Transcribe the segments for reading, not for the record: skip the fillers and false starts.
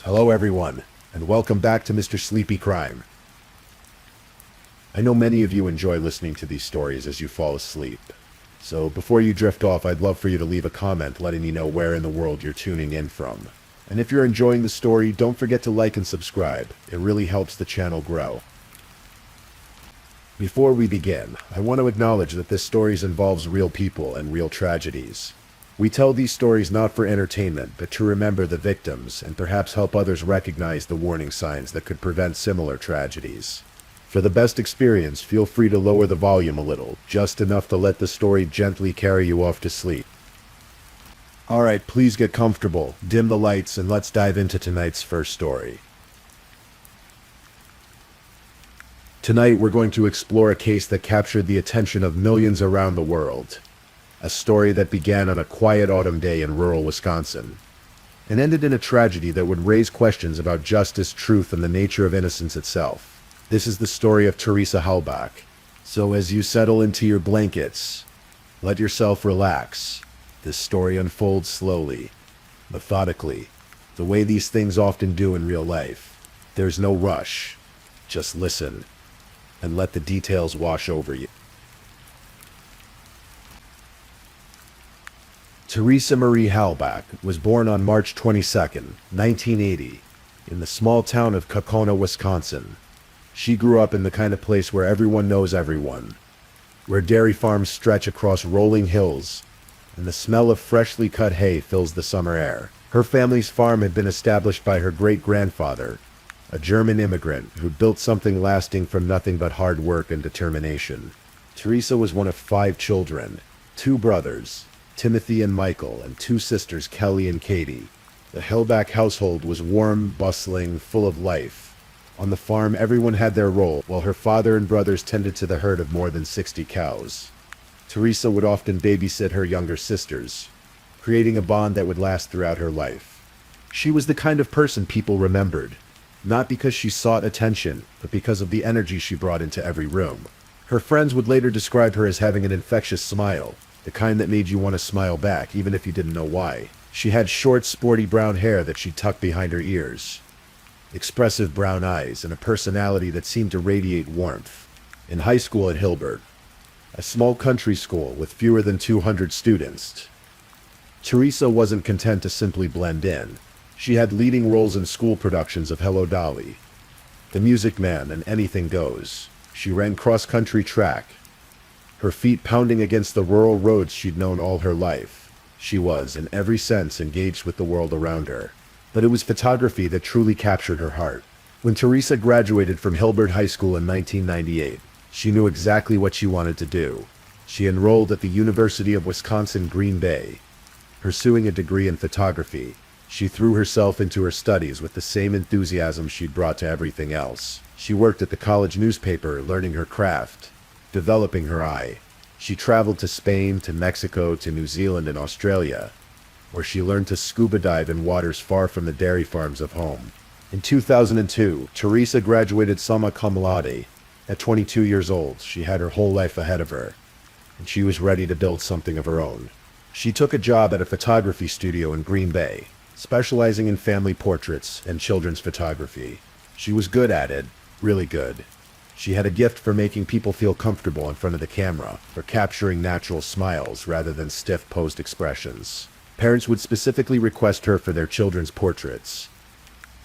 Hello everyone, and welcome back to Mr. Sleepy Crime. I know many of you enjoy listening to these stories as you fall asleep. So before you drift off, I'd love for you to leave a comment letting me know where in the world you're tuning in from. And if you're enjoying the story, don't forget to like and subscribe. It really helps the channel grow. Before we begin, I want to acknowledge that this story involves real people and real tragedies. We tell these stories not for entertainment, but to remember the victims and perhaps help others recognize the warning signs that could prevent similar tragedies. For the best experience, feel free to lower the volume a little, just enough to let the story gently carry you off to sleep. Alright, please get comfortable, dim the lights, and let's dive into tonight's first story. Tonight we're going to explore a case that captured the attention of millions around the world. A story that began on a quiet autumn day in rural Wisconsin, and ended in a tragedy that would raise questions about justice, truth, and the nature of innocence itself. This is the story of Teresa Halbach. So as you settle into your blankets, let yourself relax. This story unfolds slowly, methodically, the way these things often do in real life. There's no rush. Just listen, and let the details wash over you. Teresa Marie Halbach was born on March 22, 1980, in the small town of Kaukauna, Wisconsin. She grew up in the kind of place where everyone knows everyone, where dairy farms stretch across rolling hills, and the smell of freshly cut hay fills the summer air. Her family's farm had been established by her great-grandfather, a German immigrant who built something lasting from nothing but hard work and determination. Teresa was one of 5 children, 2 brothers, Timothy and Michael, and 2 sisters, Kelly and Katie. The Halbach household was warm, bustling, full of life. On the farm, everyone had their role, while her father and brothers tended to the herd of more than 60 cows. Teresa would often babysit her younger sisters, creating a bond that would last throughout her life. She was the kind of person people remembered, not because she sought attention, but because of the energy she brought into every room. Her friends would later describe her as having an infectious smile, the kind that made you want to smile back, even if you didn't know why. She had short, sporty brown hair that she tucked behind her ears, expressive brown eyes, and a personality that seemed to radiate warmth. In high school at Hilbert, a small country school with fewer than 200 students, Teresa wasn't content to simply blend in. She had leading roles in school productions of Hello Dolly, The Music Man, and Anything Goes. She ran cross-country track, her feet pounding against the rural roads she'd known all her life. She was, in every sense, engaged with the world around her. But it was photography that truly captured her heart. When Teresa graduated from Hilbert High School in 1998, she knew exactly what she wanted to do. She enrolled at the University of Wisconsin-Green Bay. Pursuing a degree in photography, she threw herself into her studies with the same enthusiasm she'd brought to everything else. She worked at the college newspaper, learning her craft, developing her eye. She traveled to Spain, to Mexico, to New Zealand, and Australia, where she learned to scuba dive in waters far from the dairy farms of home. In 2002, Teresa graduated summa cum laude. At 22 years old, she had her whole life ahead of her, and she was ready to build something of her own. She took a job at a photography studio in Green Bay, specializing in family portraits and children's photography. She was good at it, really good. She had a gift for making people feel comfortable in front of the camera, for capturing natural smiles rather than stiff posed expressions. Parents would specifically request her for their children's portraits.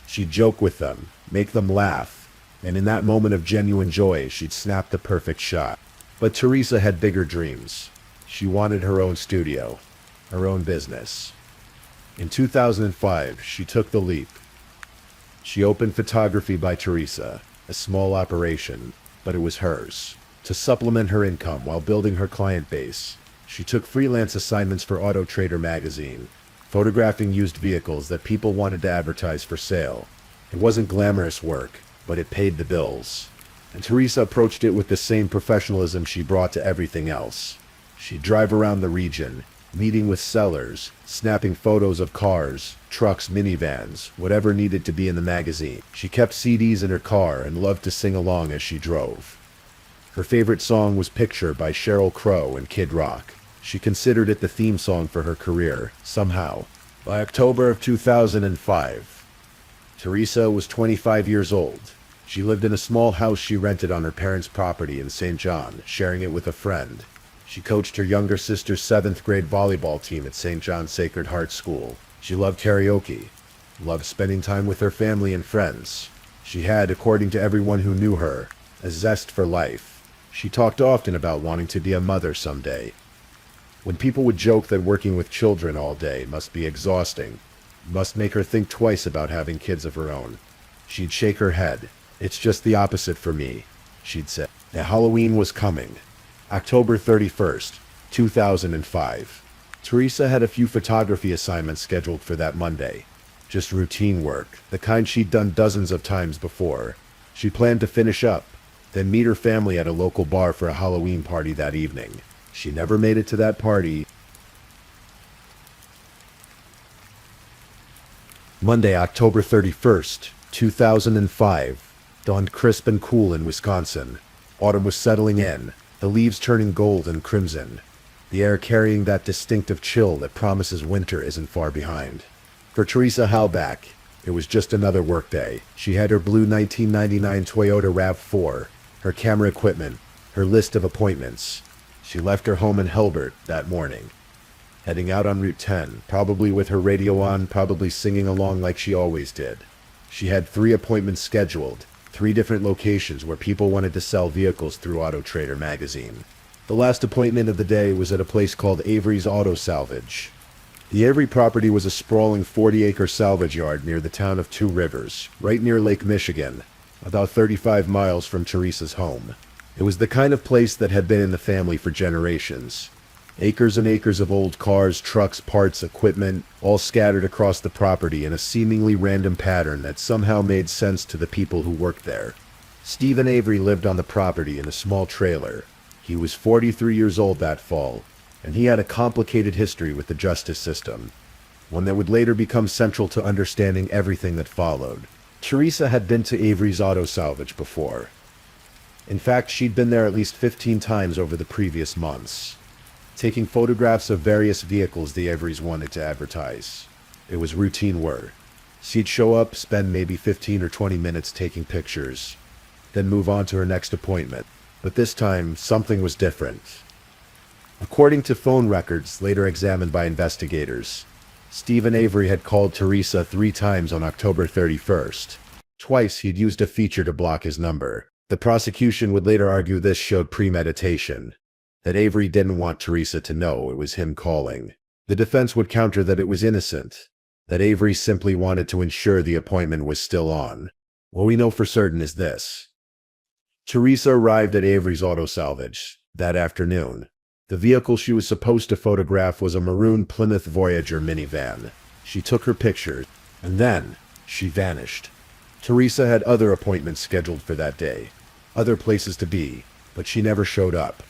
She'd joke with them, make them laugh, and in that moment of genuine joy, she'd snap the perfect shot. But Teresa had bigger dreams. She wanted her own studio, her own business. In 2005, she took the leap. She opened Photography by Teresa, a small operation, but it was hers. To supplement her income while building her client base, she took freelance assignments for Auto Trader magazine, photographing used vehicles that people wanted to advertise for sale. It wasn't glamorous work, but it paid the bills. And Teresa approached it with the same professionalism she brought to everything else. She'd drive around the region, meeting with sellers, snapping photos of cars, trucks, minivans, whatever needed to be in the magazine. She kept CDs in her car and loved to sing along as she drove. Her favorite song was Picture by Sheryl Crow and Kid Rock. She considered it the theme song for her career, somehow. By October of 2005, Teresa was 25 years old. She lived in a small house she rented on her parents' property in St. John, sharing it with a friend. She coached her younger sister's 7th grade volleyball team at St. John's Sacred Heart School. She loved karaoke, loved spending time with her family and friends. She had, according to everyone who knew her, a zest for life. She talked often about wanting to be a mother someday. When people would joke that working with children all day must be exhausting, must make her think twice about having kids of her own, she'd shake her head. "It's just the opposite for me," she'd say. Now Halloween was coming. October 31st, 2005. Teresa had a few photography assignments scheduled for that Monday. Just routine work, the kind she'd done dozens of times before. She planned to finish up, then meet her family at a local bar for a Halloween party that evening. She never made it to that party. Monday, October 31st, 2005, dawned crisp and cool in Wisconsin. Autumn was settling in, the leaves turning gold and crimson, the air carrying that distinctive chill that promises winter isn't far behind. For Teresa Halbach, it was just another workday. She had her blue 1999 Toyota RAV4, her camera equipment, her list of appointments. She left her home in Helbert that morning, heading out on Route 10, probably with her radio on, probably singing along like she always did. She had 3 appointments scheduled, 3 different locations where people wanted to sell vehicles through Auto Trader magazine. The last appointment of the day was at a place called Avery's Auto Salvage. The Avery property was a sprawling 40-acre salvage yard near the town of Two Rivers, right near Lake Michigan, about 35 miles from Teresa's home. It was the kind of place that had been in the family for generations. Acres and acres of old cars, trucks, parts, equipment, all scattered across the property in a seemingly random pattern that somehow made sense to the people who worked there. Stephen Avery lived on the property in a small trailer. He was 43 years old that fall, and he had a complicated history with the justice system, one that would later become central to understanding everything that followed. Teresa had been to Avery's Auto Salvage before. In fact, she'd been there at least 15 times over the previous months, taking photographs of various vehicles the Averys wanted to advertise. It was routine work. She'd show up, spend maybe 15 or 20 minutes taking pictures, then move on to her next appointment. But this time, something was different. According to phone records later examined by investigators, Stephen Avery had called Teresa 3 times on October 31st. Twice he'd used a feature to block his number. The prosecution would later argue this showed premeditation, that Avery didn't want Teresa to know it was him calling. The defense would counter that it was innocent, that Avery simply wanted to ensure the appointment was still on. What we know for certain is this. Teresa arrived at Avery's Auto Salvage that afternoon. The vehicle she was supposed to photograph was a maroon Plymouth Voyager minivan. She took her picture, and then she vanished. Teresa had other appointments scheduled for that day, other places to be, but she never showed up.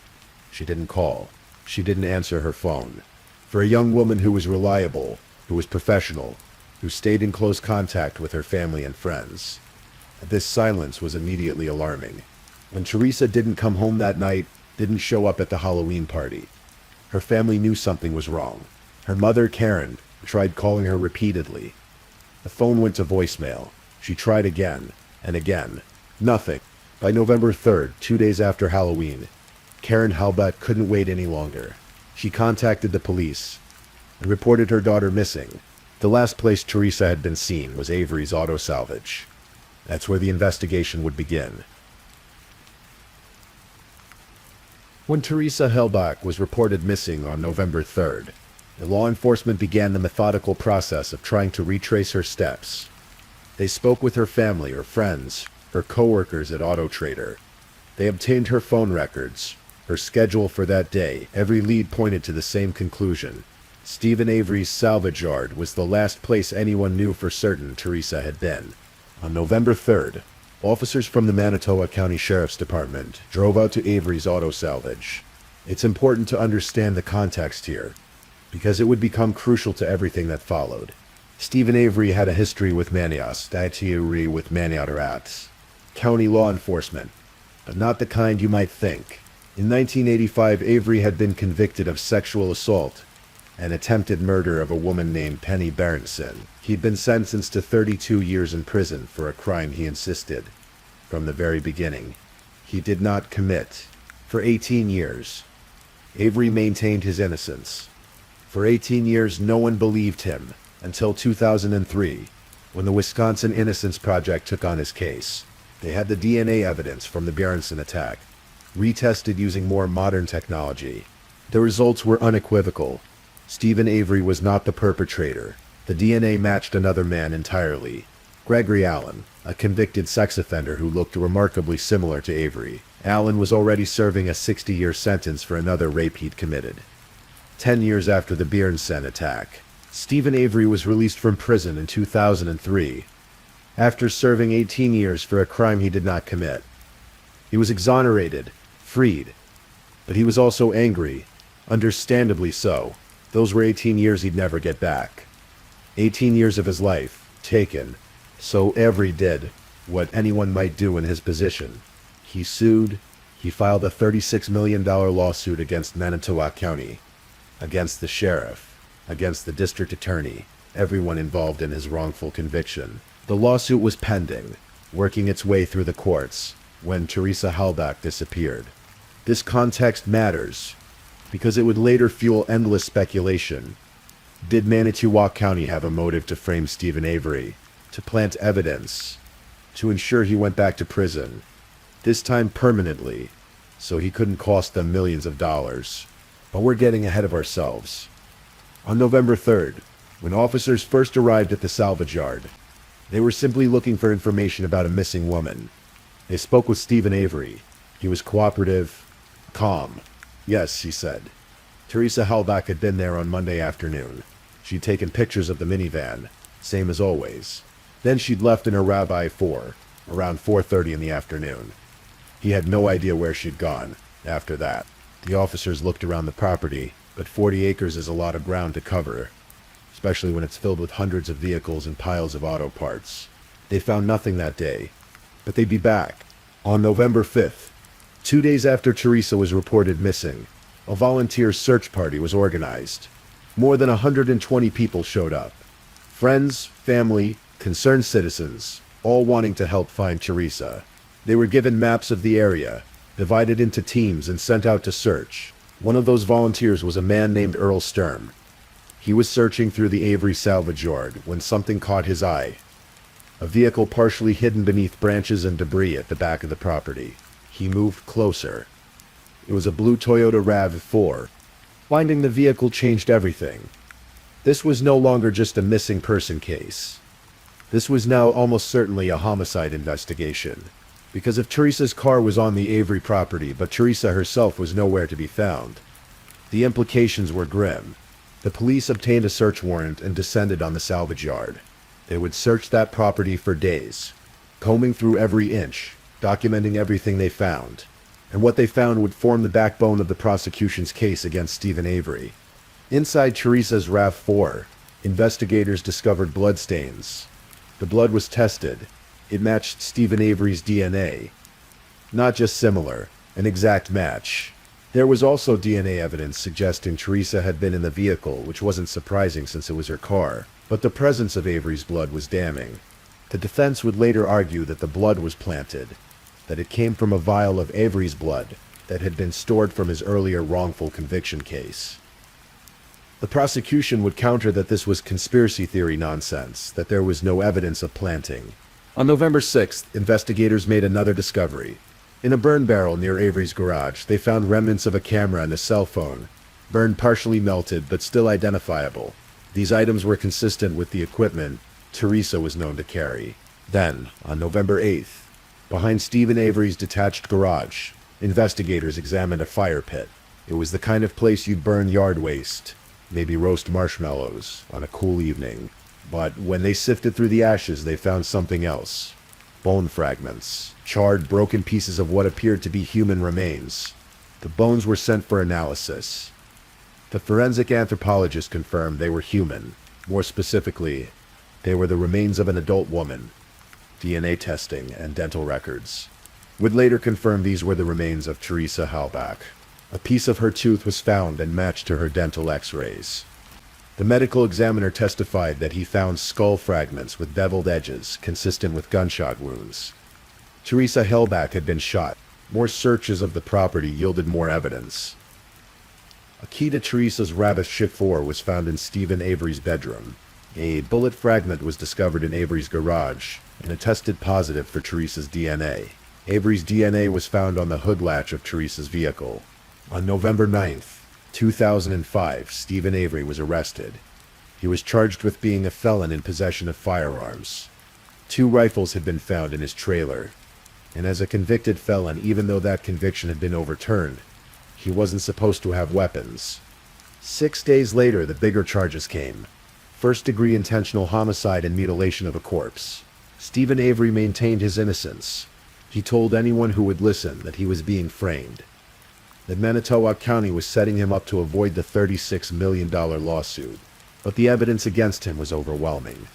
She didn't call. She didn't answer her phone. For a young woman who was reliable, who was professional, who stayed in close contact with her family and friends, this silence was immediately alarming. When Teresa didn't come home that night, didn't show up at the Halloween party, her family knew something was wrong. Her mother, Karen, tried calling her repeatedly. The phone went to voicemail. She tried again and again. Nothing. By November 3rd, 2 days after Halloween, Karen Halbach couldn't wait any longer. She contacted the police and reported her daughter missing. The last place Teresa had been seen was Avery's Auto Salvage. That's where the investigation would begin. When Teresa Halbach was reported missing on November 3rd, the law enforcement began the methodical process of trying to retrace her steps. They spoke with her family, her friends, her co-workers at Auto Trader. They obtained her phone records, her schedule for that day. Every lead pointed to the same conclusion. Stephen Avery's salvage yard was the last place anyone knew for certain Teresa had been. On November 3rd, officers from the Manitowoc County Sheriff's Department drove out to Avery's Auto Salvage. It's important to understand the context here, because it would become crucial to everything that followed. Stephen Avery had a history with Maniatorat, county law enforcement, but not the kind you might think. In 1985, Avery had been convicted of sexual assault an attempted murder of a woman named Penny Berenson. He'd been sentenced to 32 years in prison for a crime he insisted, from the very beginning, he did not commit. For 18 years, Avery maintained his innocence. For 18 years, no one believed him, until 2003, when the Wisconsin Innocence Project took on his case. They had the DNA evidence from the Berenson attack, retested using more modern technology. The results were unequivocal. Stephen Avery was not the perpetrator. The DNA matched another man entirely. Gregory Allen, a convicted sex offender who looked remarkably similar to Avery. Allen was already serving a 60-year sentence for another rape he'd committed. 10 years after the Berenson attack, Stephen Avery was released from prison in 2003, after serving 18 years for a crime he did not commit. He was exonerated, freed, but he was also angry, understandably so. Those were 18 years he'd never get back. 18 years of his life, taken. So Avery did what anyone might do in his position. He sued. He filed a $36 million lawsuit against Manitowoc County, against the sheriff, against the district attorney, everyone involved in his wrongful conviction. The lawsuit was pending, working its way through the courts, when Teresa Halbach disappeared. This context matters, because it would later fuel endless speculation. Did Manitowoc County have a motive to frame Stephen Avery, to plant evidence, to ensure he went back to prison, this time permanently, so he couldn't cost them millions of dollars? But we're getting ahead of ourselves. On November 3rd, when officers first arrived at the salvage yard, they were simply looking for information about a missing woman. They spoke with Stephen Avery. He was cooperative, calm. Yes, he said. Teresa Halbach had been there on Monday afternoon. She'd taken pictures of the minivan, same as always. Then she'd left in her RAV4, around 4:30 in the afternoon. He had no idea where she'd gone after that. The officers looked around the property, but 40 acres is a lot of ground to cover, especially when it's filled with hundreds of vehicles and piles of auto parts. They found nothing that day, but they'd be back. On November 5th, 2 days after Teresa was reported missing, a volunteer search party was organized. More than 120 people showed up. Friends, family, concerned citizens, all wanting to help find Teresa. They were given maps of the area, divided into teams and sent out to search. One of those volunteers was a man named Earl Sturm. He was searching through the Avery salvage yard when something caught his eye. A vehicle partially hidden beneath branches and debris at the back of the property. He moved closer. It was a blue Toyota RAV4. Finding the vehicle changed everything. This was no longer just a missing person case. This was now almost certainly a homicide investigation. Because if Teresa's car was on the Avery property, but Teresa herself was nowhere to be found, the implications were grim. The police obtained a search warrant and descended on the salvage yard. They would search that property for days, combing through every inch, documenting everything they found. And what they found would form the backbone of the prosecution's case against Stephen Avery. Inside Teresa's RAV4, investigators discovered bloodstains. The blood was tested. It matched Stephen Avery's DNA. Not just similar, an exact match. There was also DNA evidence suggesting Teresa had been in the vehicle, which wasn't surprising since it was her car. But the presence of Avery's blood was damning. The defense would later argue that the blood was planted, that it came from a vial of Avery's blood that had been stored from his earlier wrongful conviction case. The prosecution would counter that this was conspiracy theory nonsense, that there was no evidence of planting. On November 6th, investigators made another discovery. In a burn barrel near Avery's garage, they found remnants of a camera and a cell phone, burned partially melted but still identifiable. These items were consistent with the equipment Teresa was known to carry. Then, on November 8th, behind Stephen Avery's detached garage, investigators examined a fire pit. It was the kind of place you'd burn yard waste, maybe roast marshmallows, on a cool evening. But when they sifted through the ashes, they found something else. Bone fragments, charred, broken pieces of what appeared to be human remains. The bones were sent for analysis. The forensic anthropologist confirmed they were human. More specifically, they were the remains of an adult woman. DNA testing and dental records would later confirm these were the remains of Teresa Halbach. A piece of her tooth was found and matched to her dental x-rays. The medical examiner testified that he found skull fragments with beveled edges consistent with gunshot wounds. Teresa Hellback had been shot. More searches of the property yielded more evidence. A key to Teresa's rabbit chiffre was found in Stephen Avery's bedroom. A bullet fragment was discovered in Avery's garage and it tested positive for Teresa's DNA. Avery's DNA was found on the hood latch of Teresa's vehicle. On November 9th, 2005, Stephen Avery was arrested. He was charged with being a felon in possession of firearms. 2 rifles had been found in his trailer. And as a convicted felon, even though that conviction had been overturned, he wasn't supposed to have weapons. 6 days later, the bigger charges came. First-degree intentional homicide and mutilation of a corpse. Stephen Avery maintained his innocence. He told anyone who would listen that he was being framed, that Manitowoc County was setting him up to avoid the $36 million lawsuit. But the evidence against him was overwhelming.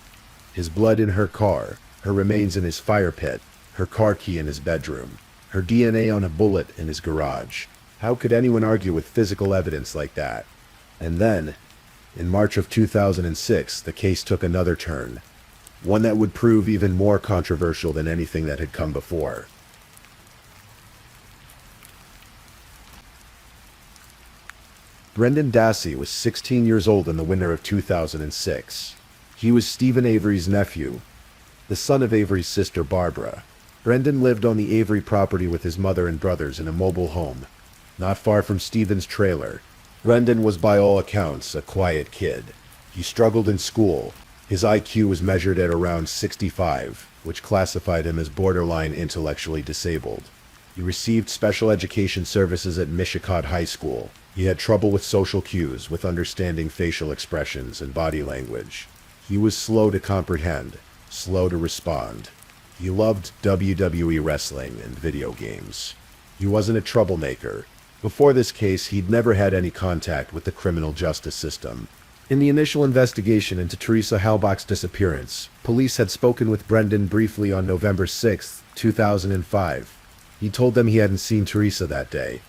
His blood in her car, her remains in his fire pit, her car key in his bedroom, her DNA on a bullet in his garage. How could anyone argue with physical evidence like that? And then, in March of 2006, the case took another turn. One that would prove even more controversial than anything that had come before. Brendan Dassey was 16 years old in the winter of 2006. He was Stephen Avery's nephew, the son of Avery's sister Barbara. Brendan lived on the Avery property with his mother and brothers in a mobile home, not far from Stephen's trailer. Brendan was by all accounts a quiet kid. He struggled in school. His IQ was measured at around 65, which classified him as borderline intellectually disabled. He received special education services at Mishicot High School. He had trouble with social cues, with understanding facial expressions and body language. He was slow to comprehend, slow to respond. He loved WWE wrestling and video games. He wasn't a troublemaker. Before this case, he'd never had any contact with the criminal justice system. In the initial investigation into Teresa Hellback's disappearance, police had spoken with Brendan briefly on November 6, 2005. He told them he hadn't seen Teresa that day.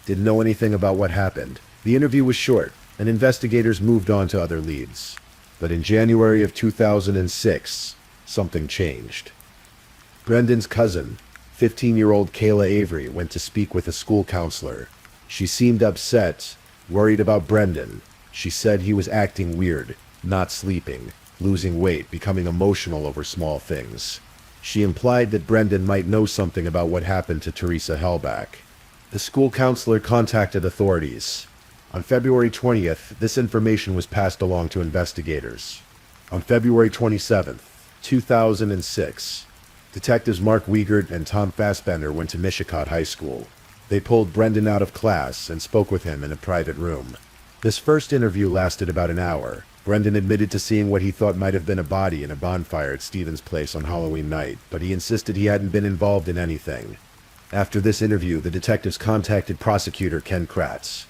Didn't know anything about what happened. The interview was short, and investigators moved on to other leads. But in January of 2006, something changed. Brendan's cousin, 15-year-old Kayla Avery, went to speak with a school counselor. She seemed upset, worried about Brendan. She said he was acting weird, not sleeping, losing weight, becoming emotional over small things. She implied that Brendan might know something about what happened to Teresa Hellback. The school counselor contacted authorities. On February 20th, this information was passed along to investigators. On February 27th, 2006, Detectives Mark Wiegert and Tom Fassbender went to Mishicot High School. They pulled Brendan out of class and spoke with him in a private room. This first interview lasted about an hour. Brendan admitted to seeing what he thought might have been a body in a bonfire at Stephen's place on Halloween night, but he insisted he hadn't been involved in anything. After this interview, the detectives contacted prosecutor Ken Kratz.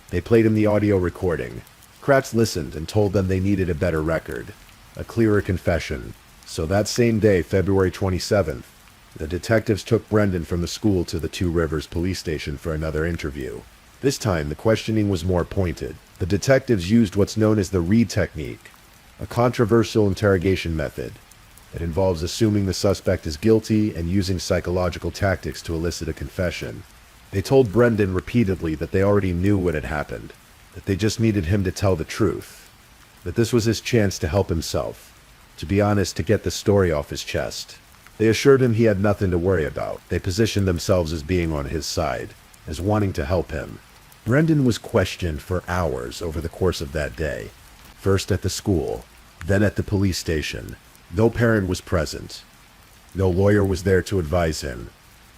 They played him the audio recording. Kratz listened and told them they needed a better record, a clearer confession. So that same day, February 27th, the detectives took Brendan from the school to the Two Rivers police station for another interview. This time, the questioning was more pointed. The detectives used what's known as the Reed technique, a controversial interrogation method that involves assuming the suspect is guilty and using psychological tactics to elicit a confession. They told Brendan repeatedly that they already knew what had happened, that they just needed him to tell the truth, that this was his chance to help himself, to be honest, to get the story off his chest. They assured him he had nothing to worry about. They positioned themselves as being on his side, as wanting to help him. Brendan was questioned for hours over the course of that day, first at the school, then at the police station. No parent was present. No lawyer was there to advise him.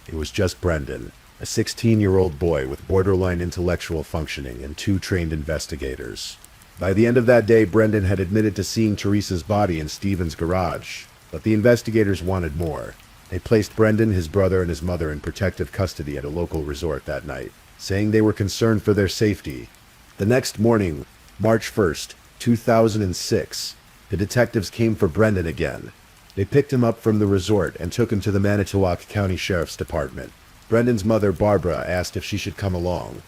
It was just Brendan, a 16-year-old boy with borderline intellectual functioning and 2 trained investigators. By the end of that day, Brendan had admitted to seeing Teresa's body in Stephen's garage, but the investigators wanted more. They placed Brendan, his brother, and his mother in protective custody at a local resort that night, saying they were concerned for their safety. The next morning, March 1st, 2006, the detectives came for Brendan again. They picked him up from the resort and took him to the Manitowoc County Sheriff's Department. Brendan's mother, Barbara, asked if she should come along.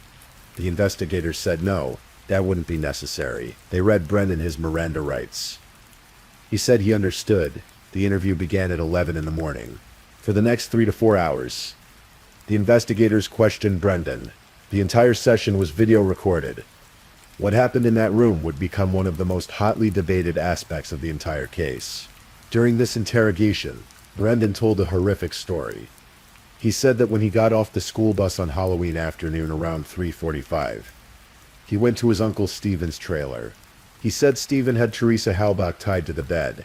The investigators said no. That wouldn't be necessary. They read Brendan his Miranda rights. He said he understood. The interview began at 11 in the morning. For the next 3 to 4 hours, the investigators questioned Brendan. The entire session was video recorded. What happened in that room would become one of the most hotly debated aspects of the entire case. During this interrogation, Brendan told a horrific story. He said that when he got off the school bus on Halloween afternoon around 3:45, he went to his Uncle Stephen's trailer. He said Stephen had Teresa Halbach tied to the bed.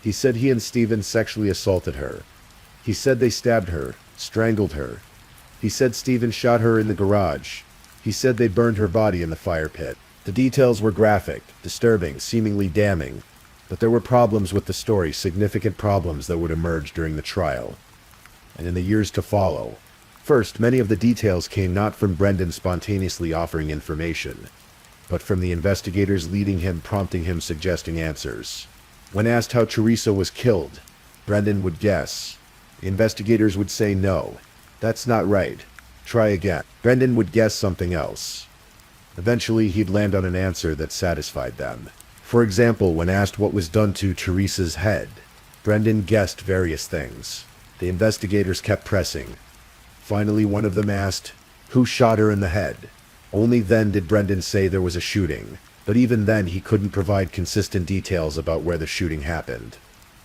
He said he and Stephen sexually assaulted her. He said they stabbed her, strangled her. He said Stephen shot her in the garage. He said they burned her body in the fire pit. The details were graphic, disturbing, seemingly damning, but there were problems with the story, significant problems that would emerge during the trial and in the years to follow. First, many of the details came not from Brendan spontaneously offering information, but from the investigators leading him, prompting him, suggesting answers. When asked how Teresa was killed, Brendan would guess. The investigators would say no. That's not right. Try again. Brendan would guess something else. Eventually, he'd land on an answer that satisfied them. For example, when asked what was done to Teresa's head, Brendan guessed various things. The investigators kept pressing. Finally, one of them asked, "Who shot her in the head?" Only then did Brendan say there was a shooting, but even then he couldn't provide consistent details about where the shooting happened.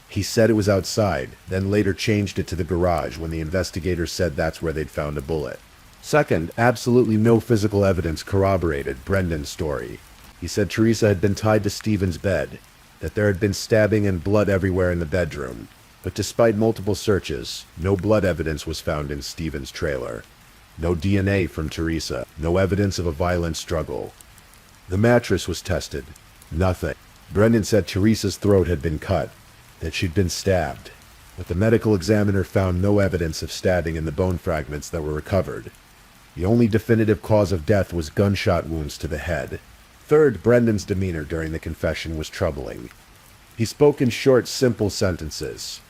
He said it was outside, then later changed it to the garage when the investigators said that's where they'd found a bullet. Second, absolutely no physical evidence corroborated Brendan's story. He said Teresa had been tied to Stephen's bed, that there had been stabbing and blood everywhere in the bedroom, but despite multiple searches, no blood evidence was found in Stephen's trailer. No DNA from Teresa, no evidence of a violent struggle. The mattress was tested. Nothing. Brendan said Teresa's throat had been cut, that she'd been stabbed, but the medical examiner found no evidence of stabbing in the bone fragments that were recovered. The only definitive cause of death was gunshot wounds to the head. Third, Brendan's demeanor during the confession was troubling. He spoke in short, simple sentences.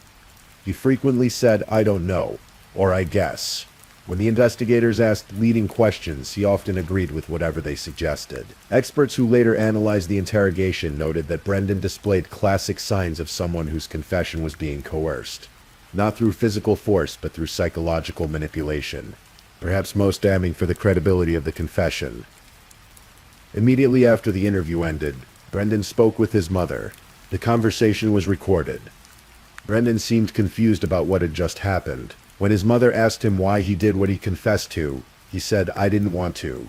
He frequently said, "I don't know," or "I guess." When the investigators asked leading questions, he often agreed with whatever they suggested. Experts who later analyzed the interrogation noted that Brendan displayed classic signs of someone whose confession was being coerced, not through physical force but through psychological manipulation. Perhaps most damning for the credibility of the confession. Immediately after the interview ended, Brendan spoke with his mother. The conversation was recorded. Brendan seemed confused about what had just happened. When his mother asked him why he did what he confessed to, he said, "I didn't want to."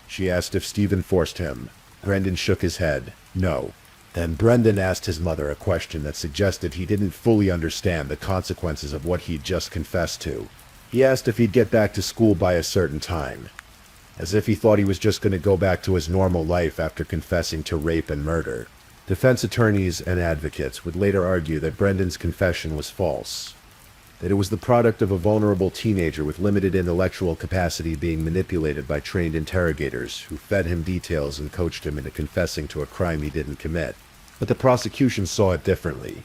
She asked if Stephen forced him. Brendan shook his head. No. Then Brendan asked his mother a question that suggested he didn't fully understand the consequences of what he'd just confessed to. He asked if he'd get back to school by a certain time, as if he thought he was just going to go back to his normal life after confessing to rape and murder. Defense attorneys and advocates would later argue that Brendan's confession was false, that it was the product of a vulnerable teenager with limited intellectual capacity being manipulated by trained interrogators who fed him details and coached him into confessing to a crime he didn't commit. But the prosecution saw it differently.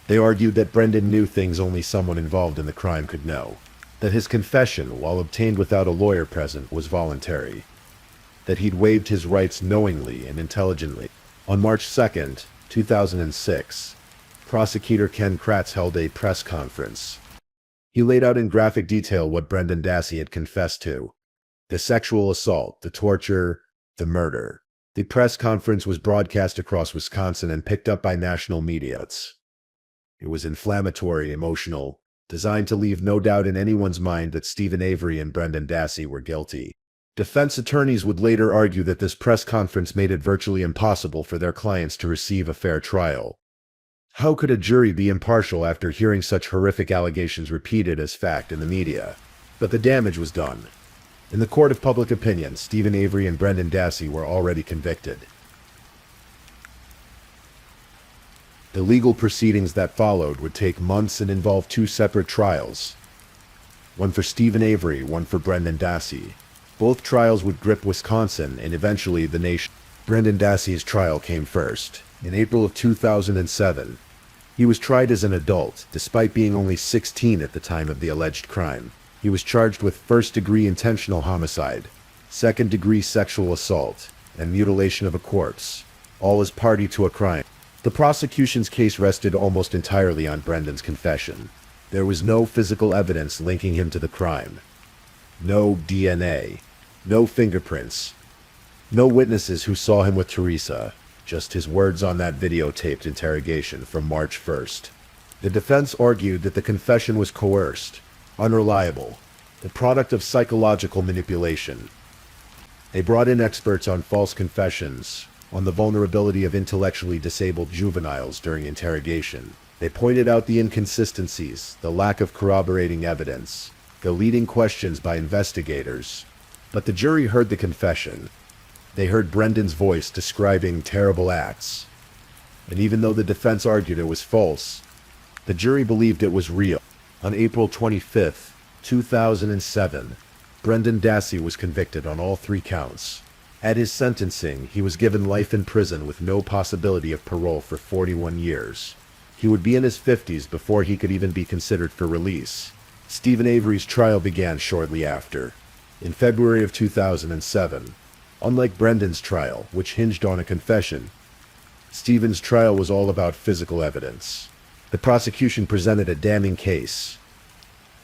They argued that Brendan knew things only someone involved in the crime could know, that his confession, while obtained without a lawyer present, was voluntary, that he'd waived his rights knowingly and intelligently. On March 2nd, 2006, prosecutor Ken Kratz held a press conference. He laid out in graphic detail what Brendan Dassey had confessed to: the sexual assault, the torture, the murder. The press conference was broadcast across Wisconsin and picked up by national media. It was inflammatory, emotional, designed to leave no doubt in anyone's mind that Stephen Avery and Brendan Dassey were guilty. Defense attorneys would later argue that this press conference made it virtually impossible for their clients to receive a fair trial. How could a jury be impartial after hearing such horrific allegations repeated as fact in the media? But the damage was done. In the court of public opinion, Stephen Avery and Brendan Dassey were already convicted. The legal proceedings that followed would take months and involve two separate trials. One for Stephen Avery, one for Brendan Dassey. Both trials would grip Wisconsin and eventually the nation. Brendan Dassey's trial came first, in April of 2007. He was tried as an adult, despite being only 16 at the time of the alleged crime. He was charged with first-degree intentional homicide, second-degree sexual assault, and mutilation of a corpse, all as party to a crime. The prosecution's case rested almost entirely on Brendan's confession. There was no physical evidence linking him to the crime. No DNA. No fingerprints. No witnesses who saw him with Teresa. Just his words on that videotaped interrogation from March 1st. The defense argued that the confession was coerced, unreliable, the product of psychological manipulation. They brought in experts on false confessions, on the vulnerability of intellectually disabled juveniles during interrogation. They pointed out the inconsistencies, the lack of corroborating evidence, the leading questions by investigators. But the jury heard the confession. They heard Brendan's voice describing terrible acts. And even though the defense argued it was false, the jury believed it was real. On April 25, 2007, Brendan Dassey was convicted on all 3 counts. At his sentencing, he was given life in prison with no possibility of parole for 41 years. He would be in his 50s before he could even be considered for release. Stephen Avery's trial began shortly after, in February of 2007. Unlike Brendan's trial, which hinged on a confession, Stephen's trial was all about physical evidence. The prosecution presented a damning case.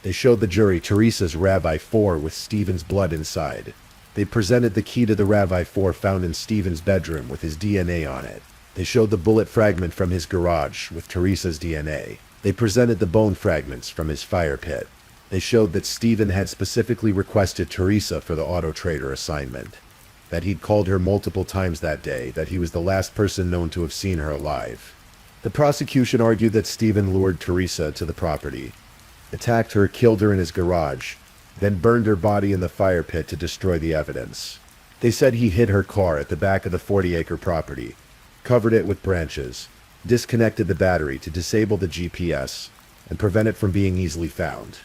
They showed the jury Teresa's Rabbi 4 with Stephen's blood inside. They presented the key to the Rabbi 4 found in Stephen's bedroom with his DNA on it. They showed the bullet fragment from his garage with Teresa's DNA. They presented the bone fragments from his fire pit. They showed that Stephen had specifically requested Teresa for the auto trader assignment, that he'd called her multiple times that day, that he was the last person known to have seen her alive. The prosecution argued that Stephen lured Teresa to the property, attacked her, killed her in his garage, then burned her body in the fire pit to destroy the evidence. They said he hid her car at the back of the 40-acre property, covered it with branches, disconnected the battery to disable the GPS, and prevent it from being easily found.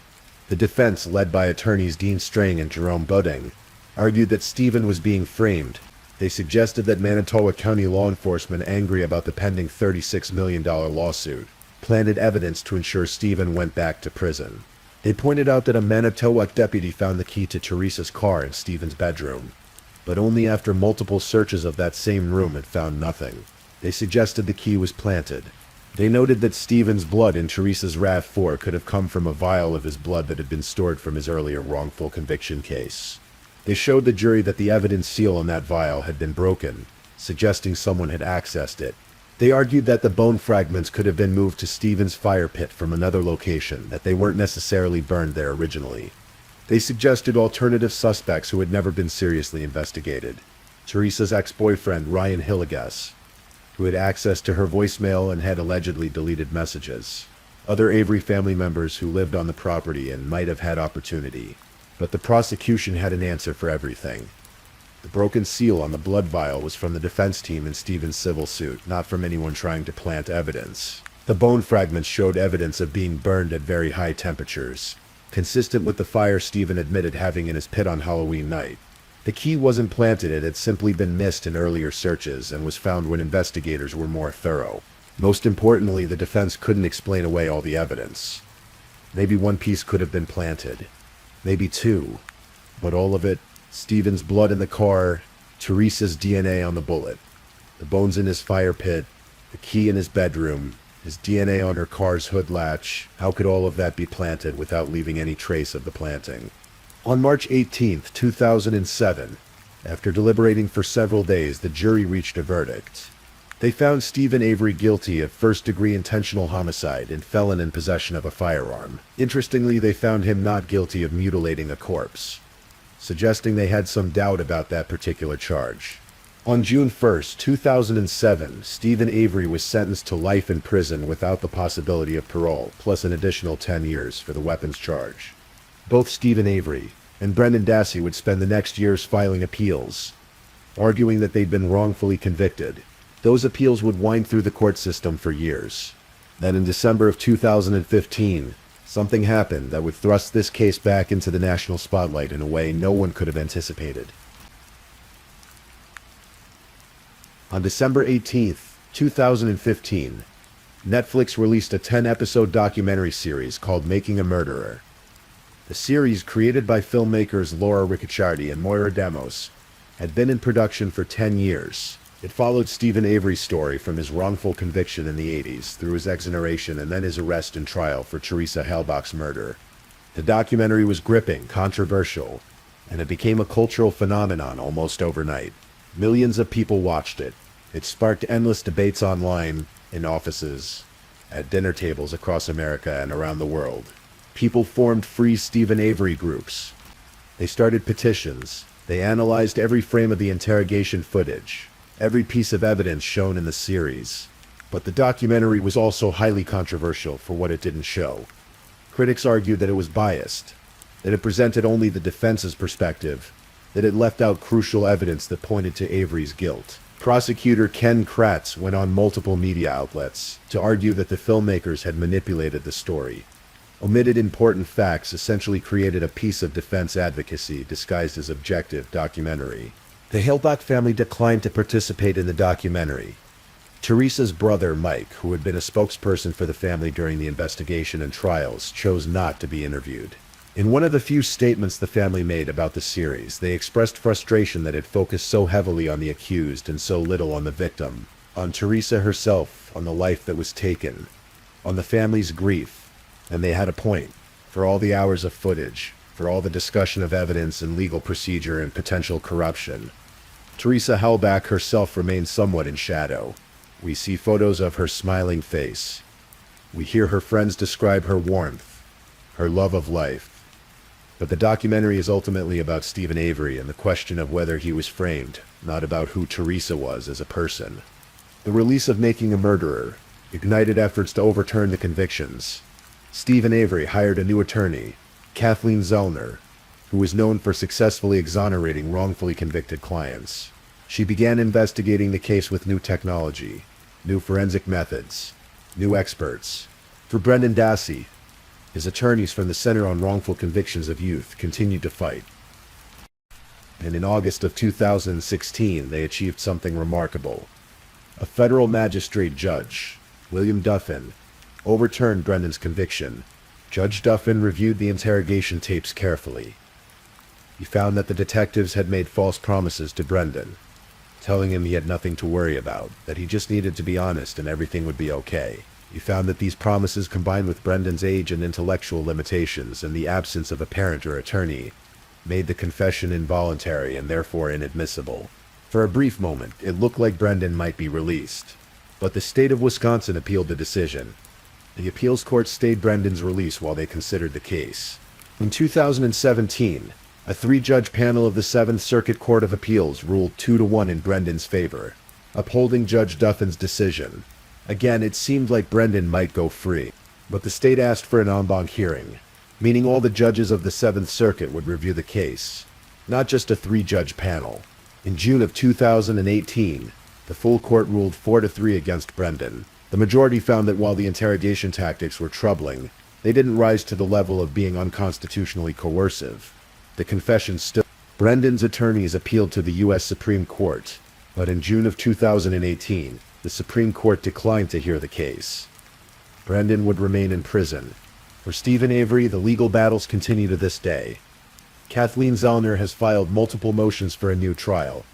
The defense, led by attorneys Dean Strang and Jerome Budding, argued that Stephen was being framed. They suggested that Manitowoc County law enforcement, angry about the pending $36 million lawsuit, planted evidence to ensure Stephen went back to prison. They pointed out that a Manitowoc deputy found the key to Teresa's car in Stephen's bedroom, but only after multiple searches of that same room had found nothing. They suggested the key was planted. They noted that Stephen's blood in Teresa's RAV4 could have come from a vial of his blood that had been stored from his earlier wrongful conviction case. They showed the jury that the evidence seal on that vial had been broken, suggesting someone had accessed it. They argued that the bone fragments could have been moved to Stephen's fire pit from another location, that they weren't necessarily burned there originally. They suggested alternative suspects who had never been seriously investigated. Teresa's ex-boyfriend, Ryan Hillegas, who had access to her voicemail and had allegedly deleted messages. Other Avery family members who lived on the property and might have had opportunity. But the prosecution had an answer for everything. The broken seal on the blood vial was from the defense team in Stephen's civil suit, not from anyone trying to plant evidence. The bone fragments showed evidence of being burned at very high temperatures, consistent with the fire Stephen admitted having in his pit on Halloween night. The key wasn't planted, it had simply been missed in earlier searches and was found when investigators were more thorough. Most importantly, the defense couldn't explain away all the evidence. Maybe one piece could have been planted. Maybe 2. But all of it, Stephen's blood in the car, Teresa's DNA on the bullet, the bones in his fire pit, the key in his bedroom, his DNA on her car's hood latch, how could all of that be planted without leaving any trace of the planting? On March 18, 2007, after deliberating for several days, the jury reached a verdict. They found Stephen Avery guilty of first-degree intentional homicide and felon in possession of a firearm. Interestingly, they found him not guilty of mutilating a corpse, suggesting they had some doubt about that particular charge. On June 1, 2007, Stephen Avery was sentenced to life in prison without the possibility of parole, plus an additional 10 years for the weapons charge. Both Stephen Avery and Brendan Dassey would spend the next years filing appeals, arguing that they'd been wrongfully convicted. Those appeals would wind through the court system for years. Then in December of 2015, something happened that would thrust this case back into the national spotlight in a way no one could have anticipated. On December 18, 2015, Netflix released a 10-episode documentary series called Making a Murderer. The series, created by filmmakers Laura Riccicciardi and Moira Demos, had been in production for 10 years. It followed Stephen Avery's story from his wrongful conviction in the 80s through his exoneration and then his arrest and trial for Teresa Halbach's murder. The documentary was gripping, controversial, and it became a cultural phenomenon almost overnight. Millions of people watched it. It sparked endless debates online, in offices, at dinner tables across America and around the world. People formed free Stephen Avery groups. They started petitions. They analyzed every frame of the interrogation footage, every piece of evidence shown in the series. But the documentary was also highly controversial for what it didn't show. Critics argued that it was biased, that it presented only the defense's perspective, that it left out crucial evidence that pointed to Avery's guilt. Prosecutor Ken Kratz went on multiple media outlets to argue that the filmmakers had manipulated the story, omitted important facts, essentially created a piece of defense advocacy disguised as objective documentary. The Halbach family declined to participate in the documentary. Teresa's brother, Mike, who had been a spokesperson for the family during the investigation and trials, chose not to be interviewed. In one of the few statements the family made about the series, they expressed frustration that it focused so heavily on the accused and so little on the victim, on Teresa herself, on the life that was taken, on the family's grief. And they had a point. For all the hours of footage, for all the discussion of evidence and legal procedure and potential corruption, Teresa Halbach herself remained somewhat in shadow. We see photos of her smiling face. We hear her friends describe her warmth, her love of life. But the documentary is ultimately about Stephen Avery and the question of whether he was framed, not about who Teresa was as a person. The release of Making a Murderer ignited efforts to overturn the convictions. Stephen Avery hired a new attorney, Kathleen Zellner, who was known for successfully exonerating wrongfully convicted clients. She began investigating the case with new technology, new forensic methods, new experts. For Brendan Dassey, his attorneys from the Center on Wrongful Convictions of Youth continued to fight. And in August of 2016, they achieved something remarkable. A federal magistrate judge, William Duffin, overturned Brendan's conviction. Judge Duffin reviewed the interrogation tapes carefully. He found that the detectives had made false promises to Brendan, telling him he had nothing to worry about, that he just needed to be honest and everything would be okay. He found that these promises, combined with Brendan's age and intellectual limitations and the absence of a parent or attorney, made the confession involuntary and therefore inadmissible. For a brief moment, it looked like Brendan might be released. But the state of Wisconsin appealed the decision. The appeals court stayed Brendan's release while they considered the case. In 2017, a 3-judge panel of the 7th Circuit Court of Appeals ruled 2-1 in Brendan's favor, upholding Judge Duffin's decision. Again, it seemed like Brendan might go free, but the state asked for an en banc hearing, meaning all the judges of the 7th Circuit would review the case, not just a 3-judge panel. In June of 2018, the full court ruled 4-3 against Brendan. The majority found that while the interrogation tactics were troubling, they didn't rise to the level of being unconstitutionally coercive. The confession still. Brendan's attorneys appealed to the U.S. Supreme Court, but in June of 2018, the Supreme Court declined to hear the case. Brendan would remain in prison. For Stephen Avery, the legal battles continue to this day. Kathleen Zellner has filed multiple motions for a new trial,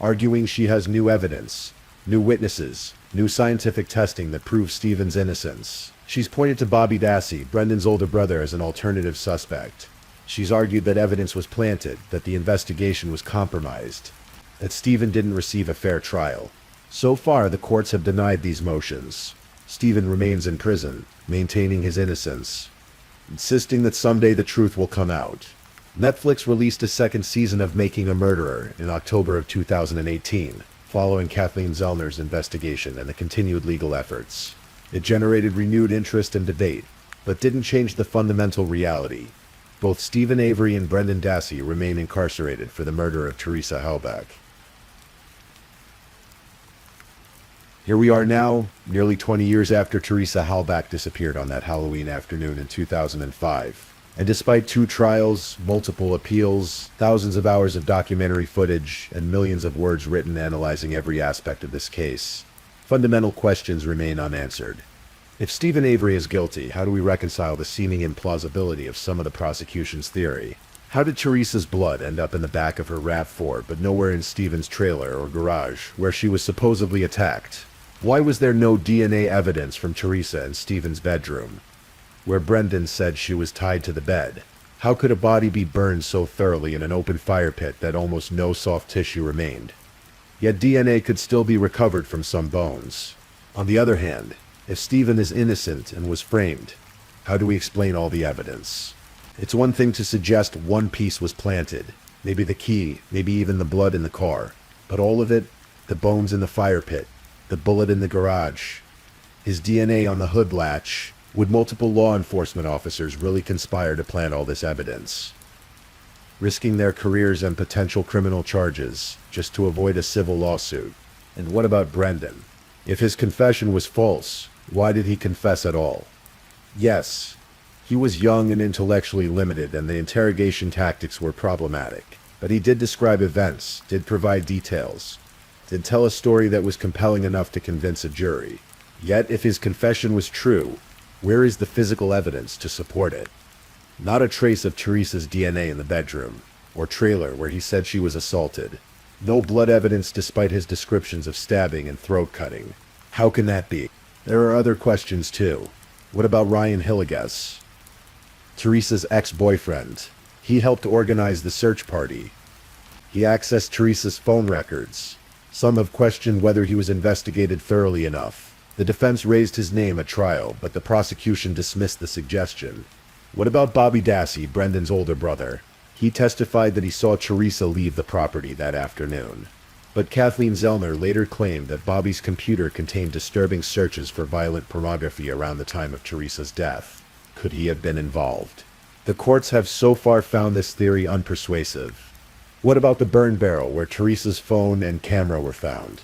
arguing she has new evidence, new witnesses, new scientific testing that proves Stephen's innocence. She's pointed to Bobby Dassey, Brendan's older brother, as an alternative suspect. She's argued that evidence was planted, that the investigation was compromised, that Stephen didn't receive a fair trial. So far, the courts have denied these motions. Stephen remains in prison, maintaining his innocence, insisting that someday the truth will come out. Netflix released a 2nd season of Making a Murderer in October of 2018, following Kathleen Zellner's investigation and the continued legal efforts. It generated renewed interest and debate, but didn't change the fundamental reality. Both Stephen Avery and Brendan Dassey remain incarcerated for the murder of Teresa Halbach. Here we are now, nearly 20 years after Teresa Halbach disappeared on that Halloween afternoon in 2005. And despite 2 trials, multiple appeals, thousands of hours of documentary footage, and millions of words written analyzing every aspect of this case, fundamental questions remain unanswered. If Stephen Avery is guilty, how do we reconcile the seeming implausibility of some of the prosecution's theory? How did Teresa's blood end up in the back of her RAV4 but nowhere in Stephen's trailer or garage, where she was supposedly attacked? Why was there no DNA evidence from Teresa in Stephen's bedroom, where Brendan said she was tied to the bed? How could a body be burned so thoroughly in an open fire pit that almost no soft tissue remained? Yet DNA could still be recovered from some bones. On the other hand, if Stephen is innocent and was framed, how do we explain all the evidence? It's one thing to suggest one piece was planted, maybe the key, maybe even the blood in the car, but all of it, the bones in the fire pit, the bullet in the garage, his DNA on the hood latch. Would multiple law enforcement officers really conspire to plant all this evidence, risking their careers and potential criminal charges just to avoid a civil lawsuit? And what about Brendan? If his confession was false, why did he confess at all? Yes, he was young and intellectually limited, and the interrogation tactics were problematic. But he did describe events, did provide details, did tell a story that was compelling enough to convince a jury. Yet, if his confession was true, where is the physical evidence to support it? Not a trace of Teresa's DNA in the bedroom or trailer where he said she was assaulted. No blood evidence despite his descriptions of stabbing and throat cutting. How can that be? There are other questions too. What about Ryan Hillegas, Teresa's ex-boyfriend? He helped organize the search party. He accessed Teresa's phone records. Some have questioned whether he was investigated thoroughly enough. The defense raised his name at trial, but the prosecution dismissed the suggestion. What about Bobby Dassey, Brendan's older brother? He testified that he saw Teresa leave the property that afternoon. But Kathleen Zellner later claimed that Bobby's computer contained disturbing searches for violent pornography around the time of Teresa's death. Could he have been involved? The courts have so far found this theory unpersuasive. What about the burn barrel where Teresa's phone and camera were found?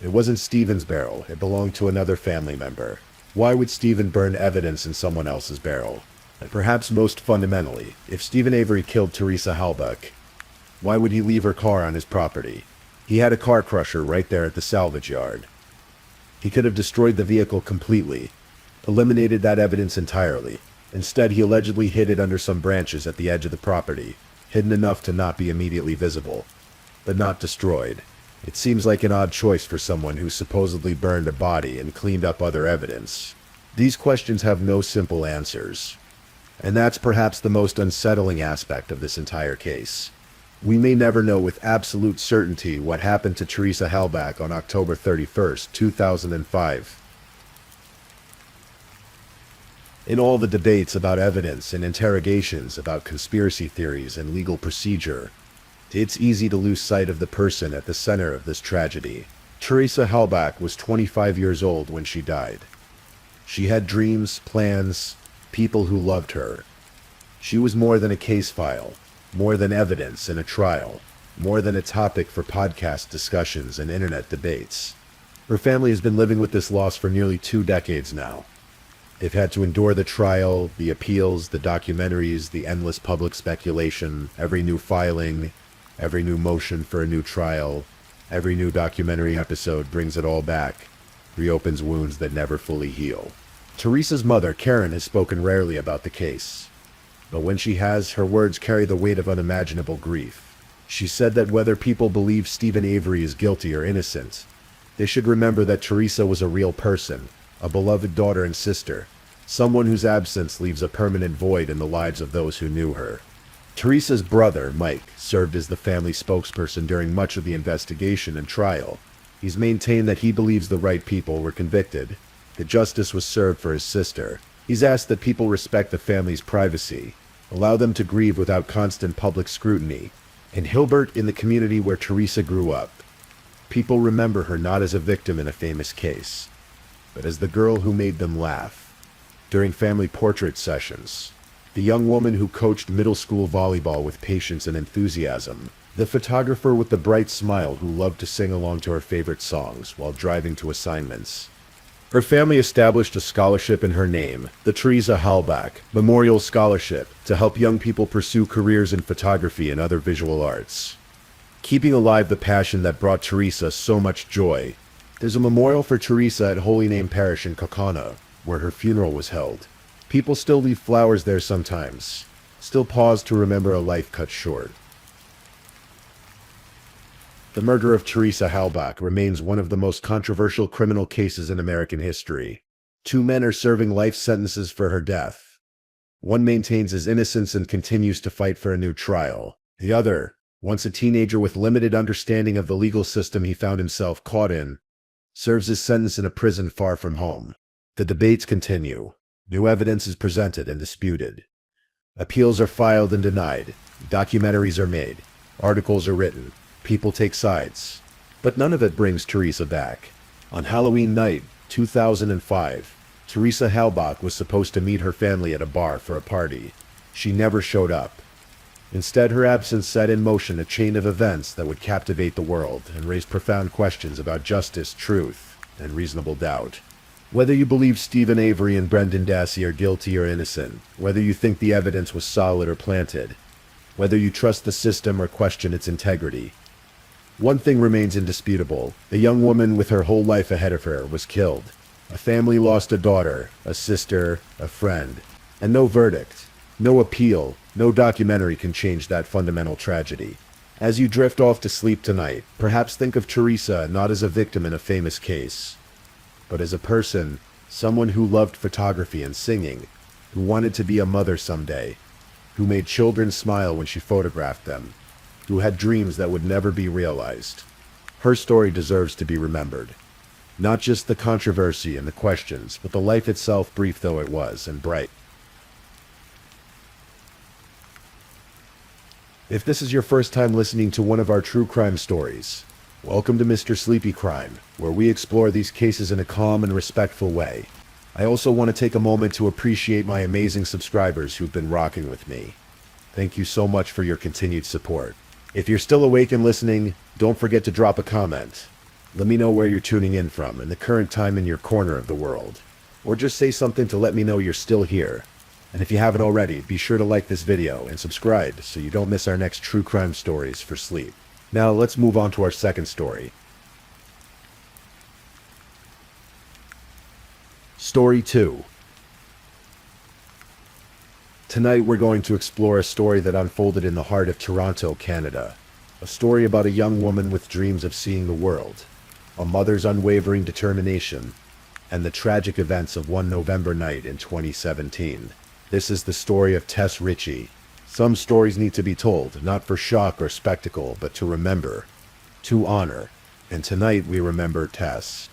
It wasn't Stephen's barrel, it belonged to another family member. Why would Stephen burn evidence in someone else's barrel? And perhaps most fundamentally, if Stephen Avery killed Teresa Halbach, why would he leave her car on his property? He had a car crusher right there at the salvage yard. He could have destroyed the vehicle completely, eliminated that evidence entirely. Instead, he allegedly hid it under some branches at the edge of the property, hidden enough to not be immediately visible, but not destroyed. It seems like an odd choice for someone who supposedly burned a body and cleaned up other evidence. These questions have no simple answers. And that's perhaps the most unsettling aspect of this entire case. We may never know with absolute certainty what happened to Teresa Halbach on October 31st, 2005. In all the debates about evidence and interrogations about conspiracy theories and legal procedure, it's easy to lose sight of the person at the center of this tragedy. Teresa Halbach was 25 years old when she died. She had dreams, plans, people who loved her. She was more than a case file, more than evidence in a trial, more than a topic for podcast discussions and internet debates. Her family has been living with this loss for nearly 2 decades now. They've had to endure the trial, the appeals, the documentaries, the endless public speculation, every new filing, every new motion for a new trial, every new documentary episode brings it all back, reopens wounds that never fully heal. Teresa's mother, Karen, has spoken rarely about the case, but when she has, her words carry the weight of unimaginable grief. She said that whether people believe Stephen Avery is guilty or innocent, they should remember that Teresa was a real person, a beloved daughter and sister, someone whose absence leaves a permanent void in the lives of those who knew her. Teresa's brother, Mike, served as the family spokesperson during much of the investigation and trial. He's maintained that he believes the right people were convicted, that justice was served for his sister. He's asked that people respect the family's privacy, allow them to grieve without constant public scrutiny. In Hilbert, in the community where Teresa grew up, people remember her not as a victim in a famous case, but as the girl who made them laugh. During family portrait sessions, the young woman who coached middle school volleyball with patience and enthusiasm, the photographer with the bright smile who loved to sing along to her favorite songs while driving to assignments. Her family established a scholarship in her name, the Teresa Halbach Memorial Scholarship, to help young people pursue careers in photography and other visual arts. Keeping alive the passion that brought Teresa so much joy, there's a memorial for Teresa at Holy Name Parish in Kaukauna, where her funeral was held. People still leave flowers there sometimes, still pause to remember a life cut short. The murder of Teresa Halbach remains one of the most controversial criminal cases in American history. Two men are serving life sentences for her death. One maintains his innocence and continues to fight for a new trial. The other, once a teenager with limited understanding of the legal system he found himself caught in, serves his sentence in a prison far from home. The debates continue. New evidence is presented and disputed. Appeals are filed and denied. Documentaries are made. Articles are written. People take sides. But none of it brings Teresa back. On Halloween night, 2005, Teresa Halbach was supposed to meet her family at a bar for a party. She never showed up. Instead, her absence set in motion a chain of events that would captivate the world and raise profound questions about justice, truth, and reasonable doubt. Whether you believe Stephen Avery and Brendan Dassey are guilty or innocent, whether you think the evidence was solid or planted, whether you trust the system or question its integrity, one thing remains indisputable. A young woman with her whole life ahead of her was killed. A family lost a daughter, a sister, a friend, and no verdict, no appeal, no documentary can change that fundamental tragedy. As you drift off to sleep tonight, perhaps think of Teresa not as a victim in a famous case, but as a person, someone who loved photography and singing, who wanted to be a mother someday, who made children smile when she photographed them, who had dreams that would never be realized. Her story deserves to be remembered. Not just the controversy and the questions, but the life itself, brief though it was, and bright. If this is your first time listening to one of our true crime stories, welcome to Mr. Sleepy Crime, where we explore these cases in a calm and respectful way. I also want to take a moment to appreciate my amazing subscribers who've been rocking with me. Thank you so much for your continued support. If you're still awake and listening, don't forget to drop a comment. Let me know where you're tuning in from and the current time in your corner of the world. Or just say something to let me know you're still here. And if you haven't already, be sure to like this video and subscribe so you don't miss our next true crime stories for sleep. Now let's move on to our second story. Story 2. Tonight we're going to explore a story that unfolded in the heart of Toronto, Canada. A story about a young woman with dreams of seeing the world, a mother's unwavering determination, and the tragic events of one November night in 2017. This is the story of Tess Ritchie. Some stories need to be told, not for shock or spectacle, but to remember, to honor. And tonight we remember Tess.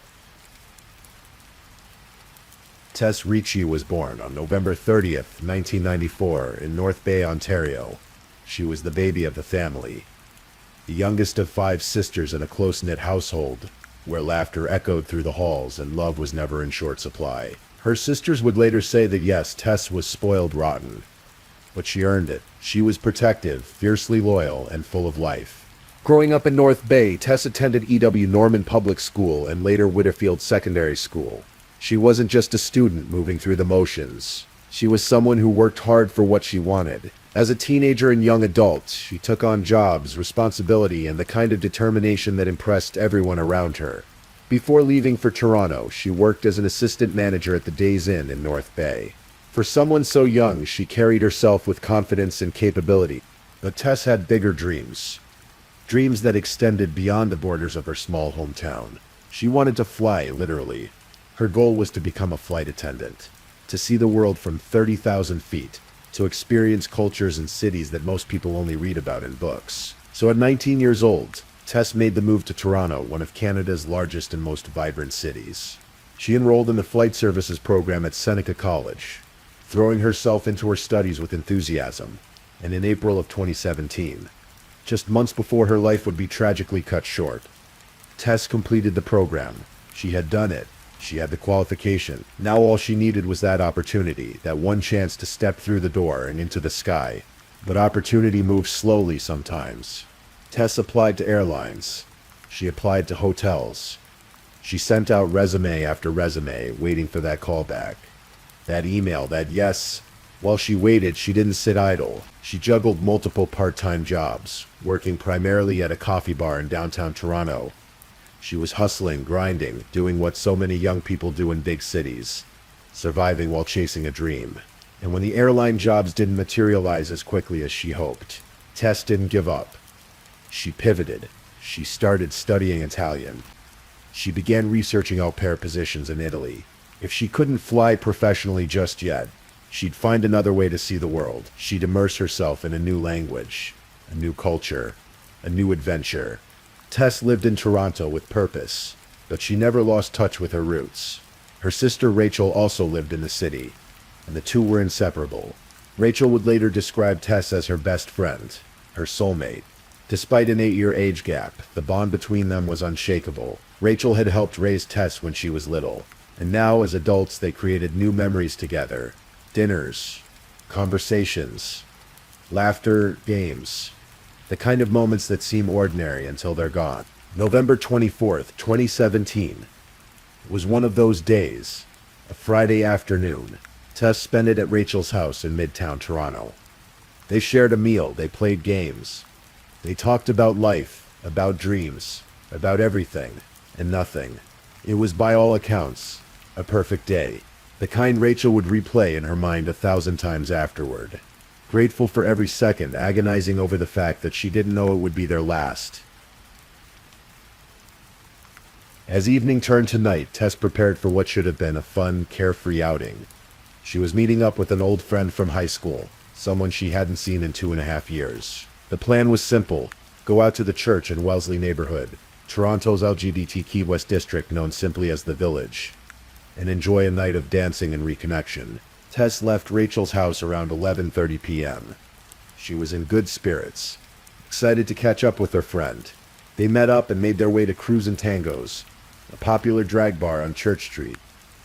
Tess Ritchie was born on November 30th, 1994, in North Bay, Ontario. She was the baby of the family, the youngest of 5 sisters in a close-knit household, where laughter echoed through the halls and love was never in short supply. Her sisters would later say that yes, Tess was spoiled rotten, but she earned it. She was protective, fiercely loyal, and full of life. Growing up in North Bay, Tess attended E.W. Norman Public School and later Whitterfield Secondary School. She wasn't just a student moving through the motions. She was someone who worked hard for what she wanted. As a teenager and young adult, she took on jobs, responsibility, and the kind of determination that impressed everyone around her. Before leaving for Toronto, she worked as an assistant manager at the Days Inn in North Bay. For someone so young, she carried herself with confidence and capability. But Tess had bigger dreams. Dreams that extended beyond the borders of her small hometown. She wanted to fly, literally. Her goal was to become a flight attendant, to see the world from 30,000 feet, to experience cultures and cities that most people only read about in books. So at 19 years old, Tess made the move to Toronto, one of Canada's largest and most vibrant cities. She enrolled in the flight services program at Seneca College, throwing herself into her studies with enthusiasm. And in April of 2017, just months before her life would be tragically cut short, Tess completed the program. She had done it. She had the qualification. Now all she needed was that opportunity, that one chance to step through the door and into the sky. But opportunity moves slowly sometimes. Tess applied to airlines. She applied to hotels. She sent out resume after resume, waiting for that callback. That email, that yes. While she waited, she didn't sit idle. She juggled multiple part-time jobs, working primarily at a coffee bar in downtown Toronto. She was hustling, grinding, doing what so many young people do in big cities, surviving while chasing a dream. And when the airline jobs didn't materialize as quickly as she hoped, Tess didn't give up. She pivoted. She started studying Italian. She began researching au pair positions in Italy. If she couldn't fly professionally just yet, she'd find another way to see the world. She'd immerse herself in a new language, a new culture, a new adventure. Tess lived in Toronto with purpose, but she never lost touch with her roots. Her sister Rachel also lived in the city, and the two were inseparable. Rachel would later describe Tess as her best friend, her soulmate. Despite an 8-year age gap, the bond between them was unshakable. Rachel had helped raise Tess when she was little, and now as adults they created new memories together. Dinners, conversations, laughter, games. The kind of moments that seem ordinary until they're gone. November 24th, 2017 was one of those days, a Friday afternoon. Tess spent it at Rachel's house in Midtown Toronto. They shared a meal, they played games. They talked about life, about dreams, about everything and nothing. It was by all accounts a perfect day, the kind Rachel would replay in her mind 1,000 times afterward. Grateful for every second, agonizing over the fact that she didn't know it would be their last. As evening turned to night, Tess prepared for what should have been a fun, carefree outing. She was meeting up with an old friend from high school, someone she hadn't seen in 2.5 years. The plan was simple: go out to the church in Wellesley neighborhood, Toronto's LGBTQ West district known simply as the Village, and enjoy a night of dancing and reconnection. Tess left Rachel's house around 11:30 p.m. She was in good spirits, excited to catch up with her friend. They met up and made their way to Cruise and Tangos, a popular drag bar on Church Street.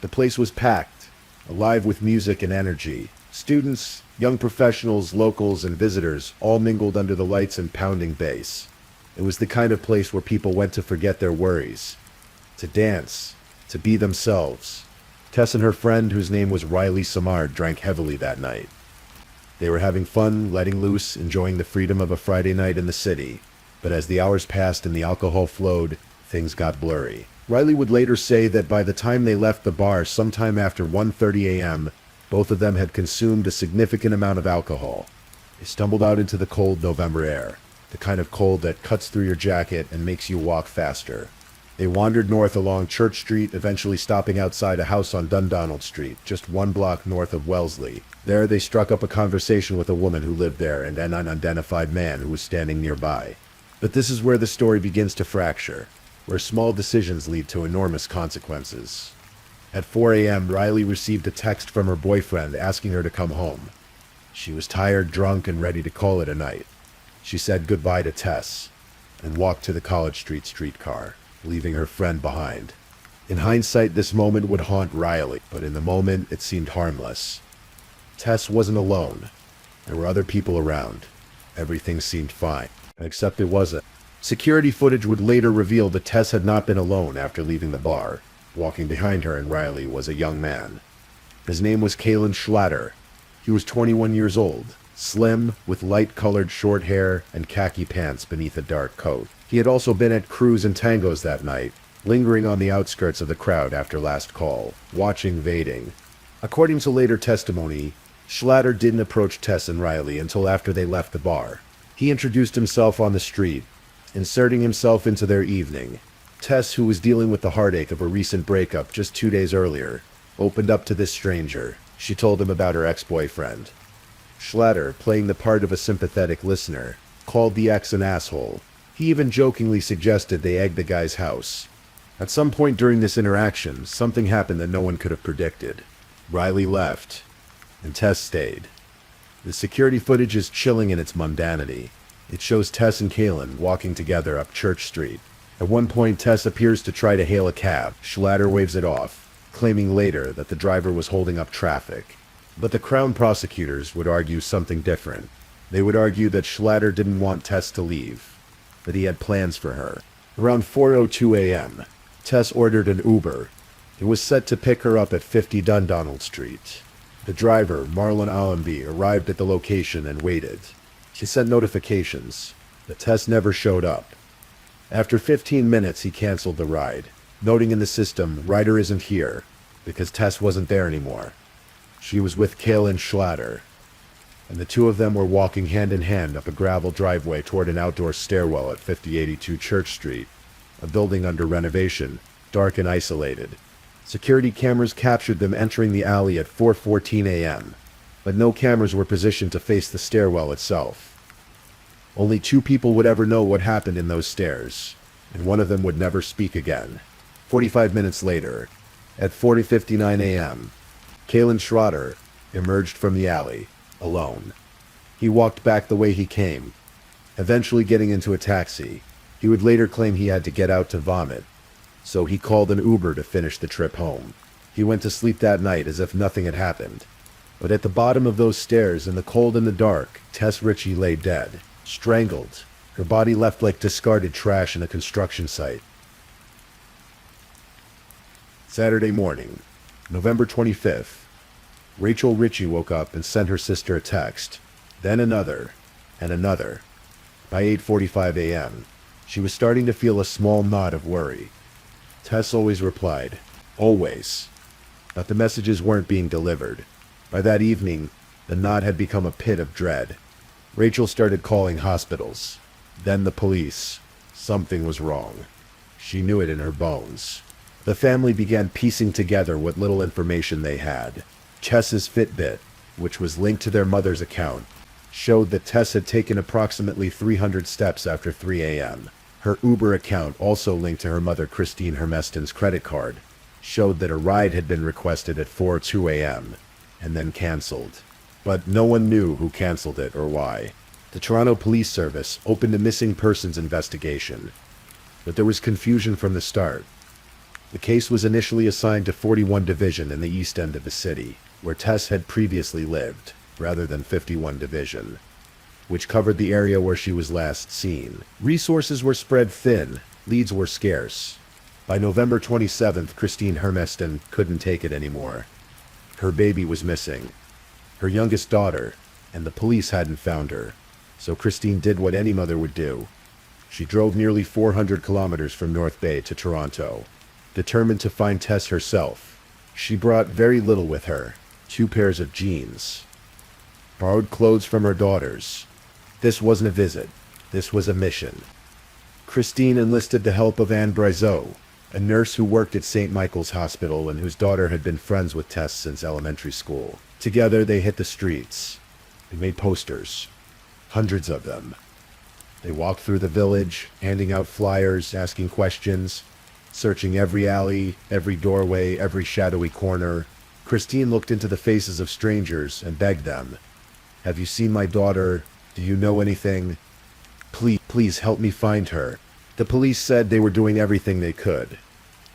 The place was packed, alive with music and energy. Students, young professionals, locals, and visitors all mingled under the lights and pounding bass. It was the kind of place where people went to forget their worries, to dance, to be themselves. Tess and her friend, whose name was Riley Samard, drank heavily that night. They were having fun, letting loose, enjoying the freedom of a Friday night in the city. But as the hours passed and the alcohol flowed, things got blurry. Riley would later say that by the time they left the bar sometime after 1:30 a.m., both of them had consumed a significant amount of alcohol. They stumbled out into the cold November air, the kind of cold that cuts through your jacket and makes you walk faster. They wandered north along Church Street, eventually stopping outside a house on Dundonald Street, just 1 block north of Wellesley. There they struck up a conversation with a woman who lived there and an unidentified man who was standing nearby. But this is where the story begins to fracture, where small decisions lead to enormous consequences. At 4 a.m., Riley received a text from her boyfriend asking her to come home. She was tired, drunk, and ready to call it a night. She said goodbye to Tess and walked to the College Street streetcar, leaving her friend behind. In hindsight, this moment would haunt Riley, but in the moment, it seemed harmless. Tess wasn't alone. There were other people around. Everything seemed fine, except it wasn't. Security footage would later reveal that Tess had not been alone after leaving the bar. Walking behind her and Riley was a young man. His name was Kalen Schlatter. He was 21 years old, slim, with light-colored short hair and khaki pants beneath a dark coat. He had also been at Cruise and Tangos that night, lingering on the outskirts of the crowd after last call, watching Vading. According to later testimony, Schlatter didn't approach Tess and Riley until after they left the bar. He introduced himself on the street, inserting himself into their evening. Tess, who was dealing with the heartache of a recent breakup just 2 days earlier, opened up to this stranger. She told him about her ex-boyfriend. Schlatter, playing the part of a sympathetic listener, called the ex an asshole. He even jokingly suggested they egg the guy's house. At some point during this interaction, something happened that no one could have predicted. Riley left, and Tess stayed. The security footage is chilling in its mundanity. It shows Tess and Kalen walking together up Church Street. At one point, Tess appears to try to hail a cab. Schlatter waves it off, claiming later that the driver was holding up traffic. But the Crown prosecutors would argue something different. They would argue that Schlatter didn't want Tess to leave, that he had plans for her. Around 4:02 a.m., Tess ordered an Uber. It was set to pick her up at 50 Dundonald Street. The driver, Marlon Allenby, arrived at the location and waited. He sent notifications, but Tess never showed up. After 15 minutes, he canceled the ride, noting in the system, "Rider isn't here," because Tess wasn't there anymore. She was with Kaylin Schlatter, and the two of them were walking hand in hand up a gravel driveway toward an outdoor stairwell at 5082 Church Street, a building under renovation, dark and isolated. Security cameras captured them entering the alley at 4:14 a.m., but no cameras were positioned to face the stairwell itself. Only two people would ever know what happened in those stairs, and one of them would never speak again. 45 minutes later, at 4:59 a.m., Kaylin Schroeder emerged from the alley, alone. He walked back the way he came, eventually getting into a taxi. He would later claim he had to get out to vomit, so he called an Uber to finish the trip home. He went to sleep that night as if nothing had happened. But at the bottom of those stairs, in the cold and the dark, Tess Ritchie lay dead, strangled, her body left like discarded trash in a construction site. Saturday morning, November 25th. Rachel Ritchie woke up and sent her sister a text, then another, and another. By 8:45 a.m., she was starting to feel a small knot of worry. Tess always replied, always, but the messages weren't being delivered. By that evening, the knot had become a pit of dread. Rachel started calling hospitals, then the police. Something was wrong. She knew it in her bones. The family began piecing together what little information they had. Tess's Fitbit, which was linked to their mother's account, showed that Tess had taken approximately 300 steps after 3 a.m. Her Uber account, also linked to her mother Christine Hermeston's credit card, showed that a ride had been requested at 4:02 a.m. and then canceled. But no one knew who canceled it or why. The Toronto Police Service opened a missing persons investigation, but there was confusion from the start. The case was initially assigned to 41 Division in the east end of the city, where Tess had previously lived, rather than 51 Division, which covered the area where she was last seen. Resources were spread thin, leads were scarce. By November 27th, Christine Hermeston couldn't take it anymore. Her baby was missing, her youngest daughter, and the police hadn't found her. So Christine did what any mother would do. She drove nearly 400 kilometers from North Bay to Toronto, determined to find Tess herself. She brought very little with her, 2 pairs of jeans, borrowed clothes from her daughters. This wasn't a visit, this was a mission. Christine enlisted the help of Anne Brizeau, a nurse who worked at St. Michael's Hospital and whose daughter had been friends with Tess since elementary school. Together they hit the streets. They made posters, hundreds of them. They walked through the village, handing out flyers, asking questions, searching every alley, every doorway, every shadowy corner. Christine looked into the faces of strangers and begged them, "Have you seen my daughter? Do you know anything? Please help me find her." The police said they were doing everything they could.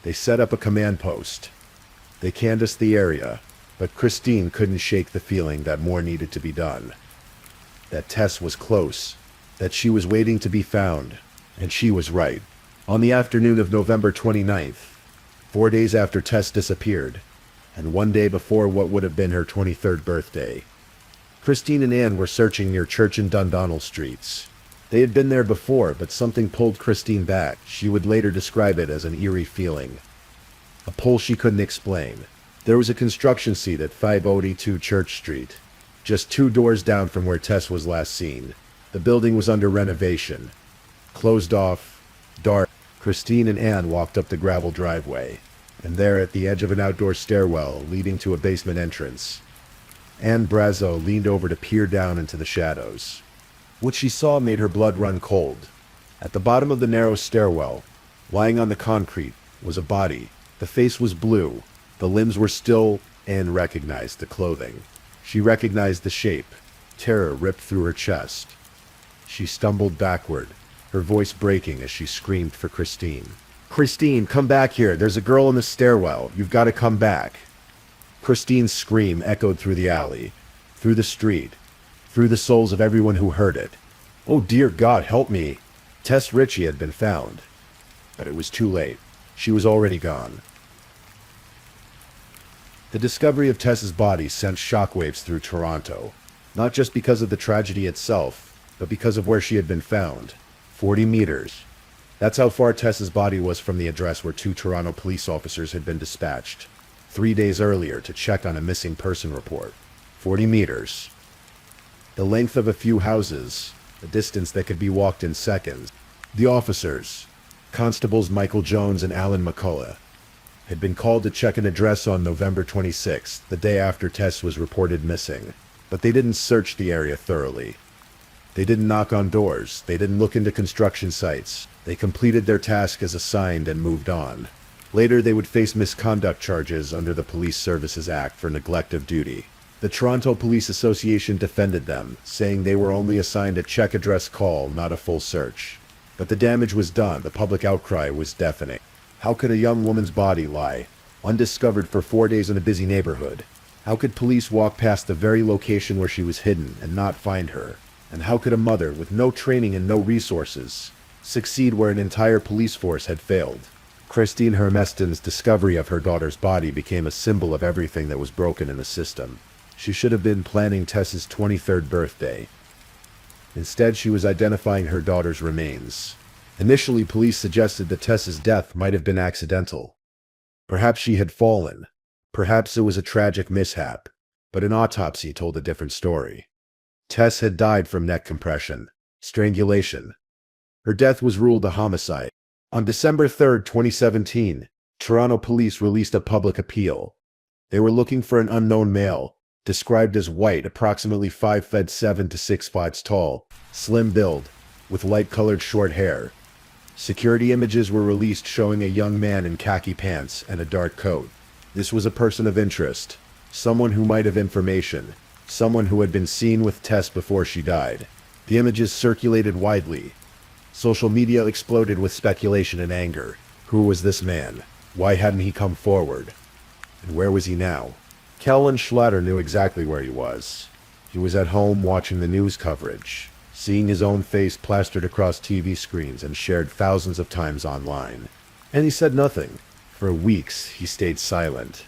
They set up a command post. They canvassed the area, but Christine couldn't shake the feeling that more needed to be done. That Tess was close, that she was waiting to be found, and she was right. On the afternoon of November 29th, 4 days after Tess disappeared, and 1 day before what would have been her 23rd birthday, Christine and Anne were searching near Church and Dundonald streets. They had been there before, but something pulled Christine back. She would later describe it as an eerie feeling, a pull she couldn't explain. There was a construction site at 582 Church Street, just 2 doors down from where Tess was last seen. The building was under renovation, closed off, dark. Christine and Anne walked up the gravel driveway, and there at the edge of an outdoor stairwell leading to a basement entrance, Anne Brizeau leaned over to peer down into the shadows. What she saw made her blood run cold. At the bottom of the narrow stairwell, lying on the concrete, was a body. The face was blue, the limbs were still. Anne recognized the clothing. She recognized the shape. Terror ripped through her chest. She stumbled backward, her voice breaking as she screamed for Christine. "Christine, come back here. There's a girl in the stairwell. You've got to come back." Christine's scream echoed through the alley, through the street, through the souls of everyone who heard it. "Oh dear God, help me!" Tess Ritchie had been found, but it was too late. She was already gone. The discovery of Tess's body sent shockwaves through Toronto, not just because of the tragedy itself, but because of where she had been found. 40 meters. That's how far Tess's body was from the address where 2 Toronto police officers had been dispatched. 3 days earlier to check on a missing person report. 40 meters. The length of a few houses, a distance that could be walked in seconds. The officers, Constables Michael Jones and Alan McCullough, had been called to check an address on November 26th, the day after Tess was reported missing. But they didn't search the area thoroughly. They didn't knock on doors. They didn't look into construction sites. They completed their task as assigned and moved on. Later, they would face misconduct charges under the Police Services Act for neglect of duty. The Toronto Police Association defended them, saying they were only assigned a check address call, not a full search. But the damage was done. The public outcry was deafening. How could a young woman's body lie undiscovered for 4 days in a busy neighborhood? How could police walk past the very location where she was hidden and not find her? And how could a mother with no training and no resources succeed where an entire police force had failed? Christine Hermeston's discovery of her daughter's body became a symbol of everything that was broken in the system. She should have been planning Tess's 23rd birthday. Instead, she was identifying her daughter's remains. Initially, police suggested that Tess's death might have been accidental. Perhaps she had fallen. Perhaps it was a tragic mishap. But an autopsy told a different story. Tess had died from neck compression, strangulation. Her death was ruled a homicide. On December 3, 2017, Toronto police released a public appeal. They were looking for an unknown male, described as white, approximately 5'7" to 6'5" tall, slim build, with light-colored short hair. Security images were released showing a young man in khaki pants and a dark coat. This was a person of interest, someone who might have information, someone who had been seen with Tess before she died. The images circulated widely. Social media exploded with speculation and anger. Who was this man? Why hadn't he come forward? And where was he now? Kellen Schlatter knew exactly where he was. He was at home watching the news coverage, seeing his own face plastered across TV screens and shared thousands of times online. And he said nothing. For weeks, he stayed silent.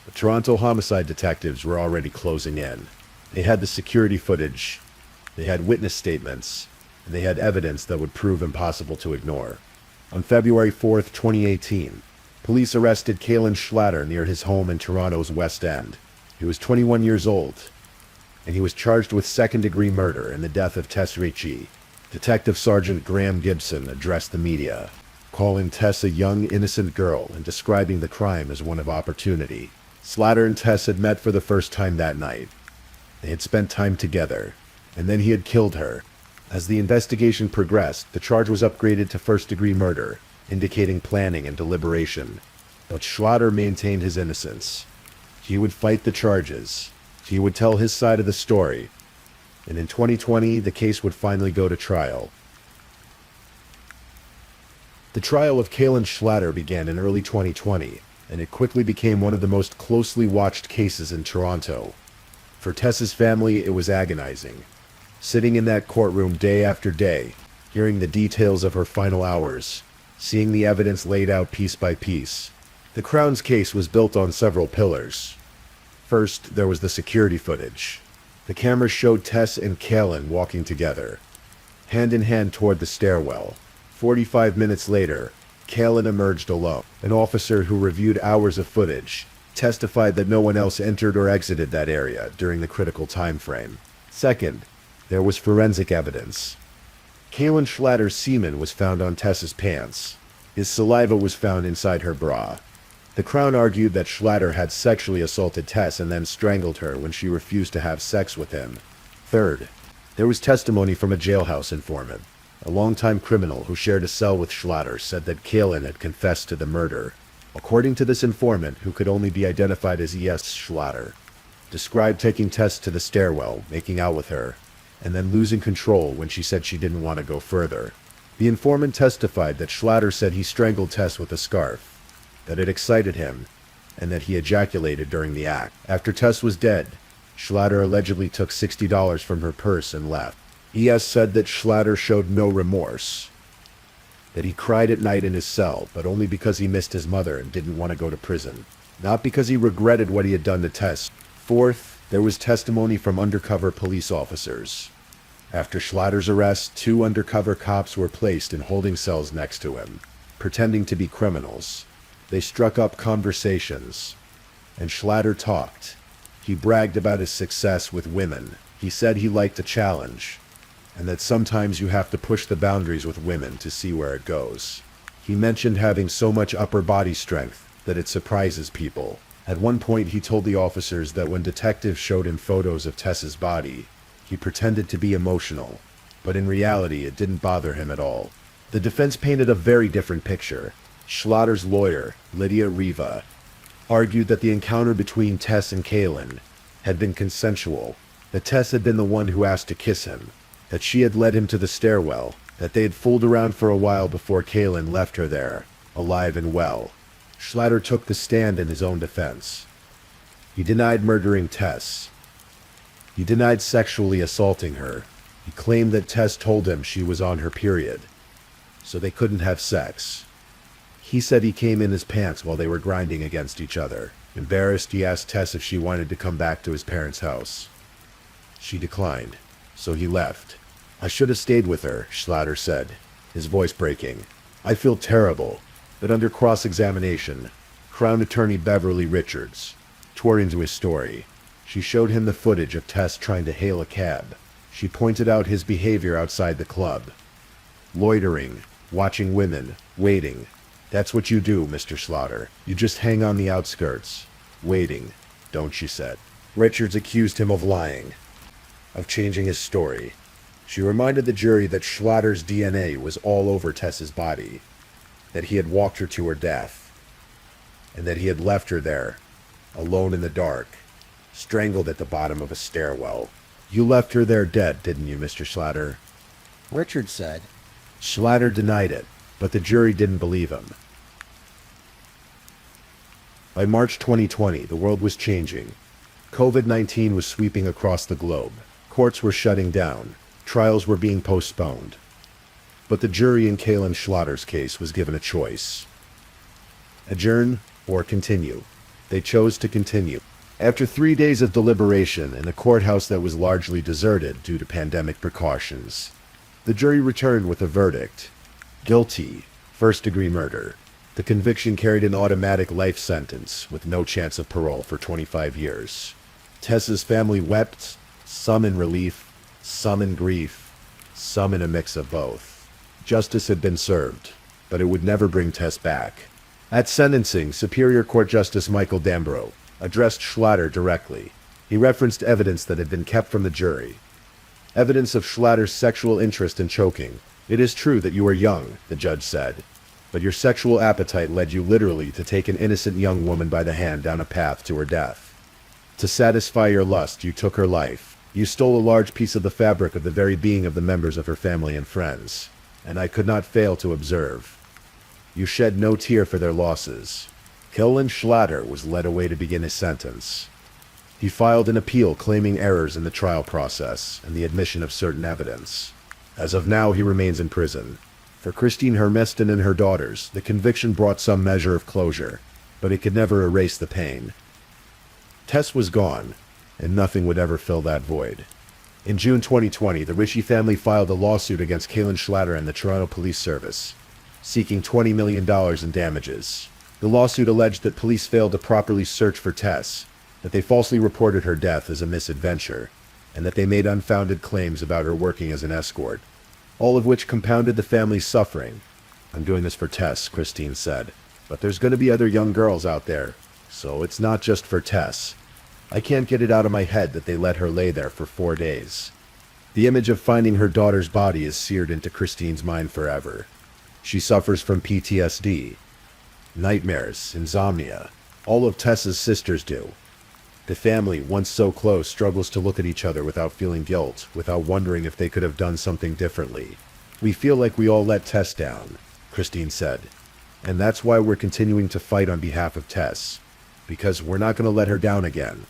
The Toronto homicide detectives were already closing in. They had the security footage, they had witness statements, and they had evidence that would prove impossible to ignore. On February 4, 2018, police arrested Kalen Schlatter near his home in Toronto's West End. He was 21 years old, and he was charged with second-degree murder in the death of Tess Ritchie. Detective Sergeant Graham Gibson addressed the media, calling Tess a young, innocent girl and describing the crime as one of opportunity. Schlatter and Tess had met for the first time that night. They had spent time together, and then he had killed her. As the investigation progressed, the charge was upgraded to first-degree murder, indicating planning and deliberation. But Schlatter maintained his innocence. He would fight the charges. He would tell his side of the story. And in 2020, the case would finally go to trial. The trial of Kalen Schlatter began in early 2020, and it quickly became one of the most closely watched cases in Toronto. For Tess's family, it was agonizing. Sitting in that courtroom day after day, hearing the details of her final hours, seeing the evidence laid out piece by piece. The Crown's case was built on several pillars. First, there was the security footage. The cameras showed Tess and Kalen walking together, hand in hand toward the stairwell. 45 minutes later, Kalen emerged alone. An officer who reviewed hours of footage testified that no one else entered or exited that area during the critical time frame. Second, there was forensic evidence. Kalen Schlatter's semen was found on Tess's pants. His saliva was found inside her bra. The Crown argued that Schlatter had sexually assaulted Tess and then strangled her when she refused to have sex with him. Third, there was testimony from a jailhouse informant. A longtime criminal who shared a cell with Schlatter said that Kalen had confessed to the murder. According to this informant, who could only be identified as E.S. Schlatter, described taking Tess to the stairwell, making out with her, and then losing control when she said she didn't want to go further. The informant testified that Schlatter said he strangled Tess with a scarf, that it excited him, and that he ejaculated during the act. After Tess was dead, Schlatter allegedly took $60 from her purse and left. E.S. said that Schlatter showed no remorse, that he cried at night in his cell, but only because he missed his mother and didn't want to go to prison, not because he regretted what he had done to Tess. Fourth, there was testimony from undercover police officers. After Schlatter's arrest, 2 undercover cops were placed in holding cells next to him, pretending to be criminals. They struck up conversations, And Schlatter talked. He bragged about his success with women. He said he liked a challenge, and that sometimes you have to push the boundaries with women to see where it goes. He mentioned having so much upper body strength that it surprises people. At one point, he told the officers that when detectives showed him photos of Tess's body, he pretended to be emotional, but in reality, it didn't bother him at all. The defense painted a very different picture. Schlatter's lawyer, Lydia Riva, argued that the encounter between Tess and Kaylin had been consensual, that Tess had been the one who asked to kiss him, that she had led him to the stairwell, that they had fooled around for a while before Kaylin left her there, alive and well. Schlatter took the stand in his own defense. He denied murdering Tess. He denied sexually assaulting her. He claimed that Tess told him she was on her period, so they couldn't have sex. He said he came in his pants while they were grinding against each other. Embarrassed, he asked Tess if she wanted to come back to his parents' house. She declined, so he left. "I should have stayed with her," Schlatter said, his voice breaking. "I feel terrible." But under cross-examination, Crown Attorney Beverly Richards tore into his story. She showed him the footage of Tess trying to hail a cab. She pointed out his behavior outside the club. Loitering, watching women, waiting. "That's what you do, Mr. Schlatter. You just hang on the outskirts, waiting, don't," she said. Richards accused him of lying, of changing his story. She reminded the jury that Schlatter's DNA was all over Tess's body, that he had walked her to her death, and that he had left her there, alone in the dark, strangled at the bottom of a stairwell. "You left her there dead, didn't you, Mr. Schlatter?" Richard said. Schlatter denied it, but the jury didn't believe him. By March 2020, the world was changing. COVID-19 was sweeping across the globe. Courts were shutting down. Trials were being postponed. But the jury in Kaylin Schlatter's case was given a choice. Adjourn or continue. They chose to continue. After 3 days of deliberation in a courthouse that was largely deserted due to pandemic precautions, the jury returned with a verdict. Guilty, first-degree murder. The conviction carried an automatic life sentence with no chance of parole for 25 years. Tess's family wept, some in relief, some in grief, some in a mix of both. Justice had been served, but it would never bring Tess back. At sentencing, Superior Court Justice Michael Dambro addressed Schlatter directly. He referenced evidence that had been kept from the jury. Evidence of Schlatter's sexual interest in choking. "It is true that you were young," the judge said, "but your sexual appetite led you literally to take an innocent young woman by the hand down a path to her death. To satisfy your lust, you took her life. You stole a large piece of the fabric of the very being of the members of her family and friends, and I could not fail to observe. You shed no tear for their losses." Kaylin Schlatter was led away to begin his sentence. He filed an appeal claiming errors in the trial process and the admission of certain evidence. As of now, he remains in prison. For Christine Hermiston and her daughters, the conviction brought some measure of closure, but it could never erase the pain. Tess was gone, and nothing would ever fill that void. In June 2020, the Ritchie family filed a lawsuit against Kaylin Schlatter and the Toronto Police Service, seeking $20 million in damages. The lawsuit alleged that police failed to properly search for Tess, that they falsely reported her death as a misadventure, and that they made unfounded claims about her working as an escort, all of which compounded the family's suffering. "I'm doing this for Tess," Christine said, "but there's going to be other young girls out there, so it's not just for Tess. I can't get it out of my head that they let her lay there for 4 days." The image of finding her daughter's body is seared into Christine's mind forever. She suffers from PTSD, nightmares, insomnia. All of Tess's sisters do. The family, once so close, struggles to look at each other without feeling guilt, without wondering if they could have done something differently. "We feel like we all let Tess down," Christine said. "And that's why we're continuing to fight on behalf of Tess, because we're not going to let her down again."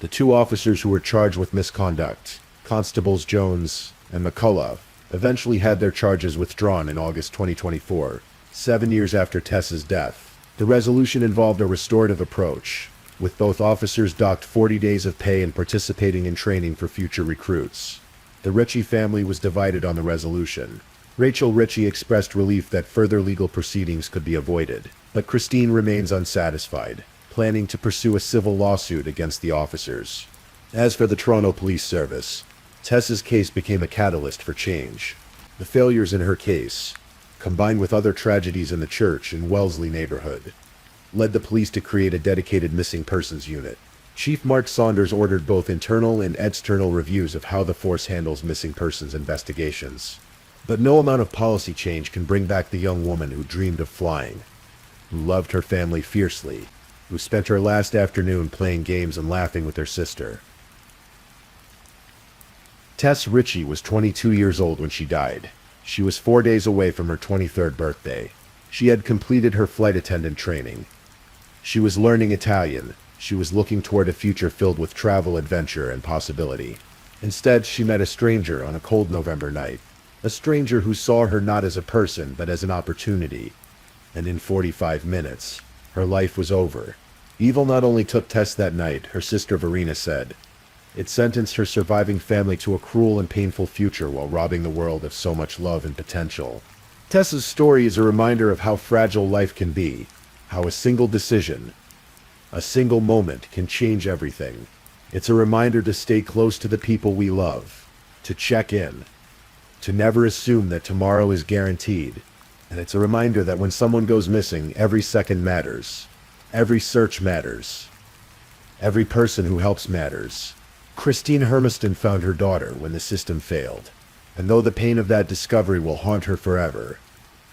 The 2 officers who were charged with misconduct, Constables Jones and McCullough, eventually had their charges withdrawn in August 2024, 7 years after Tess's death. The resolution involved a restorative approach, with both officers docked 40 days of pay and participating in training for future recruits. The Ritchie family was divided on the resolution. Rachel Ritchie expressed relief that further legal proceedings could be avoided, but Christine remains unsatisfied. planning to pursue a civil lawsuit against the officers. As for the Toronto Police Service, Tess's case became a catalyst for change. The failures in her case, combined with other tragedies in the church in Wellesley neighborhood, led the police to create a dedicated missing persons unit. Chief Mark Saunders ordered both internal and external reviews of how the force handles missing persons investigations. But no amount of policy change can bring back the young woman who dreamed of flying, who loved her family fiercely, who spent her last afternoon playing games and laughing with her sister. Tess Ritchie was 22 years old when she died. She was 4 days away from her 23rd birthday. She had completed her flight attendant training. She was learning Italian. She was looking toward a future filled with travel, adventure, and possibility. Instead, she met a stranger on a cold November night. A stranger who saw her not as a person, but as an opportunity. And in 45 minutes, her life was over. Evil not only took Tess that night, her sister Verena said. It sentenced her surviving family to a cruel and painful future while robbing the world of so much love and potential. Tess's story is a reminder of how fragile life can be, how a single decision, a single moment can change everything. It's a reminder to stay close to the people we love, to check in, to never assume that tomorrow is guaranteed. And it's a reminder that when someone goes missing, every second matters. Every search matters. Every person who helps matters. Christine Hermiston found her daughter when the system failed. And though the pain of that discovery will haunt her forever,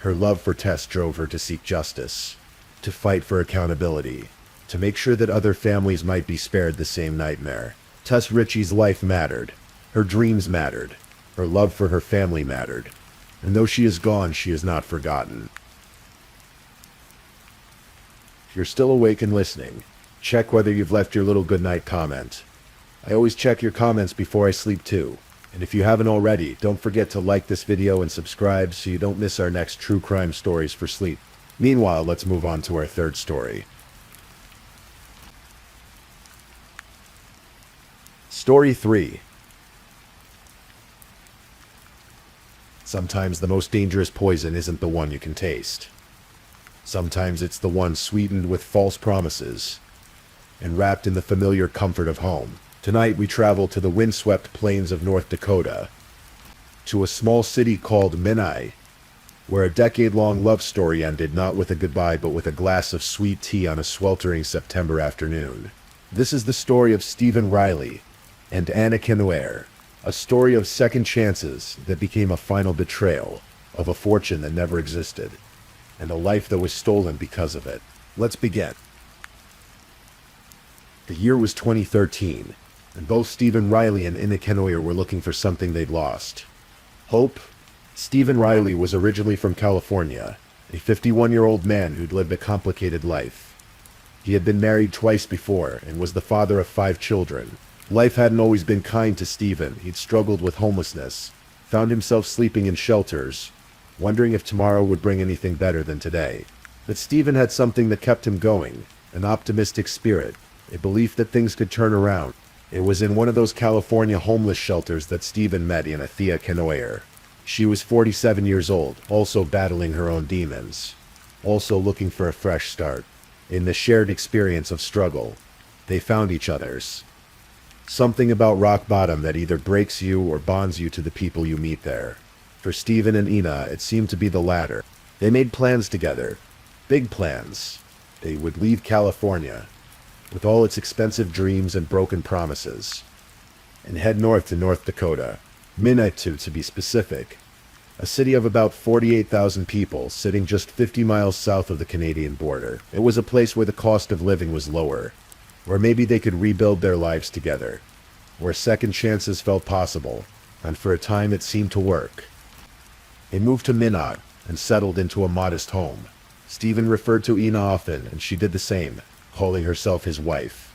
her love for Tess drove her to seek justice, to fight for accountability, to make sure that other families might be spared the same nightmare. Tess Ritchie's life mattered. Her dreams mattered. Her love for her family mattered. And though she is gone, she is not forgotten. If you're still awake and listening, check whether you've left your little goodnight comment. I always check your comments before I sleep too. And if you haven't already, don't forget to like this video and subscribe so you don't miss our next true crime stories for sleep. Meanwhile, let's move on to our third story. Story 3. Sometimes the most dangerous poison isn't the one you can taste. Sometimes it's the one sweetened with false promises and wrapped in the familiar comfort of home. Tonight we travel to the windswept plains of North Dakota, to a small city called Minai, where a decade-long love story ended not with a goodbye but with a glass of sweet tea on a sweltering September afternoon. This is the story of Stephen Riley and Anna Kenoer, a story of second chances that became a final betrayal, of a fortune that never existed, and a life that was stolen because of it. Let's begin. The year was 2013, and both Stephen Riley and Anna Kenoer were looking for something they'd lost. Hope. Stephen Riley was originally from California, a 51-year-old man who'd lived a complicated life. He had been married twice before and was the father of 5 children. Life hadn't always been kind to Stephen. He'd struggled with homelessness, found himself sleeping in shelters, wondering if tomorrow would bring anything better than today. But Stephen had something that kept him going, an optimistic spirit, a belief that things could turn around. It was in one of those California homeless shelters that Stephen met Anna Kenoer. She was 47 years old, also battling her own demons, also looking for a fresh start. In the shared experience of struggle, they found each other's. Something about rock bottom that either breaks you or bonds you to the people you meet there. For Stephen and Ina, it seemed to be the latter. They made plans together. Big plans. They would leave California, with all its expensive dreams and broken promises, and head north to North Dakota, Minnetonka to be specific, a city of about 48,000 people sitting just 50 miles south of the Canadian border. It was a place where the cost of living was lower, where maybe they could rebuild their lives together, where second chances felt possible, and for a time it seemed to work. They moved to Minot and settled into a modest home. Stephen referred to Ina often, and she did the same, calling herself his wife,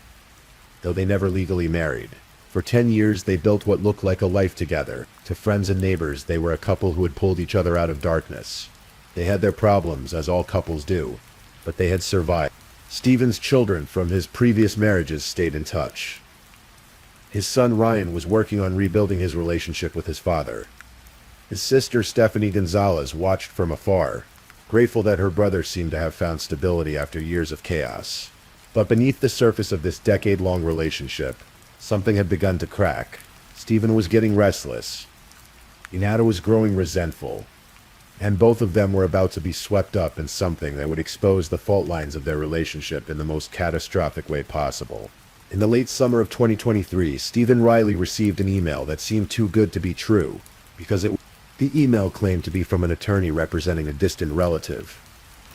though they never legally married. For 10 years they built what looked like a life together. To friends and neighbors, they were a couple who had pulled each other out of darkness. They had their problems, as all couples do, but they had survived. Stephen's children from his previous marriages stayed in touch. His son Ryan was working on rebuilding his relationship with his father. His sister Stephanie Gonzalez watched from afar, grateful that her brother seemed to have found stability after years of chaos. But beneath the surface of this decade-long relationship, something had begun to crack. Stephen was getting restless. Inata was growing resentful. And both of them were about to be swept up in something that would expose the fault lines of their relationship in the most catastrophic way possible. In the late summer of 2023, Stephen Riley received an email that seemed too good to be true, because the email claimed to be from an attorney representing a distant relative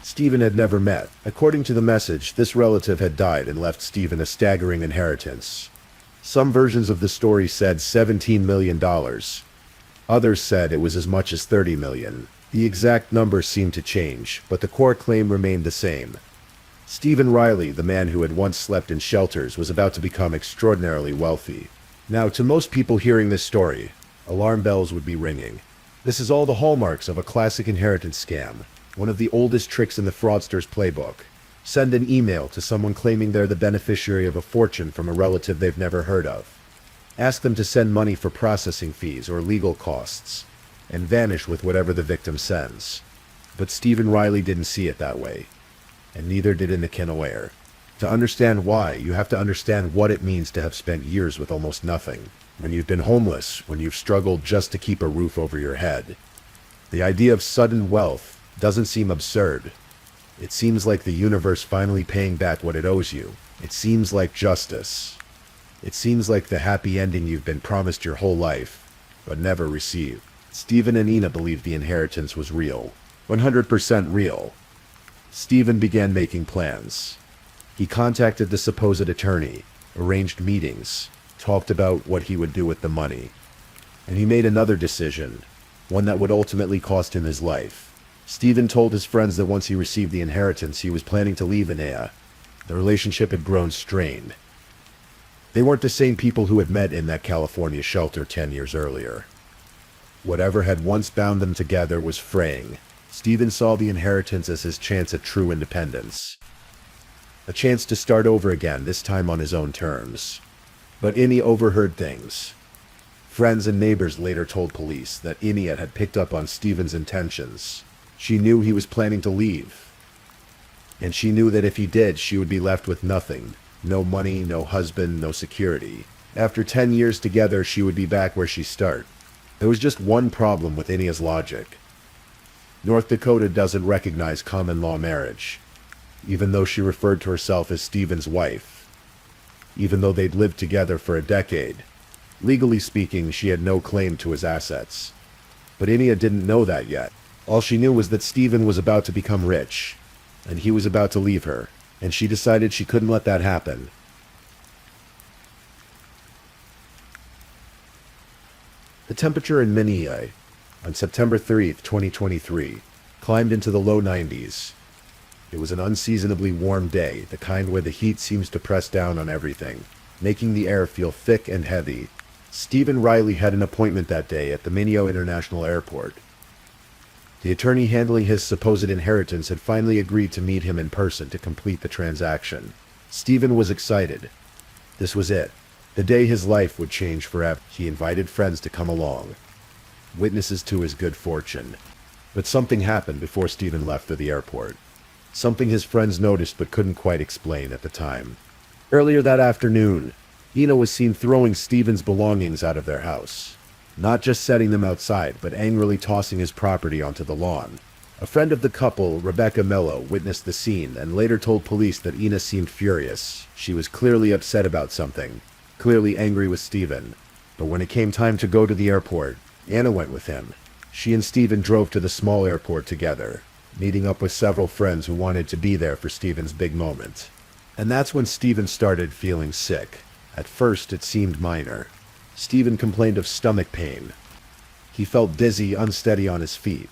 Stephen had never met. According to the message, this relative had died and left Stephen a staggering inheritance. Some versions of the story said $17 million. Others said it was as much as $30 million. The exact number seemed to change, but the core claim remained the same. Stephen Riley, the man who had once slept in shelters, was about to become extraordinarily wealthy. Now, to most people hearing this story, alarm bells would be ringing. This is all the hallmarks of a classic inheritance scam, one of the oldest tricks in the fraudster's playbook. Send an email to someone claiming they're the beneficiary of a fortune from a relative they've never heard of. Ask them to send money for processing fees or legal costs, and vanish with whatever the victim sends. But Stephen Riley didn't see it that way, and neither did Inakinoair. To understand why, you have to understand what it means to have spent years with almost nothing. When you've been homeless, when you've struggled just to keep a roof over your head. The idea of sudden wealth doesn't seem absurd. It seems like the universe finally paying back what it owes you. It seems like justice. It seems like the happy ending you've been promised your whole life, but never received. Stephen and Ina believed the inheritance was real. 100% real. Stephen began making plans. He contacted the supposed attorney, arranged meetings, talked about what he would do with the money. And he made another decision, one that would ultimately cost him his life. Stephen told his friends that once he received the inheritance, he was planning to leave Inea. The relationship had grown strained. They weren't the same people who had met in that California shelter 10 years earlier. Whatever had once bound them together was fraying. Stephen saw the inheritance as his chance at true independence. A chance to start over again, this time on his own terms. But Inea overheard things. Friends and neighbors later told police that Inea had picked up on Stephen's intentions. She knew he was planning to leave. And she knew that if he did, she would be left with nothing. No money, no husband, no security. After 10 years together, she would be back where she started. There was just one problem with Inea's logic. North Dakota doesn't recognize common law marriage, even though she referred to herself as Stephen's wife. Even though they'd lived together for a decade. Legally speaking, she had no claim to his assets. But Inea didn't know that yet. All she knew was that Stephen was about to become rich, and he was about to leave her, and she decided she couldn't let that happen. The temperature in Minneapolis, on September 3rd, 2023, climbed into the low 90s. It was an unseasonably warm day, the kind where the heat seems to press down on everything, making the air feel thick and heavy. Stephen Riley had an appointment that day at the Minneapolis International Airport. The attorney handling his supposed inheritance had finally agreed to meet him in person to complete the transaction. Stephen was excited. This was it. The day his life would change forever. He invited friends to come along, witnesses to his good fortune. But something happened before Stephen left for the airport. Something his friends noticed but couldn't quite explain at the time. Earlier that afternoon, Ina was seen throwing Stephen's belongings out of their house. Not just setting them outside, but angrily tossing his property onto the lawn. A friend of the couple, Rebecca Mello, witnessed the scene and later told police that Ina seemed furious. She was clearly upset about something, clearly angry with Stephen. But when it came time to go to the airport, Anna went with him. She and Stephen drove to the small airport together, meeting up with several friends who wanted to be there for Stephen's big moment. And that's when Stephen started feeling sick. At first, it seemed minor. Stephen complained of stomach pain. He felt dizzy, unsteady on his feet.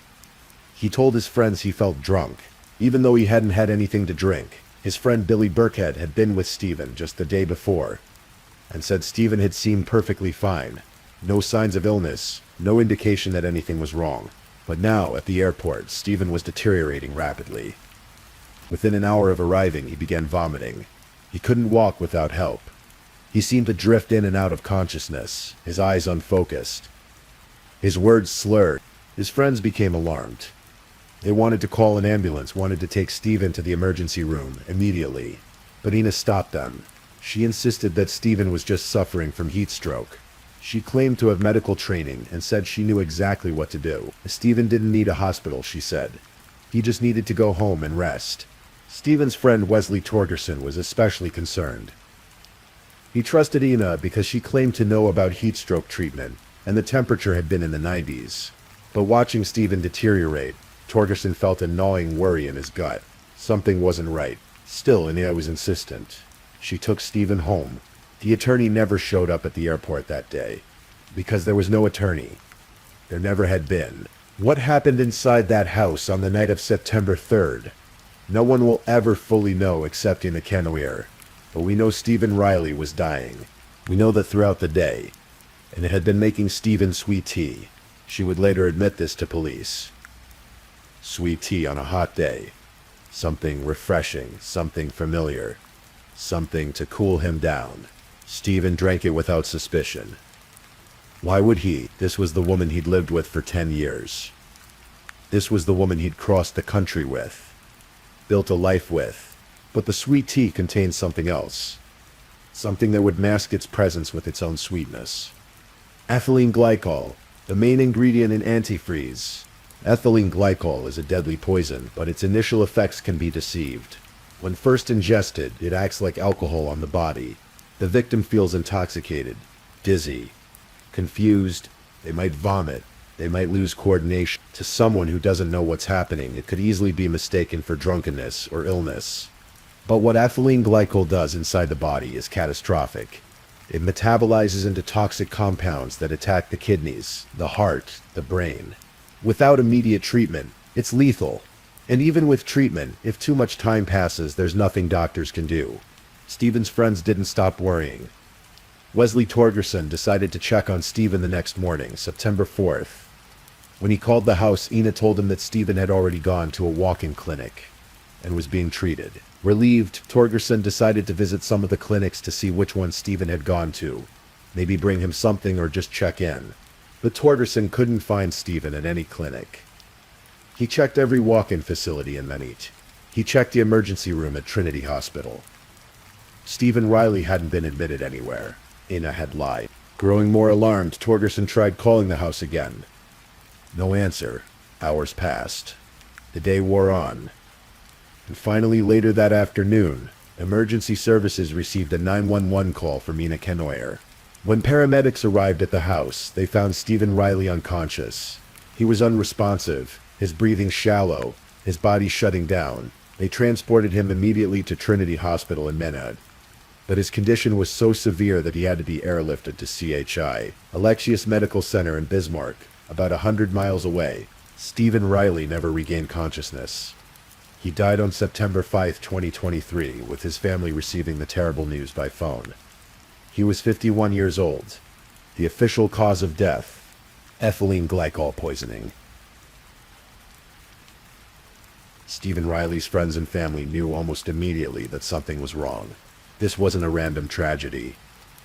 He told his friends he felt drunk, even though he hadn't had anything to drink. His friend Billy Burkhead had been with Stephen just the day before, and said Stephen had seemed perfectly fine. No signs of illness, no indication that anything was wrong. But now, at the airport, Stephen was deteriorating rapidly. Within an hour of arriving, he began vomiting. He couldn't walk without help. He seemed to drift in and out of consciousness, his eyes unfocused. His words slurred. His friends became alarmed. They wanted to call an ambulance, wanted to take Stephen to the emergency room immediately. But Ina stopped them. She insisted that Stephen was just suffering from heat stroke. She claimed to have medical training and said she knew exactly what to do. Stephen didn't need a hospital, she said. He just needed to go home and rest. Stephen's friend Wesley Torgerson was especially concerned. He trusted Ina because she claimed to know about heat stroke treatment, and the temperature had been in the 90s. But watching Stephen deteriorate, Torgerson felt a gnawing worry in his gut. Something wasn't right. Still, Ina was insistent. She took Stephen home. The attorney never showed up at the airport that day. Because there was no attorney. There never had been. What happened inside that house on the night of September 3rd? No one will ever fully know except Ina Canoyer. But we know Stephen Riley was dying. We know that throughout the day. And it had been making Stephen sweet tea. She would later admit this to police. Sweet tea on a hot day. Something refreshing, something familiar. Something to cool him down. Stephen drank it without suspicion. Why would he? This was the woman he'd lived with for 10 years. This was the woman he'd crossed the country with. Built a life with. But the sweet tea contained something else. Something that would mask its presence with its own sweetness. Ethylene glycol, the main ingredient in antifreeze. Ethylene glycol is a deadly poison, but its initial effects can be deceived. When first ingested, it acts like alcohol on the body. The victim feels intoxicated, dizzy, confused. They might vomit. They might lose coordination. To someone who doesn't know what's happening, it could easily be mistaken for drunkenness or illness. But what ethylene glycol does inside the body is catastrophic. It metabolizes into toxic compounds that attack the kidneys, the heart, the brain. Without immediate treatment, it's lethal. And even with treatment, if too much time passes, there's nothing doctors can do. Stephen's friends didn't stop worrying. Wesley Torgerson decided to check on Stephen the next morning, September 4th. When he called the house, Ina told him that Stephen had already gone to a walk-in clinic and was being treated. Relieved, Torgerson decided to visit some of the clinics to see which one Stephen had gone to. Maybe bring him something or just check in. But Torgerson couldn't find Stephen at any clinic. He checked every walk-in facility in Manit. He checked the emergency room at Trinity Hospital. Stephen Riley hadn't been admitted anywhere. Ina had lied. Growing more alarmed, Torgerson tried calling the house again. No answer. Hours passed. The day wore on. And finally, later that afternoon, emergency services received a 911 call from Ina Canoyer. When paramedics arrived at the house, they found Stephen Riley unconscious. He was unresponsive, his breathing shallow, his body shutting down. They transported him immediately to Trinity Hospital in Menad. But his condition was so severe that he had to be airlifted to CHI, Alexius Medical Center in Bismarck, about 100 miles away. Stephen Riley never regained consciousness. He died on September 5, 2023, with his family receiving the terrible news by phone. He was 51 years old. The official cause of death, ethylene glycol poisoning. Stephen Riley's friends and family knew almost immediately that something was wrong. This wasn't a random tragedy.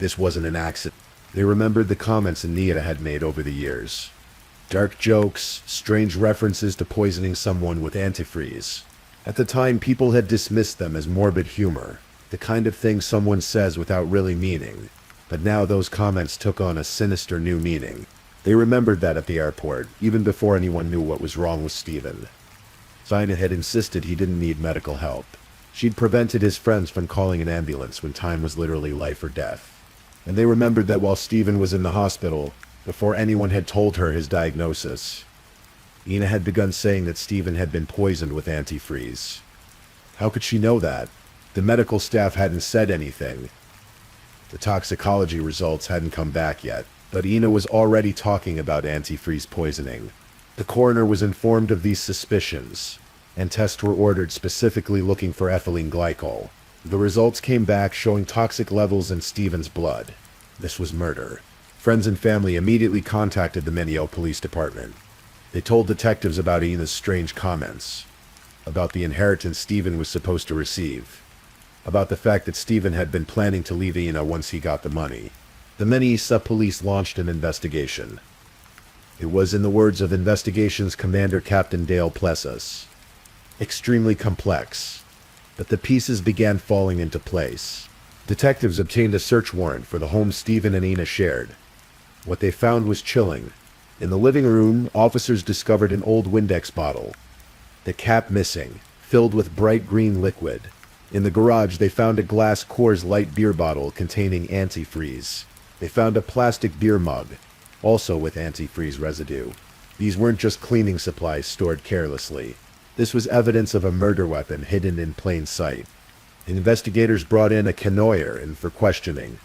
This wasn't an accident. They remembered the comments Anita had made over the years. Dark jokes, strange references to poisoning someone with antifreeze. At the time, people had dismissed them as morbid humor, the kind of thing someone says without really meaning. But now those comments took on a sinister new meaning. They remembered that at the airport, even before anyone knew what was wrong with Stephen. Zina had insisted he didn't need medical help. She'd prevented his friends from calling an ambulance when time was literally life or death. And they remembered that while Stephen was in the hospital, before anyone had told her his diagnosis, Ina had begun saying that Stephen had been poisoned with antifreeze. How could she know that? The medical staff hadn't said anything. The toxicology results hadn't come back yet, but Ina was already talking about antifreeze poisoning. The coroner was informed of these suspicions, and tests were ordered specifically looking for ethylene glycol. The results came back showing toxic levels in Stephen's blood. This was murder. Friends and family immediately contacted the Menio Police Department. They told detectives about Ina's strange comments, about the inheritance Stephen was supposed to receive, about the fact that Stephen had been planning to leave Ina once he got the money. The Menisa police launched an investigation. It was, in the words of investigations Commander Captain Dale Plessas, extremely complex. but the pieces began falling into place. Detectives obtained a search warrant for the home Stephen and Ina shared. What they found was chilling. In the living room, officers discovered an old Windex bottle, the cap missing, filled with bright green liquid. In the garage, they found a glass Coors Light beer bottle containing antifreeze. They found a plastic beer mug, also with antifreeze residue. These weren't just cleaning supplies stored carelessly. This was evidence of a murder weapon hidden in plain sight. Investigators brought in a canoyer for questioning.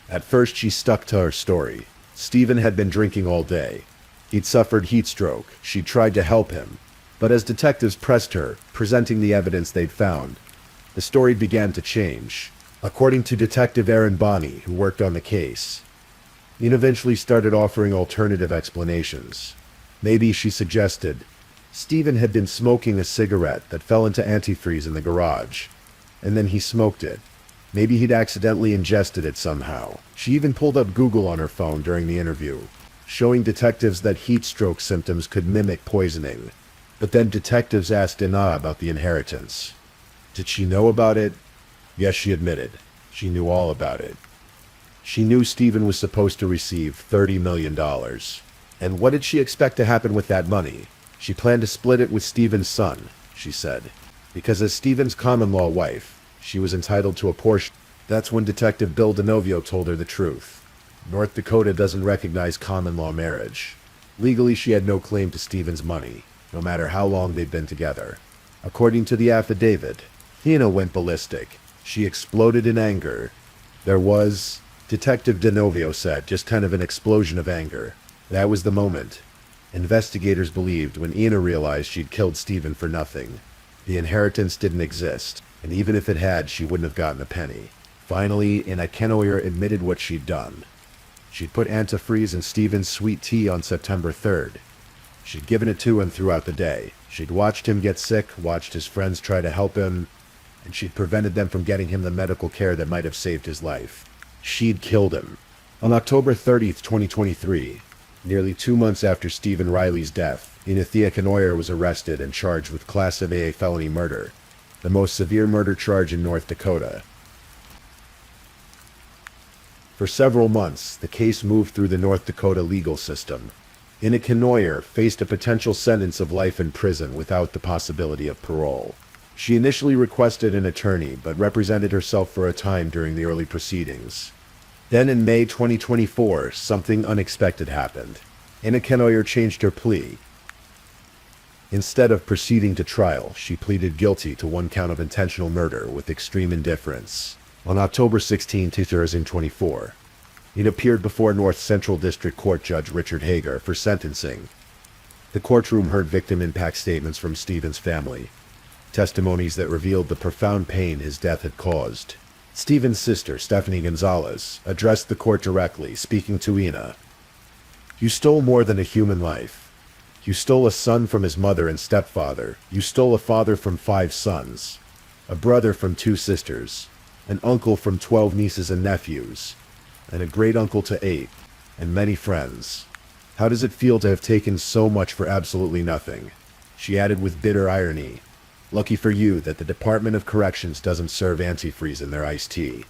At first, she stuck to her story. Stephen had been drinking all day. He'd suffered heat stroke. She tried to help him. But as detectives pressed her, presenting the evidence they'd found, the story began to change. According to Detective Aaron Bonney, who worked on the case, Ina eventually started offering alternative explanations. Maybe, she suggested, Stephen had been smoking a cigarette that fell into antifreeze in the garage, and then he smoked it. Maybe he'd accidentally ingested it somehow. She even pulled up Google on her phone during the interview, showing detectives that heat stroke symptoms could mimic poisoning. But then detectives asked Ina about the inheritance. Did she know about it? Yes, she admitted. She knew all about it. She knew Stephen was supposed to receive $30 million. And what did she expect to happen with that money? She planned to split it with Stephen's son, she said, because as Stephen's common-law wife, she was entitled to a portion. That's when Detective Bill DeNovio told her the truth. North Dakota doesn't recognize common-law marriage. Legally, she had no claim to Stephen's money, no matter how long they'd been together. According to the affidavit, Ina went ballistic. She exploded in anger. There was, Detective DeNovio said, just kind of an explosion of anger. That was the moment. Investigators believed when Ina realized she'd killed Stephen for nothing. The inheritance didn't exist, and even if it had, she wouldn't have gotten a penny. Finally, Ina Kenoyer admitted what she'd done. She'd put antifreeze in Stephen's sweet tea on September 3rd. She'd given it to him throughout the day. She'd watched him get sick, watched his friends try to help him, and she'd prevented them from getting him the medical care that might have saved his life. She'd killed him. On October 30th, 2023, nearly 2 months after Stephen Riley's death, Ina Kenoyer was arrested and charged with Class A felony murder, the most severe murder charge in North Dakota. For several months, the case moved through the North Dakota legal system. Ina Kenoyer faced a potential sentence of life in prison without the possibility of parole. She initially requested an attorney, but represented herself for a time during the early proceedings. Then in May 2024, something unexpected happened. Ina Kenoyer changed her plea. Instead of proceeding to trial, she pleaded guilty to 1 count of intentional murder with extreme indifference. On October 16, 2024, it appeared before North Central District Court Judge Richard Hager for sentencing. The courtroom heard victim impact statements from Stephen's family, testimonies that revealed the profound pain his death had caused. Stephen's sister, Stephanie Gonzalez, addressed the court directly, speaking to Ina. You stole more than a human life. You stole a son from his mother and stepfather. You stole a father from 5 sons, a brother from 2 sisters, an uncle from 12 nieces and nephews, and a great-uncle to 8, and many friends. How does it feel to have taken so much for absolutely nothing? She added with bitter irony. Lucky for you that the Department of Corrections doesn't serve antifreeze in their iced tea.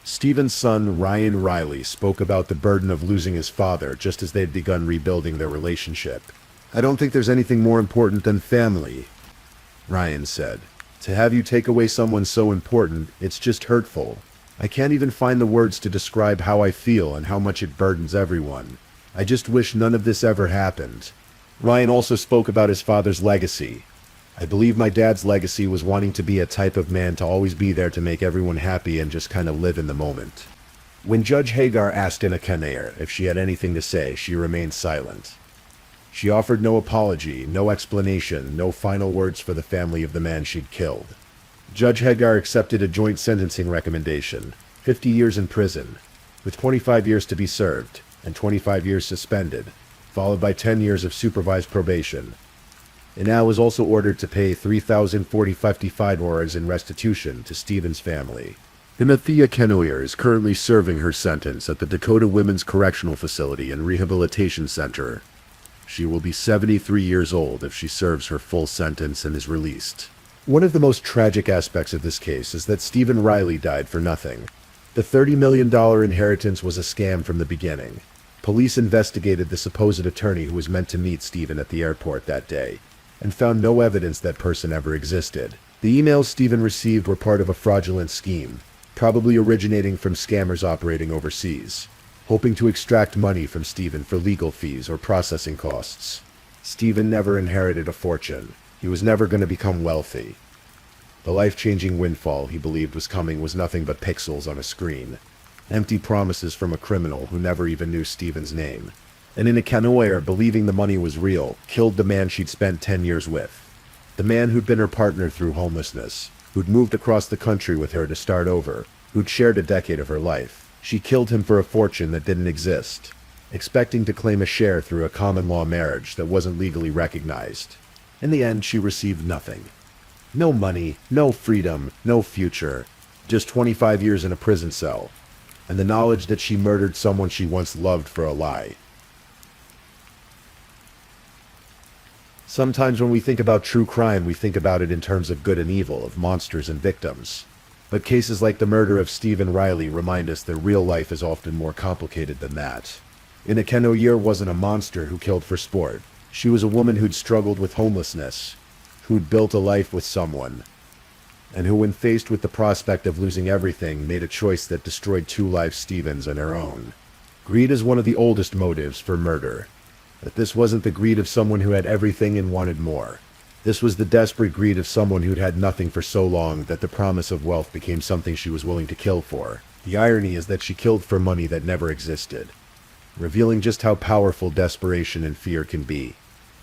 Stephen's son, Ryan Riley, spoke about the burden of losing his father just as they'd begun rebuilding their relationship. I don't think there's anything more important than family, Ryan said. To have you take away someone so important, it's just hurtful. I can't even find the words to describe how I feel and how much it burdens everyone. I just wish none of this ever happened. Ryan also spoke about his father's legacy. I believe my dad's legacy was wanting to be a type of man to always be there to make everyone happy and just kind of live in the moment. When Judge Hagar asked Ina Kenoyer if she had anything to say, she remained silent. She offered no apology, no explanation, no final words for the family of the man she'd killed. Judge Hagar accepted a joint sentencing recommendation, 50 years in prison, with 25 years to be served, and 25 years suspended, followed by 10 years of supervised probation. Ina was also ordered to pay $3,045 in restitution to Stephen's family. Ina Kenoyer is currently serving her sentence at the Dakota Women's Correctional Facility and Rehabilitation Center. She will be 73 years old if she serves her full sentence and is released. One of the most tragic aspects of this case is that Stephen Riley died for nothing. The $30 million inheritance was a scam from the beginning. Police investigated the supposed attorney who was meant to meet Stephen at the airport that day, and found no evidence that person ever existed. The emails Stephen received were part of a fraudulent scheme, probably originating from scammers operating overseas, hoping to extract money from Stephen for legal fees or processing costs. Stephen never inherited a fortune. He was never going to become wealthy. The life-changing windfall he believed was coming was nothing but pixels on a screen. Empty promises from a criminal who never even knew Stephen's name. And in a canoer, believing the money was real, killed the man she'd spent 10 years with. The man who'd been her partner through homelessness, who'd moved across the country with her to start over, who'd shared a decade of her life. She killed him for a fortune that didn't exist, expecting to claim a share through a common-law marriage that wasn't legally recognized. In the end, she received nothing. No money, no freedom, no future. Just 25 years in a prison cell, and the knowledge that she murdered someone she once loved for a lie. Sometimes when we think about true crime, we think about it in terms of good and evil, of monsters and victims. But cases like the murder of Stephen Riley remind us that real life is often more complicated than that. Ina Kenoyer wasn't a monster who killed for sport. She was a woman who'd struggled with homelessness, who'd built a life with someone, and who, when faced with the prospect of losing everything, made a choice that destroyed two lives, Stephen's and her own. Greed is one of the oldest motives for murder. But this wasn't the greed of someone who had everything and wanted more. This was the desperate greed of someone who'd had nothing for so long that the promise of wealth became something she was willing to kill for. The irony is that she killed for money that never existed, revealing just how powerful desperation and fear can be.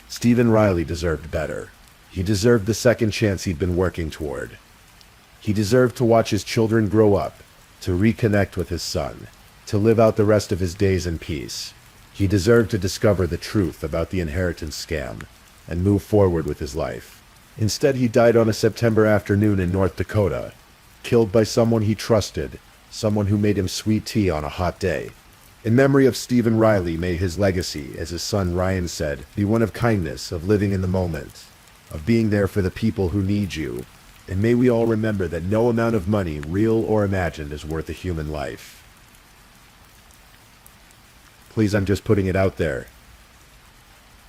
Stephen Riley deserved better. He deserved the second chance he'd been working toward. He deserved to watch his children grow up, to reconnect with his son, to live out the rest of his days in peace. He deserved to discover the truth about the inheritance scam and move forward with his life. Instead, he died on a September afternoon in North Dakota, killed by someone he trusted, someone who made him sweet tea on a hot day. In memory of Stephen Riley, may his legacy, as his son Ryan said, be one of kindness, of living in the moment, of being there for the people who need you. And may we all remember that no amount of money, real or imagined, is worth a human life. Please, I'm just putting it out there.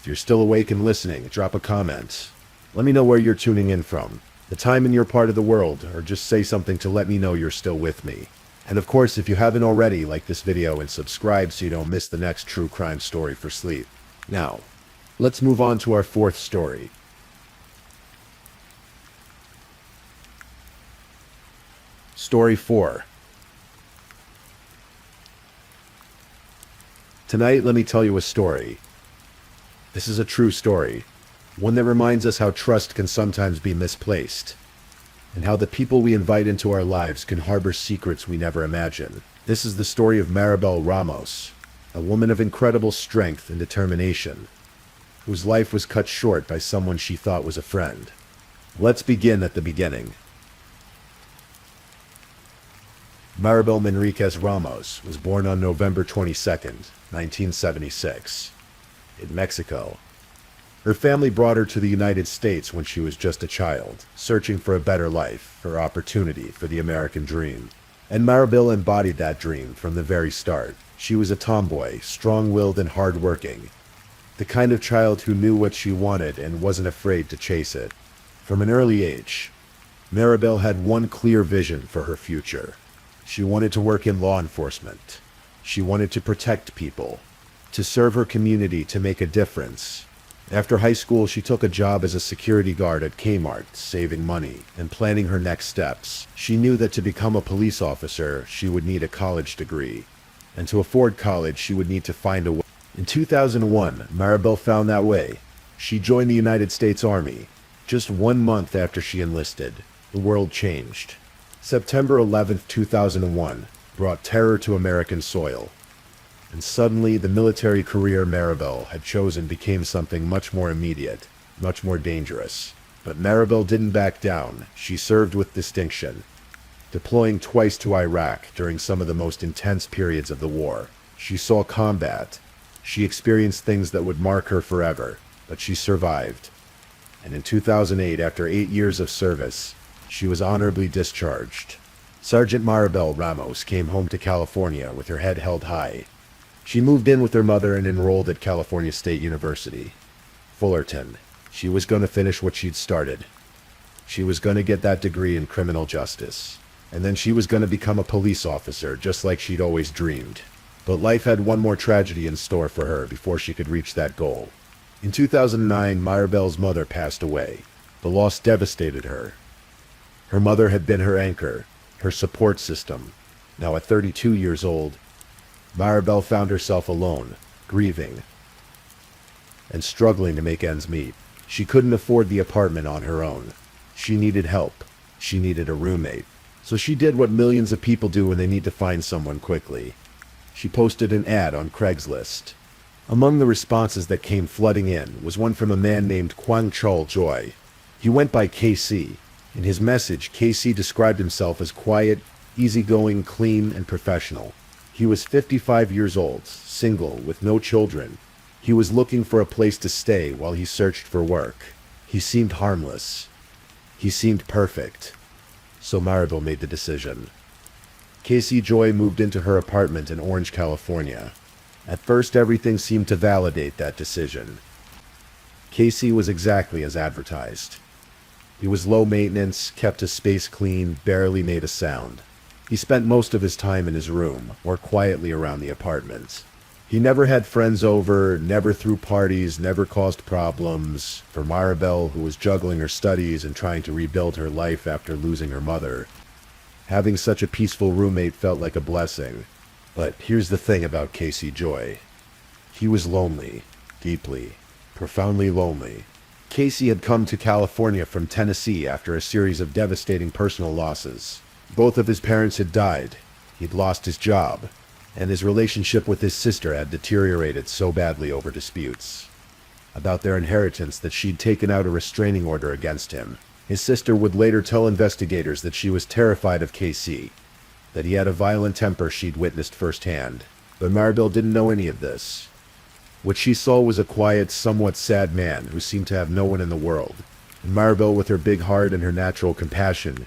If you're still awake and listening, drop a comment. Let me know where you're tuning in from, the time in your part of the world, or just say something to let me know you're still with me. And of course, if you haven't already, like this video and subscribe so you don't miss the next true crime story for sleep. Now, let's move on to our fourth story. Story 4. Tonight, let me tell you a story. This is a true story, one that reminds us how trust can sometimes be misplaced, and how the people we invite into our lives can harbor secrets we never imagined. This is the story of Maribel Ramos, a woman of incredible strength and determination, whose life was cut short by someone she thought was a friend. Let's begin at the beginning. Maribel Manriquez Ramos was born on November 22nd, 1976, in Mexico. Her family brought her to the United States when she was just a child, searching for a better life, for opportunity, for the American dream. And Maribel embodied that dream from the very start. She was a tomboy, strong-willed and hard-working, the kind of child who knew what she wanted and wasn't afraid to chase it. From an early age, Maribel had one clear vision for her future. She wanted to work in law enforcement. She wanted to protect people, to serve her community, to make a difference. After high school, she took a job as a security guard at Kmart, saving money and planning her next steps. She knew that to become a police officer, she would need a college degree. And to afford college, she would need to find a way. In 2001, Maribel found that way. She joined the United States Army. Just 1 month after she enlisted, the world changed. September 11, 2001, brought terror to American soil. And suddenly, the military career Maribel had chosen became something much more immediate, much more dangerous. But Maribel didn't back down. She served with distinction, deploying twice to Iraq during some of the most intense periods of the war. She saw combat. She experienced things that would mark her forever, but she survived. and in 2008, after 8 years of service, she was honorably discharged. Sergeant Maribel Ramos came home to California with her head held high. She moved in with her mother and enrolled at California State University, Fullerton. She was going to finish what she'd started. She was going to get that degree in criminal justice. And then she was going to become a police officer, just like she'd always dreamed. But life had one more tragedy in store for her before she could reach that goal. In 2009, Maribel's mother passed away. The loss devastated her. Her mother had been her anchor, her support system. Now at 32 years old, Maribel found herself alone, grieving, and struggling to make ends meet. She couldn't afford the apartment on her own. She needed help. She needed a roommate. So she did what millions of people do when they need to find someone quickly. She posted an ad on Craigslist. Among the responses that came flooding in was one from a man named Kwang Chol Joy. He went by KC. In his message, KC described himself as quiet, easygoing, clean, and professional. He was 55 years old, single, with no children. He was looking for a place to stay while he searched for work. He seemed harmless. He seemed perfect. So Maribel made the decision. Casey Joy moved into her apartment in Orange, California. At first, everything seemed to validate that decision. Casey was exactly as advertised. He was low maintenance, kept his space clean, barely made a sound. He spent most of his time in his room, or quietly around the apartment. He never had friends over, never threw parties, never caused problems. For Maribel, who was juggling her studies and trying to rebuild her life after losing her mother, having such a peaceful roommate felt like a blessing. But here's the thing about Casey Joy. He was lonely, deeply, profoundly lonely. Casey had come to California from Tennessee after a series of devastating personal losses. Both of his parents had died. He'd lost his job, and his relationship with his sister had deteriorated so badly over disputes about their inheritance that she'd taken out a restraining order against him. His sister would later tell investigators that she was terrified of KC, that he had a violent temper she'd witnessed firsthand. But Maribel didn't know any of this. What she saw was a quiet, somewhat sad man who seemed to have no one in the world. And Maribel, with her big heart and her natural compassion,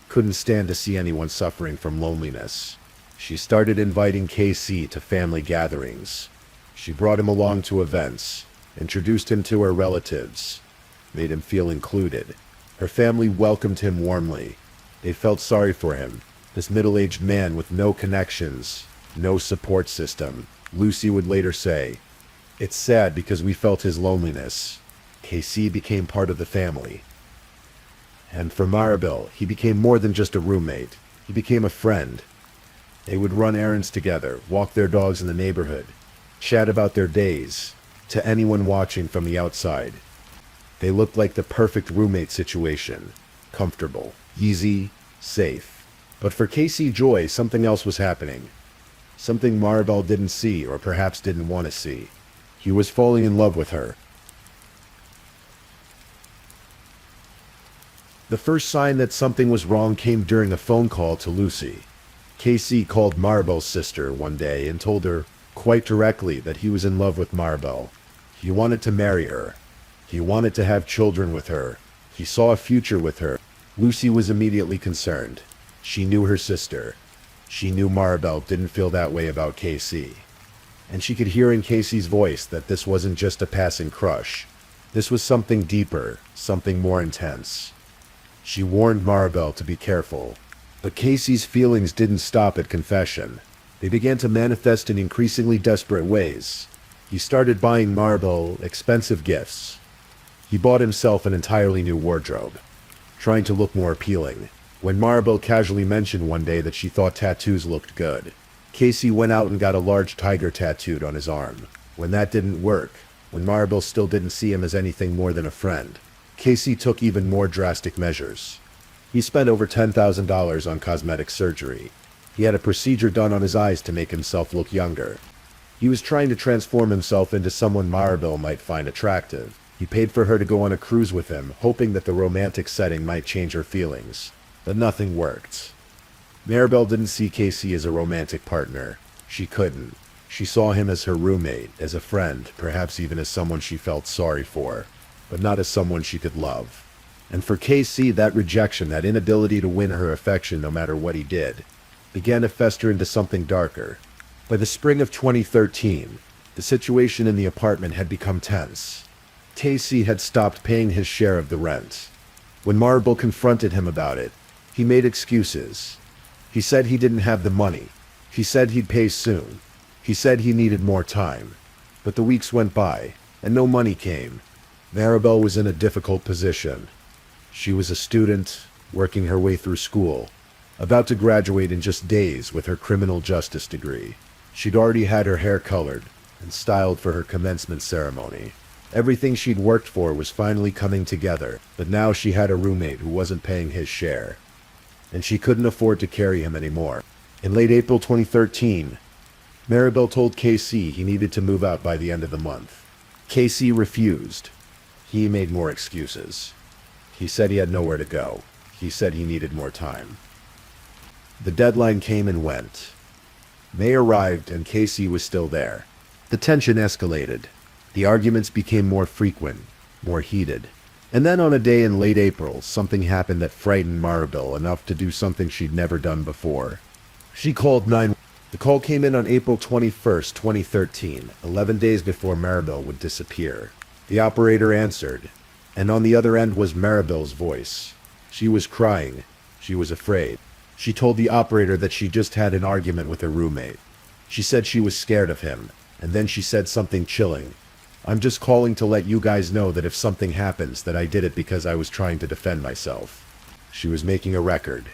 couldn't stand to see anyone suffering from loneliness. She started inviting KC to family gatherings. She brought him along to events, introduced him to her relatives, made him feel included. Her family welcomed him warmly. They felt sorry for him, this middle-aged man with no connections, no support system. Lucy would later say, "It's sad because we felt his loneliness. KC became part of the family." And for Maribel, he became more than just a roommate. He became a friend. They would run errands together, walk their dogs in the neighborhood, chat about their days. To anyone watching from the outside, they looked like the perfect roommate situation. Comfortable, easy, safe. But for Casey Joy, something else was happening. Something Maribel didn't see, or perhaps didn't want to see. He was falling in love with her. The first sign that something was wrong came during a phone call to Lucy. Casey called Maribel's sister one day and told her quite directly that he was in love with Maribel. He wanted to marry her. He wanted to have children with her. He saw a future with her. Lucy was immediately concerned. She knew her sister. She knew Maribel didn't feel that way about Casey. And she could hear in Casey's voice that this wasn't just a passing crush. This was something deeper, something more intense. She warned Maribel to be careful. But Casey's feelings didn't stop at confession. They began to manifest in increasingly desperate ways. He started buying Maribel expensive gifts. He bought himself an entirely new wardrobe, trying to look more appealing. When Maribel casually mentioned one day that she thought tattoos looked good, Casey went out and got a large tiger tattooed on his arm. When that didn't work, when Maribel still didn't see him as anything more than a friend, Casey took even more drastic measures. He spent over $10,000 on cosmetic surgery. He had a procedure done on his eyes to make himself look younger. He was trying to transform himself into someone Maribel might find attractive. He paid for her to go on a cruise with him, hoping that the romantic setting might change her feelings. But nothing worked. Maribel didn't see Casey as a romantic partner. She couldn't. She saw him as her roommate, as a friend, perhaps even as someone she felt sorry for. but not as someone she could love. And for Casey, that rejection, that inability to win her affection no matter what he did, began to fester into something darker. By the spring of 2013, the situation in the apartment had become tense. Casey had stopped paying his share of the rent. When Marble confronted him about it, he made excuses. He said he didn't have the money. He said he'd pay soon. He said he needed more time. But the weeks went by, and no money came. Maribel was in a difficult position. She was a student, working her way through school, about to graduate in just days with her criminal justice degree. She'd already had her hair colored and styled for her commencement ceremony. Everything she'd worked for was finally coming together, but now she had a roommate who wasn't paying his share, and she couldn't afford to carry him anymore. In late April 2013, Maribel told Casey he needed to move out by the end of the month. Casey refused. He made more excuses. He said he had nowhere to go. He said he needed more time. The deadline came and went. May arrived and Casey was still there. The tension escalated. The arguments became more frequent, more heated. And then on a day in late April, something happened that frightened Maribel enough to do something she'd never done before. She called 911. The call came in on April 21st, 2013, 11 days before Maribel would disappear. The operator answered, and on the other end was Maribel's voice. She was crying. She was afraid. She told the operator that she just had an argument with her roommate. She said she was scared of him, and then she said something chilling. "I'm just calling to let you guys know that if something happens, that I did it because I was trying to defend myself." She was making a record.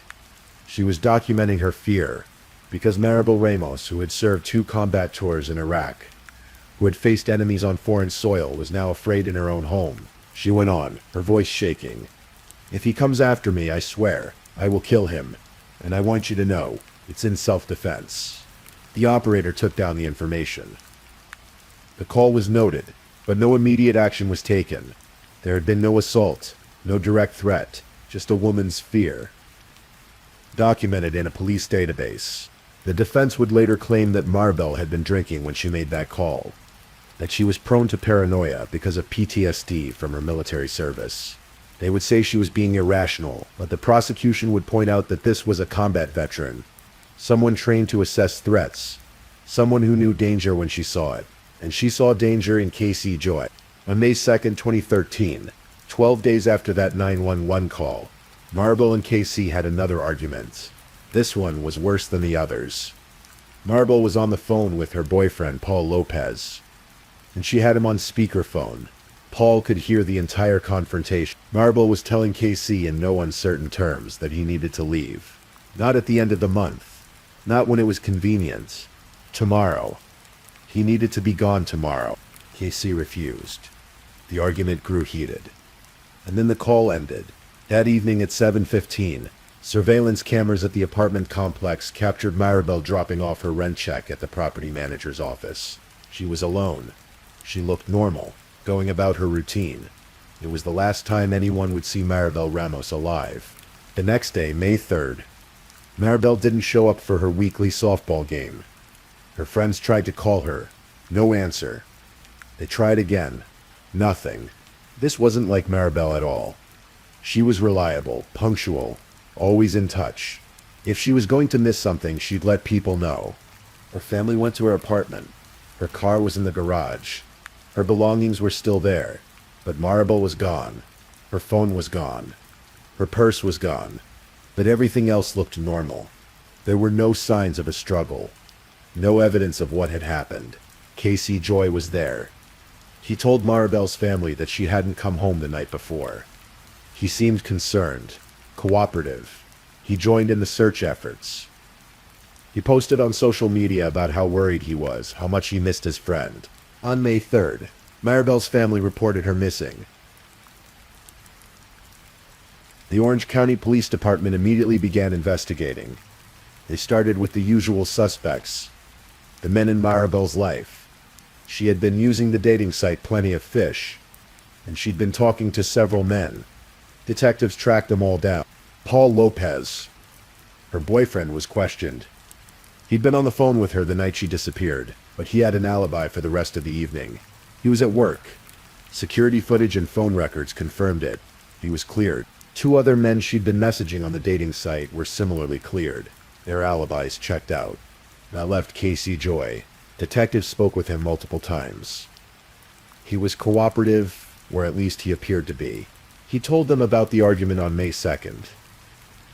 She was documenting her fear, because Maribel Ramos, who had served 2 combat tours in Iraq, who had faced enemies on foreign soil, was now afraid in her own home. She went on, her voice shaking. "If he comes after me, I swear, I will kill him. And I want you to know, it's in self-defense." The operator took down the information. The call was noted, but no immediate action was taken. There had been no assault, no direct threat, just a woman's fear, documented in a police database. The defense would later claim that Maribel had been drinking when she made that call, that she was prone to paranoia because of PTSD from her military service. They would say she was being irrational, but the prosecution would point out that this was a combat veteran, someone trained to assess threats, someone who knew danger when she saw it, and she saw danger in Casey Joy. On May 2nd, 2013, 12 days after that 911 call, Maribel and Casey had another argument. This one was worse than the others. Maribel was on the phone with her boyfriend, Paul Lopez, and she had him on speakerphone. Paul could hear the entire confrontation. Maribel was telling Casey in no uncertain terms that he needed to leave. Not at the end of the month. Not when it was convenient. Tomorrow. He needed to be gone tomorrow. Casey refused. The argument grew heated. And then the call ended. That evening at 7:15, surveillance cameras at the apartment complex captured Maribel dropping off her rent check at the property manager's office. She was alone. She looked normal, going about her routine. It was the last time anyone would see Maribel Ramos alive. The next day, May 3rd, Maribel didn't show up for her weekly softball game. Her friends tried to call her. No answer. They tried again. Nothing. This wasn't like Maribel at all. She was reliable, punctual, always in touch. If she was going to miss something, she'd let people know. Her family went to her apartment. Her car was in the garage. Her belongings were still there, but Maribel was gone. Her phone was gone. Her purse was gone. But everything else looked normal. There were no signs of a struggle. No evidence of what had happened. Casey Joy was there. He told Maribel's family that she hadn't come home the night before. He seemed concerned, cooperative. He joined in the search efforts. He posted on social media about how worried he was, how much he missed his friend. On May 3rd, Maribel's family reported her missing. The Orange County Police Department immediately began investigating. They started with the usual suspects, the men in Maribel's life. She had been using the dating site Plenty of Fish, and she'd been talking to several men. Detectives tracked them all down. Paul Lopez, her boyfriend, was questioned. He'd been on the phone with her the night she disappeared, but he had an alibi for the rest of the evening. He was at work. Security footage and phone records confirmed it. He was cleared. 2 other men she'd been messaging on the dating site were similarly cleared. Their alibis checked out. That left Casey Joy. Detectives spoke with him multiple times. He was cooperative, or at least he appeared to be. He told them about the argument on May 2nd.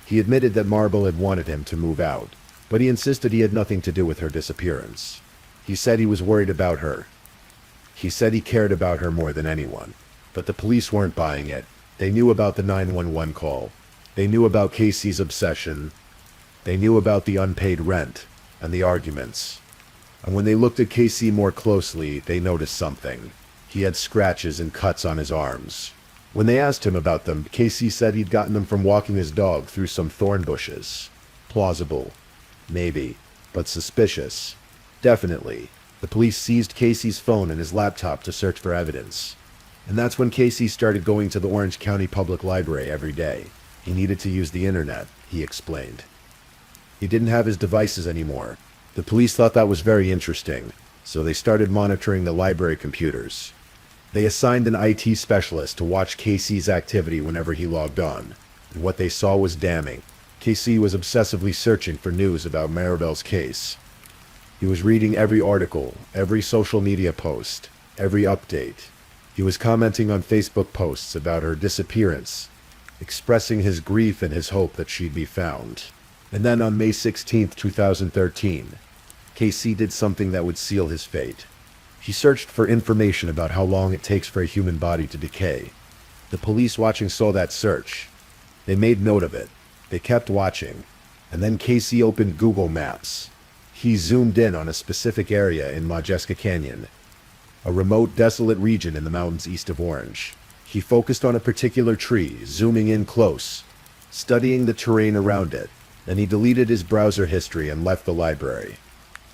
He admitted that Marble had wanted him to move out, but he insisted he had nothing to do with her disappearance. He said he was worried about her. He said he cared about her more than anyone. But the police weren't buying it. They knew about the 911 call. They knew about Casey's obsession. They knew about the unpaid rent and the arguments. And when they looked at Casey more closely, they noticed something. He had scratches and cuts on his arms. When they asked him about them, Casey said he'd gotten them from walking his dog through some thorn bushes. Plausible. Maybe. But suspicious. Definitely. The police seized Casey's phone and his laptop to search for evidence. And that's when Casey started going to the Orange County Public Library every day. He needed to use the internet, he explained. He didn't have his devices anymore. The police thought that was very interesting, so they started monitoring the library computers. They assigned an IT specialist to watch Casey's activity whenever he logged on, and what they saw was damning. Casey was obsessively searching for news about Maribel's case. He was reading every article, every social media post, every update. He was commenting on Facebook posts about her disappearance, expressing his grief and his hope that she'd be found. And then on May 16, 2013, Casey did something that would seal his fate. He searched for information about how long it takes for a human body to decay. The police watching saw that search. They made note of it. They kept watching. And then Casey opened Google Maps. He zoomed in on a specific area in Modjeska Canyon, a remote, desolate region in the mountains east of Orange. He focused on a particular tree, zooming in close, studying the terrain around it. Then he deleted his browser history and left the library.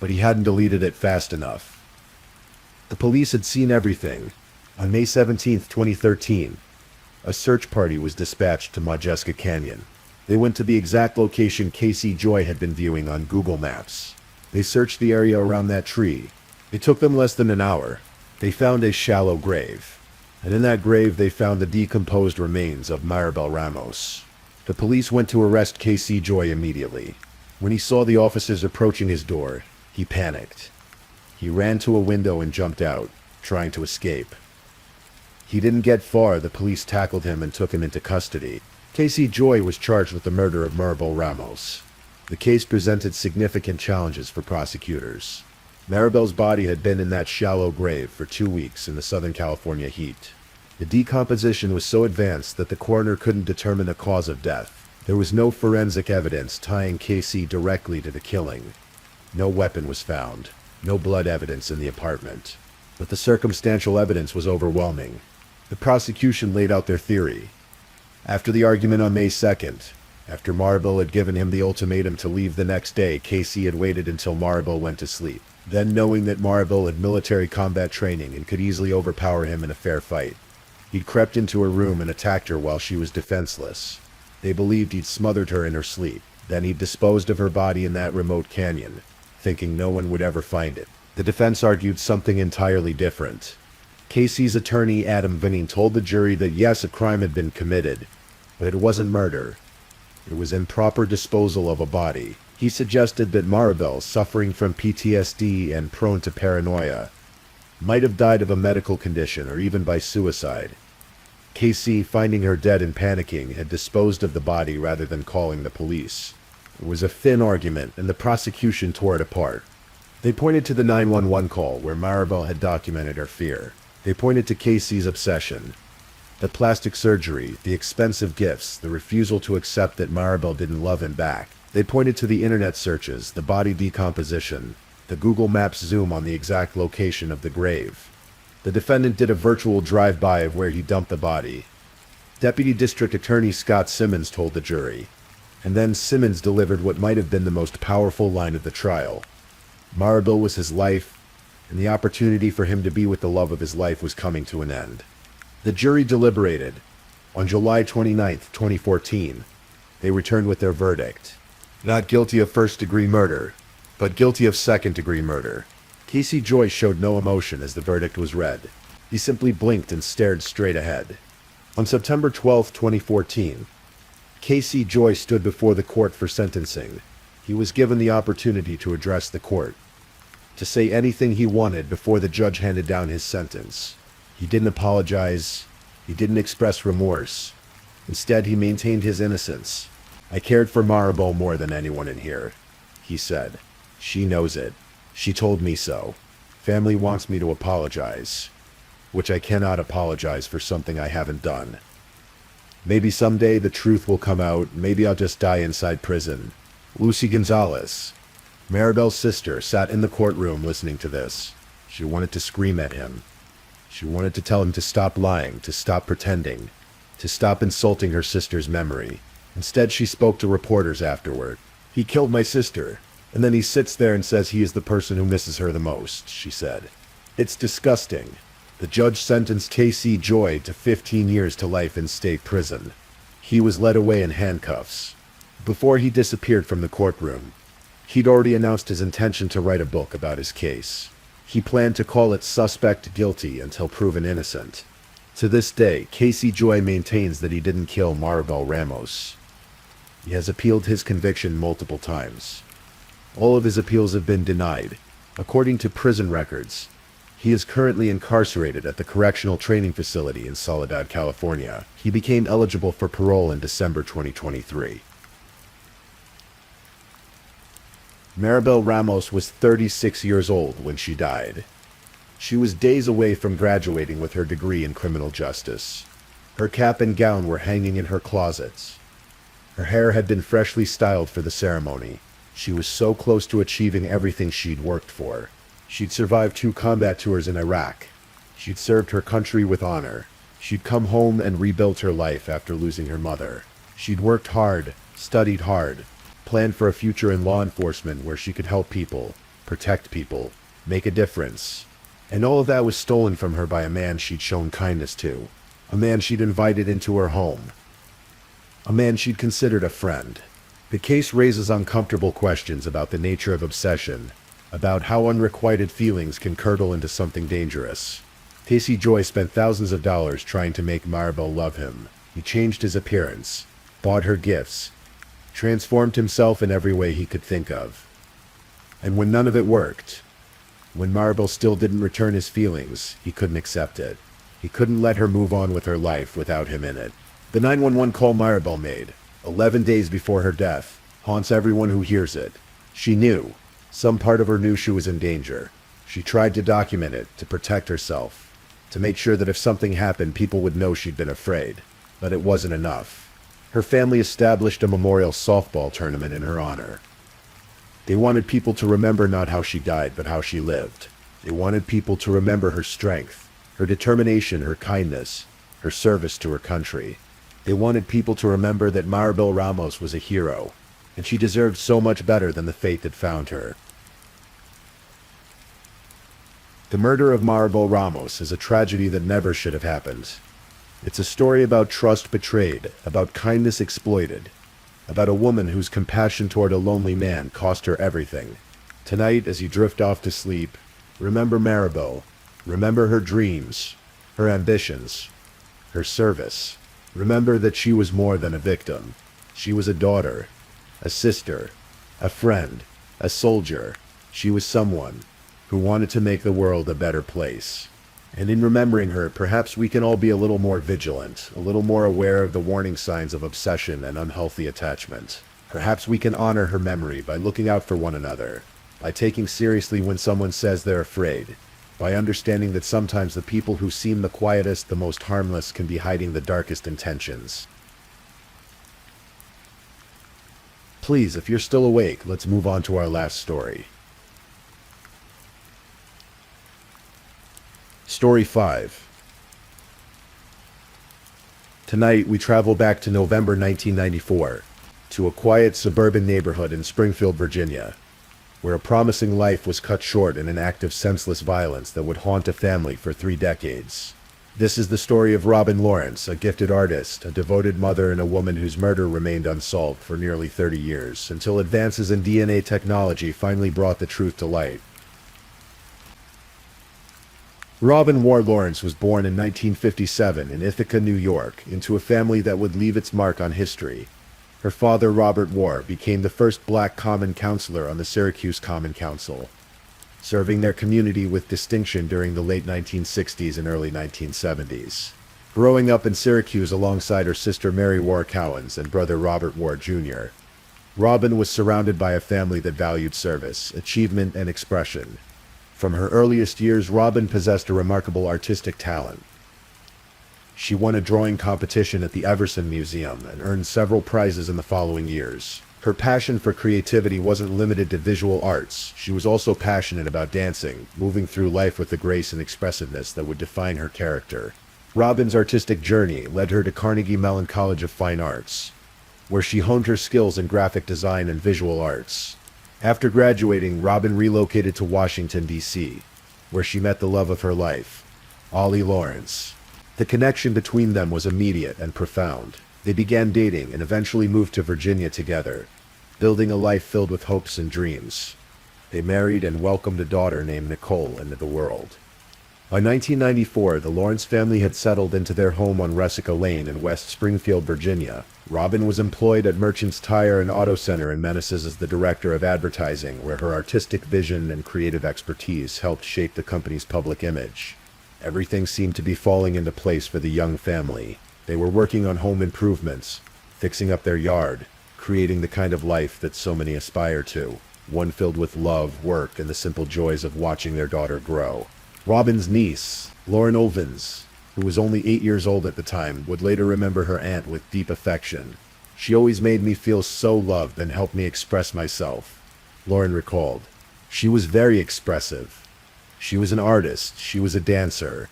But he hadn't deleted it fast enough. The police had seen everything. On May 17, 2013, a search party was dispatched to Modjeska Canyon. They went to the exact location Casey Joy had been viewing on Google Maps. They searched the area around that tree. It took them less than an hour. They found a shallow grave. And in that grave they found the decomposed remains of Maribel Ramos. The police went to arrest Casey Joy immediately. When he saw the officers approaching his door, he panicked. He ran to a window and jumped out, trying to escape. He didn't get far. The police tackled him and took him into custody. Casey Joy was charged with the murder of Maribel Ramos. The case presented significant challenges for prosecutors. Maribel's body had been in that shallow grave for 2 weeks in the Southern California heat. The decomposition was so advanced that the coroner couldn't determine the cause of death. There was no forensic evidence tying Casey directly to the killing. No weapon was found. No blood evidence in the apartment. But the circumstantial evidence was overwhelming. The prosecution laid out their theory. After the argument on May 2nd, after Maribel had given him the ultimatum to leave the next day, Casey had waited until Maribel went to sleep. Then, knowing that Maribel had military combat training and could easily overpower him in a fair fight, he'd crept into her room and attacked her while she was defenseless. They believed he'd smothered her in her sleep. Then he'd disposed of her body in that remote canyon, thinking no one would ever find it. The defense argued something entirely different. Casey's attorney, Adam Vinning, told the jury that yes, a crime had been committed, but it wasn't murder. It was improper disposal of a body. He suggested that Maribel, suffering from PTSD and prone to paranoia, might have died of a medical condition or even by suicide. Casey, finding her dead and panicking, had disposed of the body rather than calling the police. It was a thin argument, and the prosecution tore it apart. They pointed to the 911 call where Maribel had documented her fear. They pointed to Casey's obsession, the plastic surgery, the expensive gifts, the refusal to accept that Maribel didn't love him back. They pointed to the internet searches, the body decomposition, the Google Maps zoom on the exact location of the grave. The defendant did a virtual drive-by of where he dumped the body. Deputy District Attorney Scott Simmons told the jury. And then Simmons delivered what might have been the most powerful line of the trial. Maribel was his life, and the opportunity for him to be with the love of his life was coming to an end. The jury deliberated. On July 29, 2014, they returned with their verdict. Not guilty of first-degree murder, but guilty of second-degree murder. Casey Joy showed no emotion as the verdict was read. He simply blinked and stared straight ahead. On September 12, 2014, Casey Joy stood before the court for sentencing. He was given the opportunity to address the court, to say anything he wanted before the judge handed down his sentence. He didn't apologize. He didn't express remorse. Instead, he maintained his innocence. "I cared for Maribel more than anyone in here," he said. "She knows it. She told me so. Family wants me to apologize, which I cannot apologize for something I haven't done. Maybe someday the truth will come out. Maybe I'll just die inside prison." Lucy Gonzalez, Maribel's sister, sat in the courtroom listening to this. She wanted to scream at him. She wanted to tell him to stop lying, to stop pretending, to stop insulting her sister's memory. Instead, she spoke to reporters afterward. "He killed my sister, and then he sits there and says he is the person who misses her the most," she said. "It's disgusting." The judge sentenced Casey Joy to 15 years to life in state prison. He was led away in handcuffs. Before he disappeared from the courtroom, he'd already announced his intention to write a book about his case. He planned to call it Suspect Guilty Until Proven Innocent. To this day, Casey Joy maintains that he didn't kill Maribel Ramos. He has appealed his conviction multiple times. All of his appeals have been denied. According to prison records, he is currently incarcerated at the Correctional Training Facility in Soledad, California. He became eligible for parole in December 2023. Maribel Ramos was 36 years old when she died. She was days away from graduating with her degree in criminal justice. Her cap and gown were hanging in her closets. Her hair had been freshly styled for the ceremony. She was so close to achieving everything she'd worked for. She'd survived 2 combat tours in Iraq. She'd served her country with honor. She'd come home and rebuilt her life after losing her mother. She'd worked hard, studied hard, planned for a future in law enforcement where she could help people, protect people, make a difference. And all of that was stolen from her by a man she'd shown kindness to, a man she'd invited into her home, a man she'd considered a friend. The case raises uncomfortable questions about the nature of obsession, about how unrequited feelings can curdle into something dangerous. Casey Joy spent thousands of dollars trying to make Maribel love him. He changed his appearance, bought her gifts, transformed himself in every way he could think of. And when none of it worked, when Maribel still didn't return his feelings, he couldn't accept it. He couldn't let her move on with her life without him in it. The 911 call Maribel made, 11 days before her death, haunts everyone who hears it. She knew. Some part of her knew she was in danger. She tried to document it, to protect herself, to make sure that if something happened, people would know she'd been afraid. But it wasn't enough. Her family established a memorial softball tournament in her honor. They wanted people to remember not how she died, but how she lived. They wanted people to remember her strength, her determination, her kindness, her service to her country. They wanted people to remember that Maribel Ramos was a hero, and she deserved so much better than the fate that found her. The murder of Maribel Ramos is a tragedy that never should have happened. It's a story about trust betrayed, about kindness exploited, about a woman whose compassion toward a lonely man cost her everything. Tonight, as you drift off to sleep, remember Maribel. Remember her dreams, her ambitions, her service. Remember that she was more than a victim. She was a daughter, a sister, a friend, a soldier. She was someone who wanted to make the world a better place. And in remembering her, perhaps we can all be a little more vigilant, a little more aware of the warning signs of obsession and unhealthy attachment. Perhaps we can honor her memory by looking out for one another, by taking seriously when someone says they're afraid, by understanding that sometimes the people who seem the quietest, the most harmless, can be hiding the darkest intentions. Please, if you're still awake, let's move on to our last story. Story 5. Tonight, we travel back to November 1994, to a quiet suburban neighborhood in Springfield, Virginia, where a promising life was cut short in an act of senseless violence that would haunt a family for 3 decades. This is the story of Robin Lawrence, a gifted artist, a devoted mother, and a woman whose murder remained unsolved for nearly 30 years, until advances in DNA technology finally brought the truth to light. Robin Ward Lawrence was born in 1957 in Ithaca, New York, into a family that would leave its mark on history. Her father, Robert Ward, became the first black common councilor on the Syracuse Common Council, serving their community with distinction during the late 1960s and early 1970s. Growing up in Syracuse alongside her sister Mary Ward Cowens and brother Robert Ward Jr., Robin was surrounded by a family that valued service, achievement, and expression. From her earliest years, Robin possessed a remarkable artistic talent. She won a drawing competition at the Everson Museum and earned several prizes in the following years. Her passion for creativity wasn't limited to visual arts. She was also passionate about dancing, moving through life with the grace and expressiveness that would define her character. Robin's artistic journey led her to Carnegie Mellon College of Fine Arts, where she honed her skills in graphic design and visual arts. After graduating, Robin relocated to Washington, D.C., where she met the love of her life, Ollie Lawrence. The connection between them was immediate and profound. They began dating and eventually moved to Virginia together, building a life filled with hopes and dreams. They married and welcomed a daughter named Nicole into the world. By 1994, the Lawrence family had settled into their home on Resica Lane in West Springfield, Virginia. Robin was employed at Merchants Tire and Auto Center in Meneses as the director of advertising, where her artistic vision and creative expertise helped shape the company's public image. Everything seemed to be falling into place for the young family. They were working on home improvements, fixing up their yard, creating the kind of life that so many aspire to, one filled with love, work, and the simple joys of watching their daughter grow. Robin's niece, Lauren Ovens, who was only 8 years old at the time, would later remember her aunt with deep affection. "She always made me feel so loved and helped me express myself," Lauren recalled. "She was very expressive. She was an artist. She was a dancer."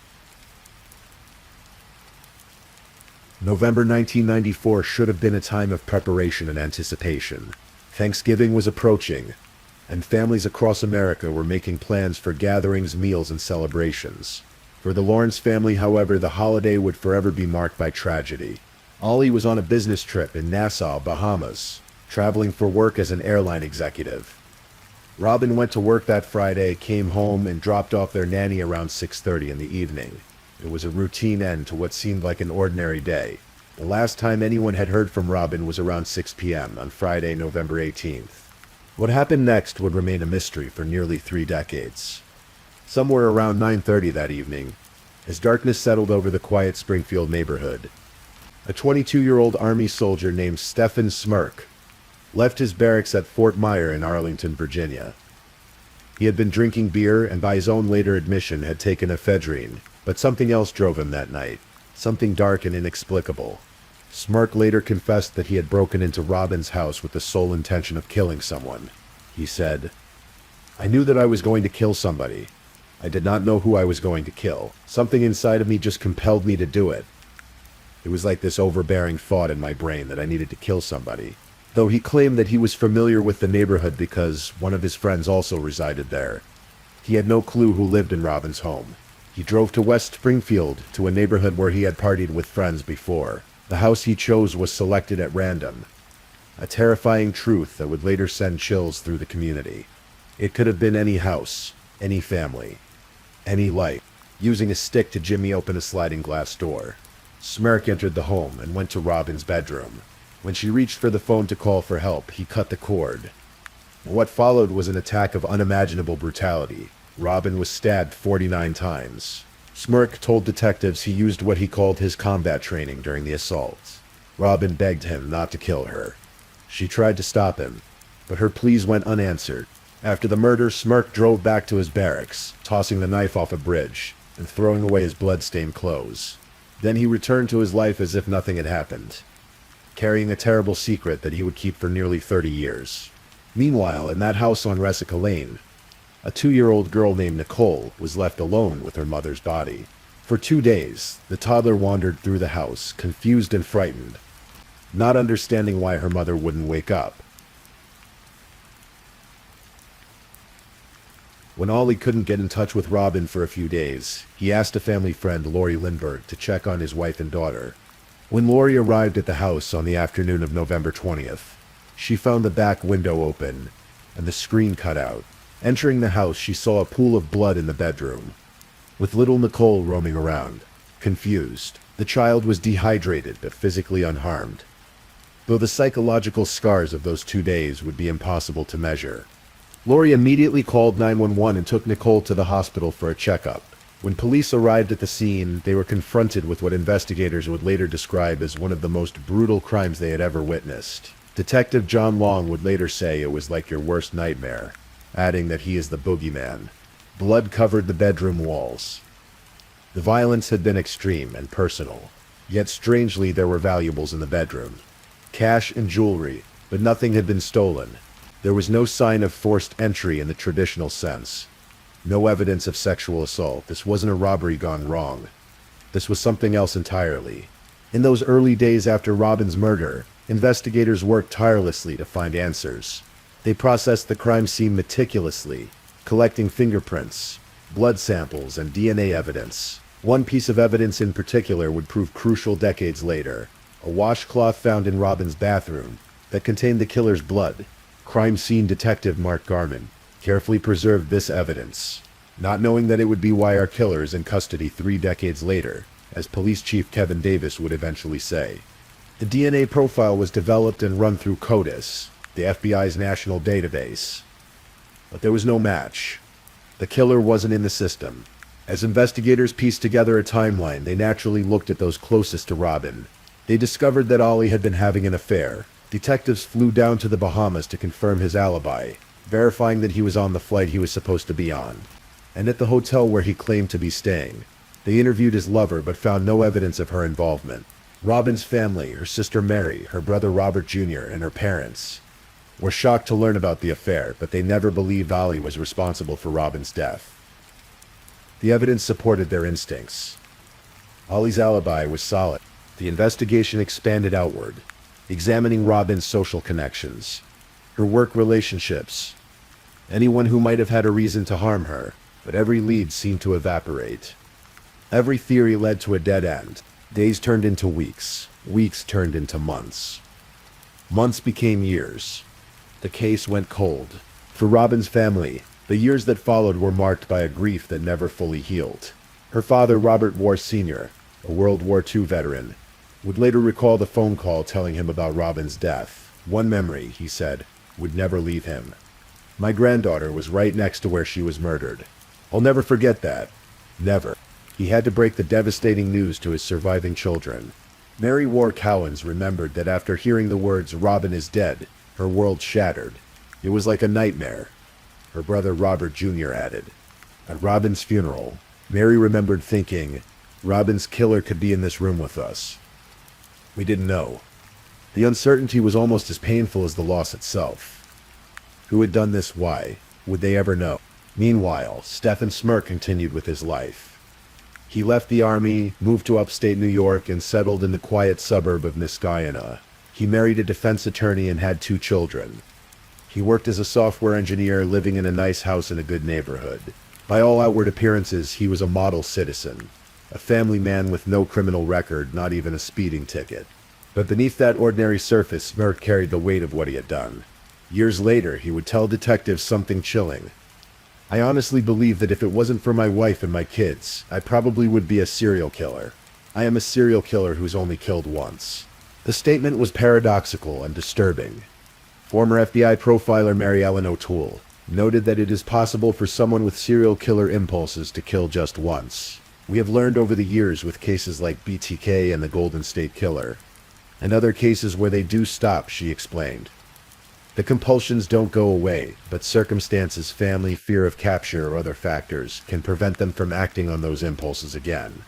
November 1994 should have been a time of preparation and anticipation. Thanksgiving was approaching, and families across America were making plans for gatherings, meals, and celebrations. For the Lawrence family, however, the holiday would forever be marked by tragedy. Ollie was on a business trip in Nassau, Bahamas, traveling for work as an airline executive. Robin went to work that Friday, came home, and dropped off their nanny around 6:30 in the evening. It was a routine end to what seemed like an ordinary day. The last time anyone had heard from Robin was around 6 p.m. on Friday, November 18th. What happened next would remain a mystery for nearly 3 decades. Somewhere around 9:30 that evening, as darkness settled over the quiet Springfield neighborhood, a 22-year-old Army soldier named Stephen Smirk left his barracks at Fort Myer in Arlington, Virginia. He had been drinking beer and, by his own later admission, had taken ephedrine, but something else drove him that night, something dark and inexplicable. Smirk later confessed that he had broken into Robin's house with the sole intention of killing someone. He said, "I knew that I was going to kill somebody. I did not know who I was going to kill. Something inside of me just compelled me to do it. It was like this overbearing thought in my brain that I needed to kill somebody." Though he claimed that he was familiar with the neighborhood because one of his friends also resided there, he had no clue who lived in Robin's home. He drove to West Springfield, to a neighborhood where he had partied with friends before. The house he chose was selected at random, a terrifying truth that would later send chills through the community. It could have been any house, any family, any life. Using a stick to jimmy open a sliding glass door, Smirk entered the home and went to Robin's bedroom. When she reached for the phone to call for help, he cut the cord. What followed was an attack of unimaginable brutality. Robin was stabbed 49 times. Smirk told detectives he used what he called his combat training during the assault. Robin begged him not to kill her. She tried to stop him, but her pleas went unanswered. After the murder, Smirk drove back to his barracks, tossing the knife off a bridge and throwing away his blood-stained clothes. Then he returned to his life as if nothing had happened, carrying a terrible secret that he would keep for nearly 30 years. Meanwhile, in that house on Resica Lane, a 2-year-old girl named Nicole was left alone with her mother's body. For 2 days, the toddler wandered through the house, confused and frightened, not understanding why her mother wouldn't wake up. When Ollie couldn't get in touch with Robin for a few days, he asked a family friend, Lori Lindbergh, to check on his wife and daughter. When Lori arrived at the house on the afternoon of November 20th, she found the back window open and the screen cut out. Entering the house, she saw a pool of blood in the bedroom. with little Nicole roaming around, confused. The child was dehydrated but physically unharmed, though the psychological scars of those 2 days would be impossible to measure. Lori immediately called 911 and took Nicole to the hospital for a checkup. When police arrived at the scene, they were confronted with what investigators would later describe as one of the most brutal crimes they had ever witnessed. Detective John Long would later say it was like your worst nightmare, adding that he is the boogeyman. Blood covered the bedroom walls. The violence had been extreme and personal, yet strangely there were valuables in the bedroom. Cash and jewelry, but nothing had been stolen. There was no sign of forced entry in the traditional sense. No evidence of sexual assault. This wasn't a robbery gone wrong. This was something else entirely. In those early days after Robin's murder, investigators worked tirelessly to find answers. They processed the crime scene meticulously, collecting fingerprints, blood samples, and DNA evidence. One piece of evidence in particular would prove crucial decades later: a washcloth found in Robin's bathroom that contained the killer's blood. Crime scene detective Mark Garman carefully preserved this evidence, not knowing that it would be why our killer is in custody 3 decades later, as Police Chief Kevin Davis would eventually say. The DNA profile was developed and run through CODIS, the FBI's national database. But there was no match. The killer wasn't in the system. As investigators pieced together a timeline, they naturally looked at those closest to Robin. They discovered that Ollie had been having an affair. Detectives flew down to the Bahamas to confirm his alibi, verifying that he was on the flight he was supposed to be on, and at the hotel where he claimed to be staying. They interviewed his lover but found no evidence of her involvement. Robin's family, her sister Mary, her brother Robert Jr., and her parents, were shocked to learn about the affair, but they never believed Ollie was responsible for Robin's death. The evidence supported their instincts. Ollie's alibi was solid. The investigation expanded outward, examining Robin's social connections, her work relationships, anyone who might have had a reason to harm her, but every lead seemed to evaporate. Every theory led to a dead end. Days turned into weeks. Weeks turned into months. Months became years. The case went cold. For Robin's family, the years that followed were marked by a grief that never fully healed. Her father, Robert War Sr., a World War II veteran, would later recall the phone call telling him about Robin's death. One memory, he said, would never leave him. My granddaughter was right next to where she was murdered. I'll never forget that. Never. He had to break the devastating news to his surviving children. Mary War Cowens remembered that after hearing the words, "Robin is dead," her world shattered. It was like a nightmare. Her brother Robert Jr. added. At Robin's funeral, Mary remembered thinking, Robin's killer could be in this room with us. We didn't know. The uncertainty was almost as painful as the loss itself. Who had done this? Why? Would they ever know? Meanwhile, Stephen Smirk continued with his life. He left the army, moved to upstate New York, and settled in the quiet suburb of Niskayana. He married a defense attorney and had 2 children. He worked as a software engineer, living in a nice house in a good neighborhood. By all outward appearances, he was a model citizen, a family man with no criminal record, not even a speeding ticket. But beneath that ordinary surface, Smirk carried the weight of what he had done. Years later, he would tell detectives something chilling. I honestly believe that if it wasn't for my wife and my kids, I probably would be a serial killer. I am a serial killer who's only killed once. The statement was paradoxical and disturbing. Former FBI profiler Mary Ellen O'Toole noted that it is possible for someone with serial killer impulses to kill just once. We have learned over the years with cases like BTK and the Golden State Killer, and other cases where they do stop, she explained. The compulsions don't go away, but circumstances, family, fear of capture, or other factors can prevent them from acting on those impulses again.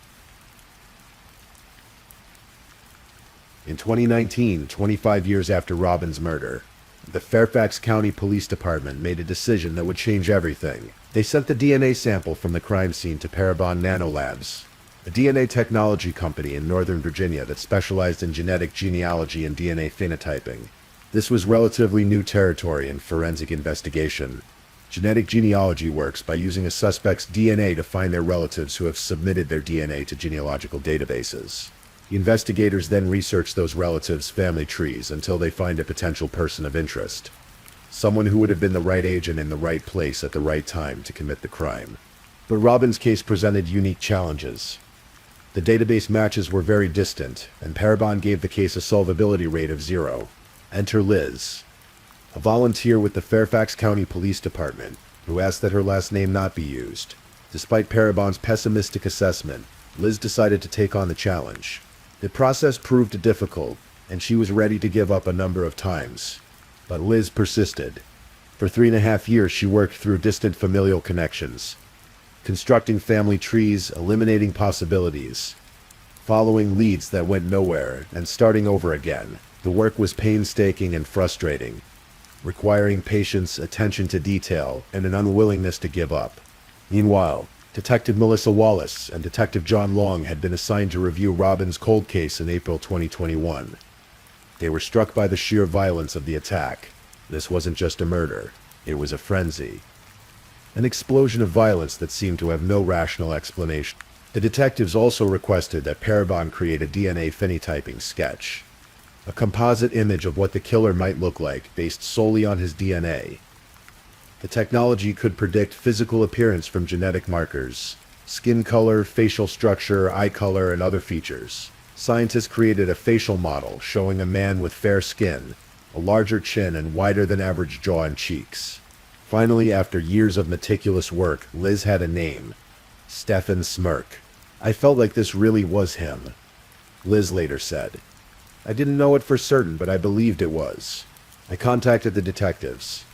In 2019, 25 years after Robin's murder, the Fairfax County Police Department made a decision that would change everything. They sent the DNA sample from the crime scene to Parabon Nanolabs, a DNA technology company in Northern Virginia that specialized in genetic genealogy and DNA phenotyping. This was relatively new territory in forensic investigation. Genetic genealogy works by using a suspect's DNA to find their relatives who have submitted their DNA to genealogical databases. The investigators then research those relatives' family trees until they find a potential person of interest. Someone who would have been the right agent in the right place at the right time to commit the crime. But Robin's case presented unique challenges. The database matches were very distant, and Parabon gave the case a solvability rate of 0. Enter Liz, a volunteer with the Fairfax County Police Department, who asked that her last name not be used. Despite Parabon's pessimistic assessment, Liz decided to take on the challenge. The process proved difficult, and she was ready to give up a number of times. But Liz persisted. For 3.5 years she worked through distant familial connections, constructing family trees, eliminating possibilities, following leads that went nowhere, and starting over again. The work was painstaking and frustrating, requiring patience, attention to detail, and an unwillingness to give up. Meanwhile, Detective Melissa Wallace and Detective John Long had been assigned to review Robin's cold case in April 2021. They were struck by the sheer violence of the attack. This wasn't just a murder, it was a frenzy. An explosion of violence that seemed to have no rational explanation. The detectives also requested that Parabon create a DNA phenotyping sketch, a composite image of what the killer might look like based solely on his DNA. The technology could predict physical appearance from genetic markers, skin color, facial structure, eye color, and other features. Scientists created a facial model showing a man with fair skin, a larger chin, and wider than average jaw and cheeks. Finally, after years of meticulous work, Liz had a name: Stephen Smirk. I felt like this really was him, Liz later said. I didn't know it for certain, but I believed it was. I contacted the detectives.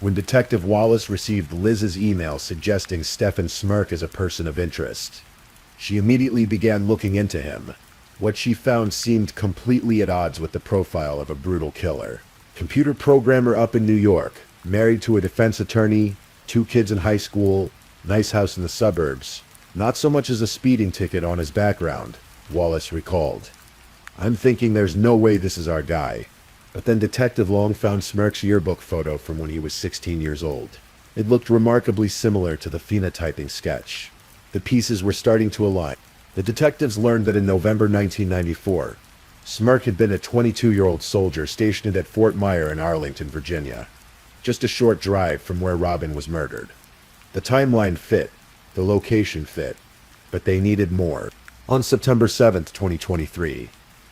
When Detective Wallace received Liz's email suggesting Stephen Smirk as a person of interest, she immediately began looking into him. What she found seemed completely at odds with the profile of a brutal killer. Computer programmer up in New York, married to a defense attorney, 2 kids in high school, nice house in the suburbs. Not so much as a speeding ticket on his background, Wallace recalled. I'm thinking there's no way this is our guy. But then Detective Long found Smirk's yearbook photo from when he was 16 years old. It looked remarkably similar to the phenotyping sketch. The pieces were starting to align. The detectives learned that in November 1994, Smirk had been a 22-year-old soldier stationed at Fort Myer in Arlington, Virginia, just a short drive from where Robin was murdered. The timeline fit, the location fit, but they needed more. On September 7, 2023,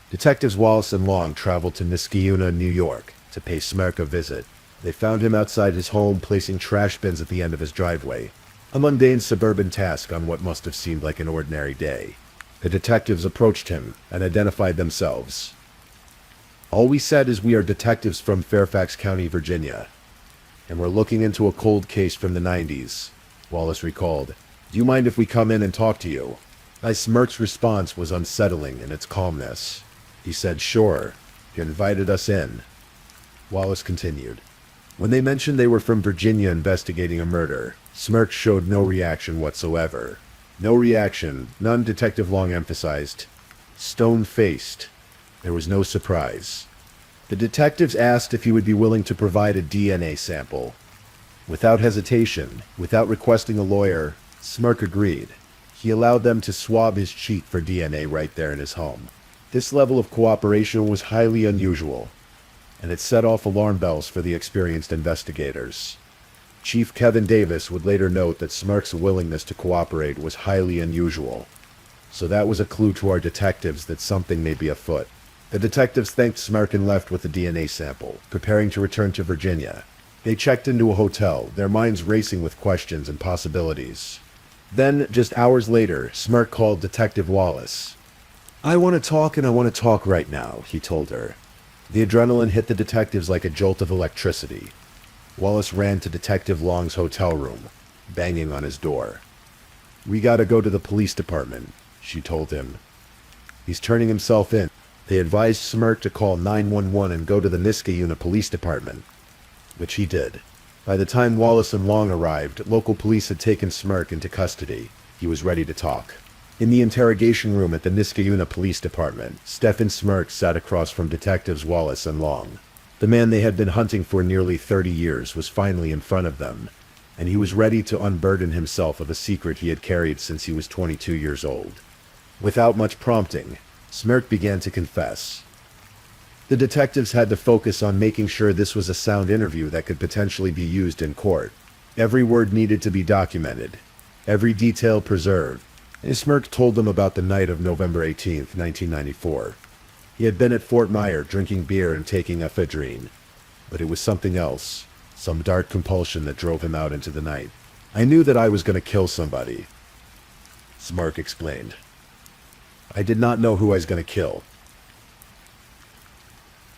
Detectives Wallace and Long traveled to Niskayuna, New York, to pay Smirk a visit. They found him outside his home, placing trash bins at the end of his driveway, a mundane suburban task on what must have seemed like an ordinary day. The detectives approached him and identified themselves. All we said is we are detectives from Fairfax County, Virginia, and we're looking into a cold case from the 90s, Wallace recalled. Do you mind if we come in and talk to you? Smirk's response was unsettling in its calmness. He said, sure. You invited us in. Wallace continued. When they mentioned they were from Virginia investigating a murder, Smirk showed no reaction whatsoever. No reaction, none, Detective Long emphasized. Stone-faced. There was no surprise. The detectives asked if he would be willing to provide a DNA sample. Without hesitation, without requesting a lawyer, Smirk agreed. He allowed them to swab his cheek for DNA right there in his home. This level of cooperation was highly unusual, and it set off alarm bells for the experienced investigators. Chief Kevin Davis would later note that Smirk's willingness to cooperate was highly unusual. So that was a clue to our detectives that something may be afoot. The detectives thanked Smirk and left with the DNA sample, preparing to return to Virginia. They checked into a hotel, their minds racing with questions and possibilities. Then, just hours later, Smirk called Detective Wallace. I want to talk, and I want to talk right now, he told her. The adrenaline hit the detectives like a jolt of electricity. Wallace ran to Detective Long's hotel room, banging on his door. We gotta go to the police department, she told him. He's turning himself in. They advised Smirk to call 911 and go to the Niskayuna Police Department, which he did. By the time Wallace and Long arrived, local police had taken Smirk into custody. He was ready to talk. In the interrogation room at the Niskayuna Police Department, Stephen Smirk sat across from Detectives Wallace and Long. The man they had been hunting for nearly 30 years was finally in front of them, and he was ready to unburden himself of a secret he had carried since he was 22 years old. Without much prompting, Smirk began to confess. The detectives had to focus on making sure this was a sound interview that could potentially be used in court. Every word needed to be documented. every detail preserved. And Smirk told them about the night of November 18th, 1994. He had been at Fort Myer drinking beer and taking ephedrine. But it was something else, some dark compulsion that drove him out into the night. I knew that I was going to kill somebody, Smirk explained. I did not know who I was going to kill.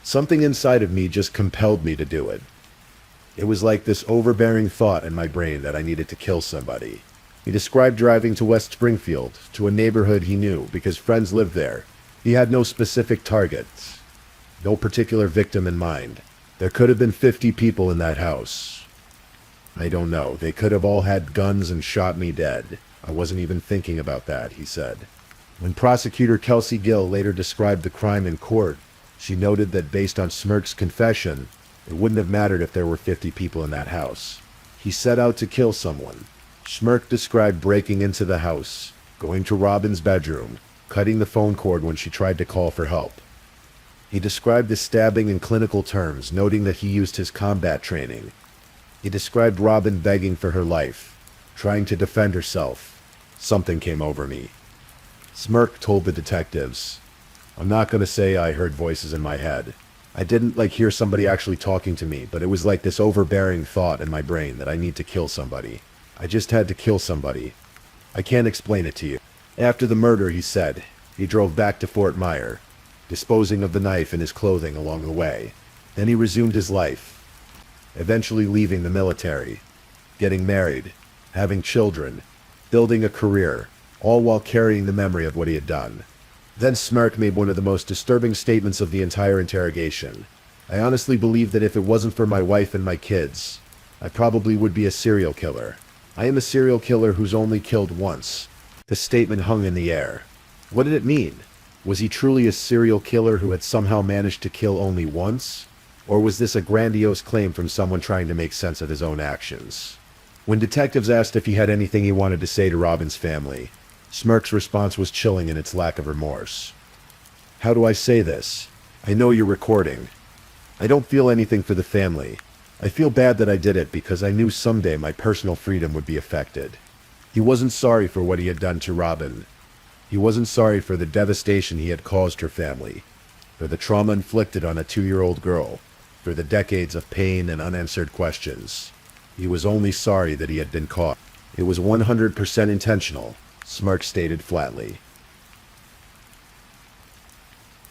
Something inside of me just compelled me to do it. It was like this overbearing thought in my brain that I needed to kill somebody. He described driving to West Springfield, to a neighborhood he knew because friends lived there. He had no specific targets, no particular victim in mind. There could have been 50 people in that house. I don't know. They could have all had guns and shot me dead. I wasn't even thinking about that, he said. When prosecutor Kelsey Gill later described the crime in court, she noted that based on Smirk's confession, it wouldn't have mattered if there were 50 people in that house. He set out to kill someone. Smirk described breaking into the house, going to Robin's bedroom, cutting the phone cord when she tried to call for help. He described the stabbing in clinical terms, noting that he used his combat training. He described Robin begging for her life, trying to defend herself. Something came over me. Smirk told the detectives, I'm not going to say I heard voices in my head. I didn't hear somebody actually talking to me, but it was like this overbearing thought in my brain that I need to kill somebody. I just had to kill somebody. I can't explain it to you. After the murder, he said, he drove back to Fort Myer, disposing of the knife and his clothing along the way. Then he resumed his life, eventually leaving the military, getting married, having children, building a career, all while carrying the memory of what he had done. Then Smirk made one of the most disturbing statements of the entire interrogation. I honestly believe that if it wasn't for my wife and my kids, I probably would be a serial killer. I am a serial killer who's only killed once. The statement hung in the air. What did it mean? Was he truly a serial killer who had somehow managed to kill only once? Or was this a grandiose claim from someone trying to make sense of his own actions? When detectives asked if he had anything he wanted to say to Robin's family, Smirk's response was chilling in its lack of remorse. How do I say this? I know you're recording. I don't feel anything for the family. I feel bad that I did it because I knew someday my personal freedom would be affected. He wasn't sorry for what he had done to Robin. He wasn't sorry for the devastation he had caused her family, for the trauma inflicted on a 2-year-old girl, for the decades of pain and unanswered questions. He was only sorry that he had been caught. It was 100% intentional, Smirk stated flatly.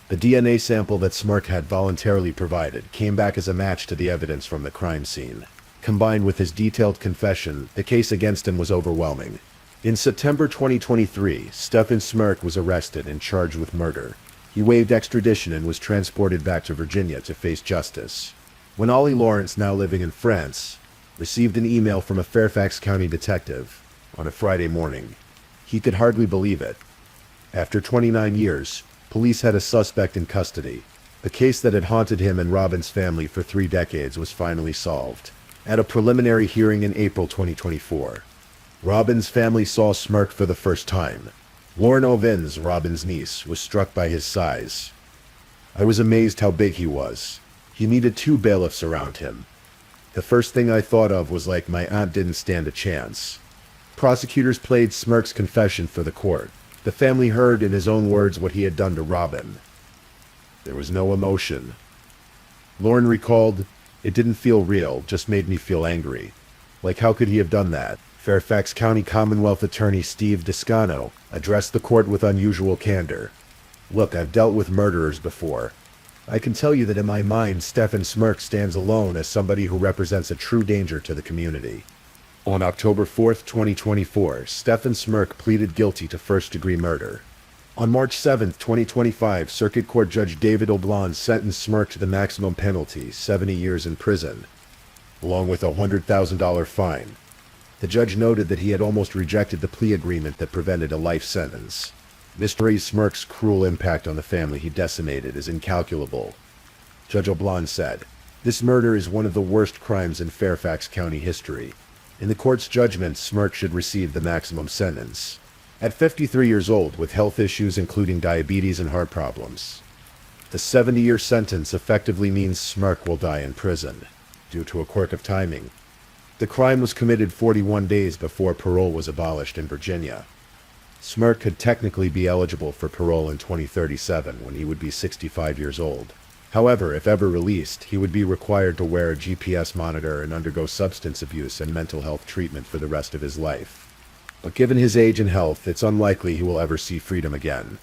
The DNA sample that Smirk had voluntarily provided came back as a match to the evidence from the crime scene. Combined with his detailed confession, the case against him was overwhelming. In September 2023, Stephen Smirk was arrested and charged with murder. He waived extradition and was transported back to Virginia to face justice. When Ollie Lawrence, now living in France, received an email from a Fairfax County detective on a Friday morning, he could hardly believe it. After 29 years, police had a suspect in custody. The case that had haunted him and Robin's family for 3 decades was finally solved. At a preliminary hearing in April 2024, Robin's family saw Smirk for the first time. Lauren Ovens, Robin's niece, was struck by his size. I was amazed how big he was. He needed 2 bailiffs around him. The first thing I thought of was my aunt didn't stand a chance. Prosecutors played Smirk's confession for the court. The family heard in his own words what he had done to Robin. There was no emotion. Lauren recalled, "It didn't feel real, just made me feel angry. How could he have done that?" Fairfax County Commonwealth Attorney Steve Descano addressed the court with unusual candor. "Look, I've dealt with murderers before. I can tell you that in my mind, Stephen Smirk stands alone as somebody who represents a true danger to the community." On October 4th, 2024, Stephen Smirk pleaded guilty to first-degree murder. On March 7th, 2025, Circuit Court Judge David Oblon sentenced Smirk to the maximum penalty, 70 years in prison, along with a $100,000 fine. The judge noted that he had almost rejected the plea agreement that prevented a life sentence. Mr. Smirk's cruel impact on the family he decimated is incalculable. Judge Oblon said, "This murder is one of the worst crimes in Fairfax County history. In the court's judgment, Smirk should receive the maximum sentence." At 53 years old, with health issues including diabetes and heart problems, the 70-year sentence effectively means Smirk will die in prison, due to a quirk of timing. The crime was committed 41 days before parole was abolished in Virginia. Smirk could technically be eligible for parole in 2037 when he would be 65 years old. However, if ever released, he would be required to wear a GPS monitor and undergo substance abuse and mental health treatment for the rest of his life. But given his age and health, it's unlikely he will ever see freedom again.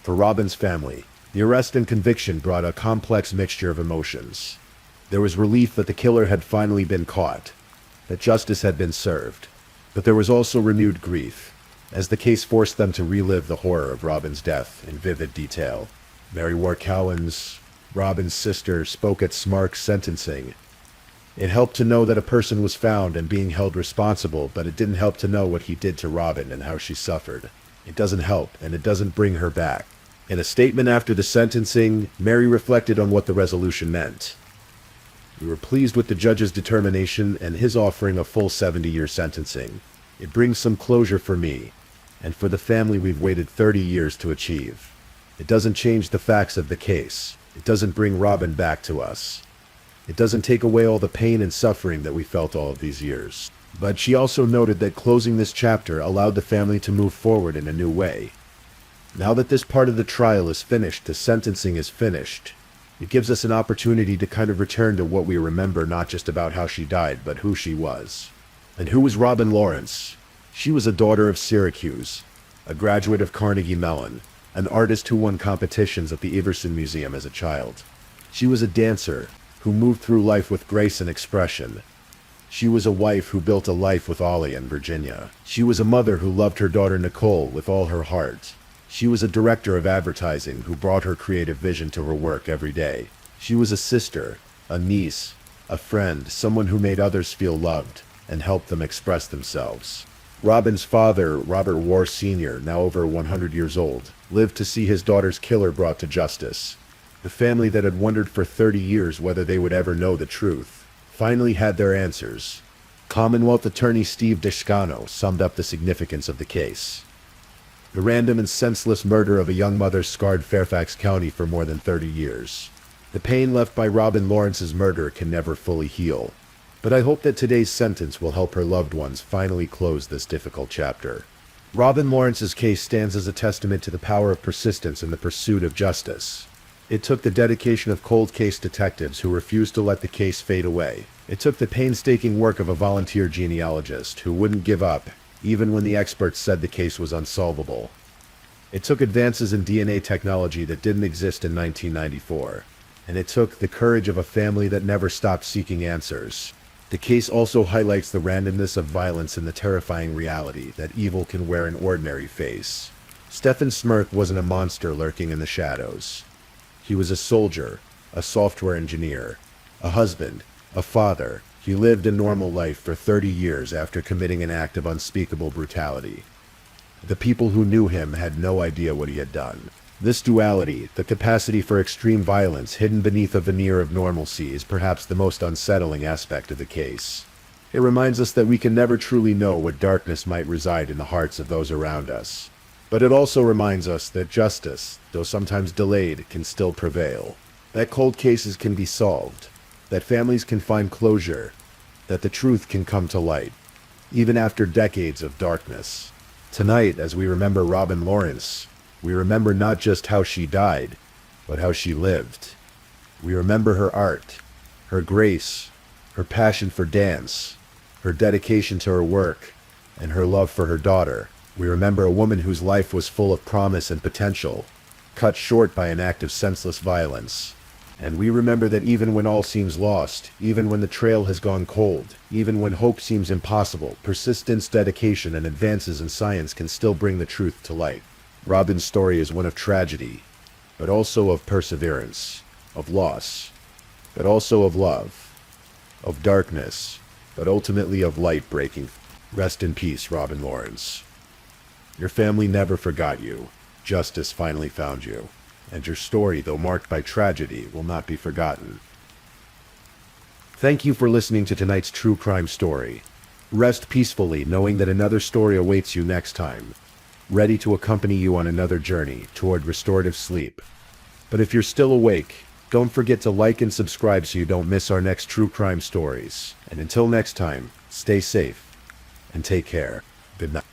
For Robin's family, the arrest and conviction brought a complex mixture of emotions. There was relief that the killer had finally been caught, that justice had been served. But there was also renewed grief, as the case forced them to relive the horror of Robin's death in vivid detail. Mary Warcowens, Robin's sister, spoke at Smirk's sentencing. It helped to know that a person was found and being held responsible, but it didn't help to know what he did to Robin and how she suffered. It doesn't help, and it doesn't bring her back. In a statement after the sentencing, Mary reflected on what the resolution meant. We were pleased with the judge's determination and his offering a full 70-year sentencing. It brings some closure for me, and for the family we've waited 30 years to achieve. It doesn't change the facts of the case. It doesn't bring Robin back to us. It doesn't take away all the pain and suffering that we felt all of these years. But she also noted that closing this chapter allowed the family to move forward in a new way. Now that this part of the trial is finished, the sentencing is finished, it gives us an opportunity to kind of return to what we remember, not just about how she died, but who she was. And who was Robin Lawrence? She was a daughter of Syracuse, a graduate of Carnegie Mellon, an artist who won competitions at the Everson Museum as a child. She was a dancer who moved through life with grace and expression. She was a wife who built a life with Ollie in Virginia. She was a mother who loved her daughter Nicole with all her heart. She was a director of advertising who brought her creative vision to her work every day. She was a sister, a niece, a friend, someone who made others feel loved and helped them express themselves. Robin's father, Robert Warr Sr., now over 100 years old, lived to see his daughter's killer brought to justice. The family that had wondered for 30 years whether they would ever know the truth finally had their answers. Commonwealth Attorney Steve Descano summed up the significance of the case. The random and senseless murder of a young mother scarred Fairfax County for more than 30 years. The pain left by Robin Lawrence's murder can never fully heal. But I hope that today's sentence will help her loved ones finally close this difficult chapter. Robin Lawrence's case stands as a testament to the power of persistence in the pursuit of justice. It took the dedication of cold case detectives who refused to let the case fade away. It took the painstaking work of a volunteer genealogist who wouldn't give up, even when the experts said the case was unsolvable. It took advances in DNA technology that didn't exist in 1994. And it took the courage of a family that never stopped seeking answers. The case also highlights the randomness of violence and the terrifying reality that evil can wear an ordinary face. Stephen Smirk wasn't a monster lurking in the shadows. He was a soldier, a software engineer, a husband, a father. He lived a normal life for 30 years after committing an act of unspeakable brutality. The people who knew him had no idea what he had done. This duality, the capacity for extreme violence hidden beneath a veneer of normalcy, is perhaps the most unsettling aspect of the case. It reminds us that we can never truly know what darkness might reside in the hearts of those around us. But it also reminds us that justice, though sometimes delayed, can still prevail. That cold cases can be solved. That families can find closure. That the truth can come to light, even after decades of darkness. Tonight, as we remember Robin Lawrence, we remember not just how she died, but how she lived. We remember her art, her grace, her passion for dance, her dedication to her work, and her love for her daughter. We remember a woman whose life was full of promise and potential, cut short by an act of senseless violence. And we remember that even when all seems lost, even when the trail has gone cold, even when hope seems impossible, persistence, dedication, and advances in science can still bring the truth to light. Robin's story is one of tragedy, but also of perseverance, of loss, but also of love, of darkness, but ultimately of light breaking. Rest in peace, Robin Lawrence. Your family never forgot you. Justice finally found you. And your story, though marked by tragedy, will not be forgotten. Thank you for listening to tonight's true crime story. Rest peacefully knowing that another story awaits you next time, ready to accompany you on another journey toward restorative sleep. But if you're still awake, don't forget to like and subscribe so you don't miss our next true crime stories. And until next time, Stay safe and take care. Good night.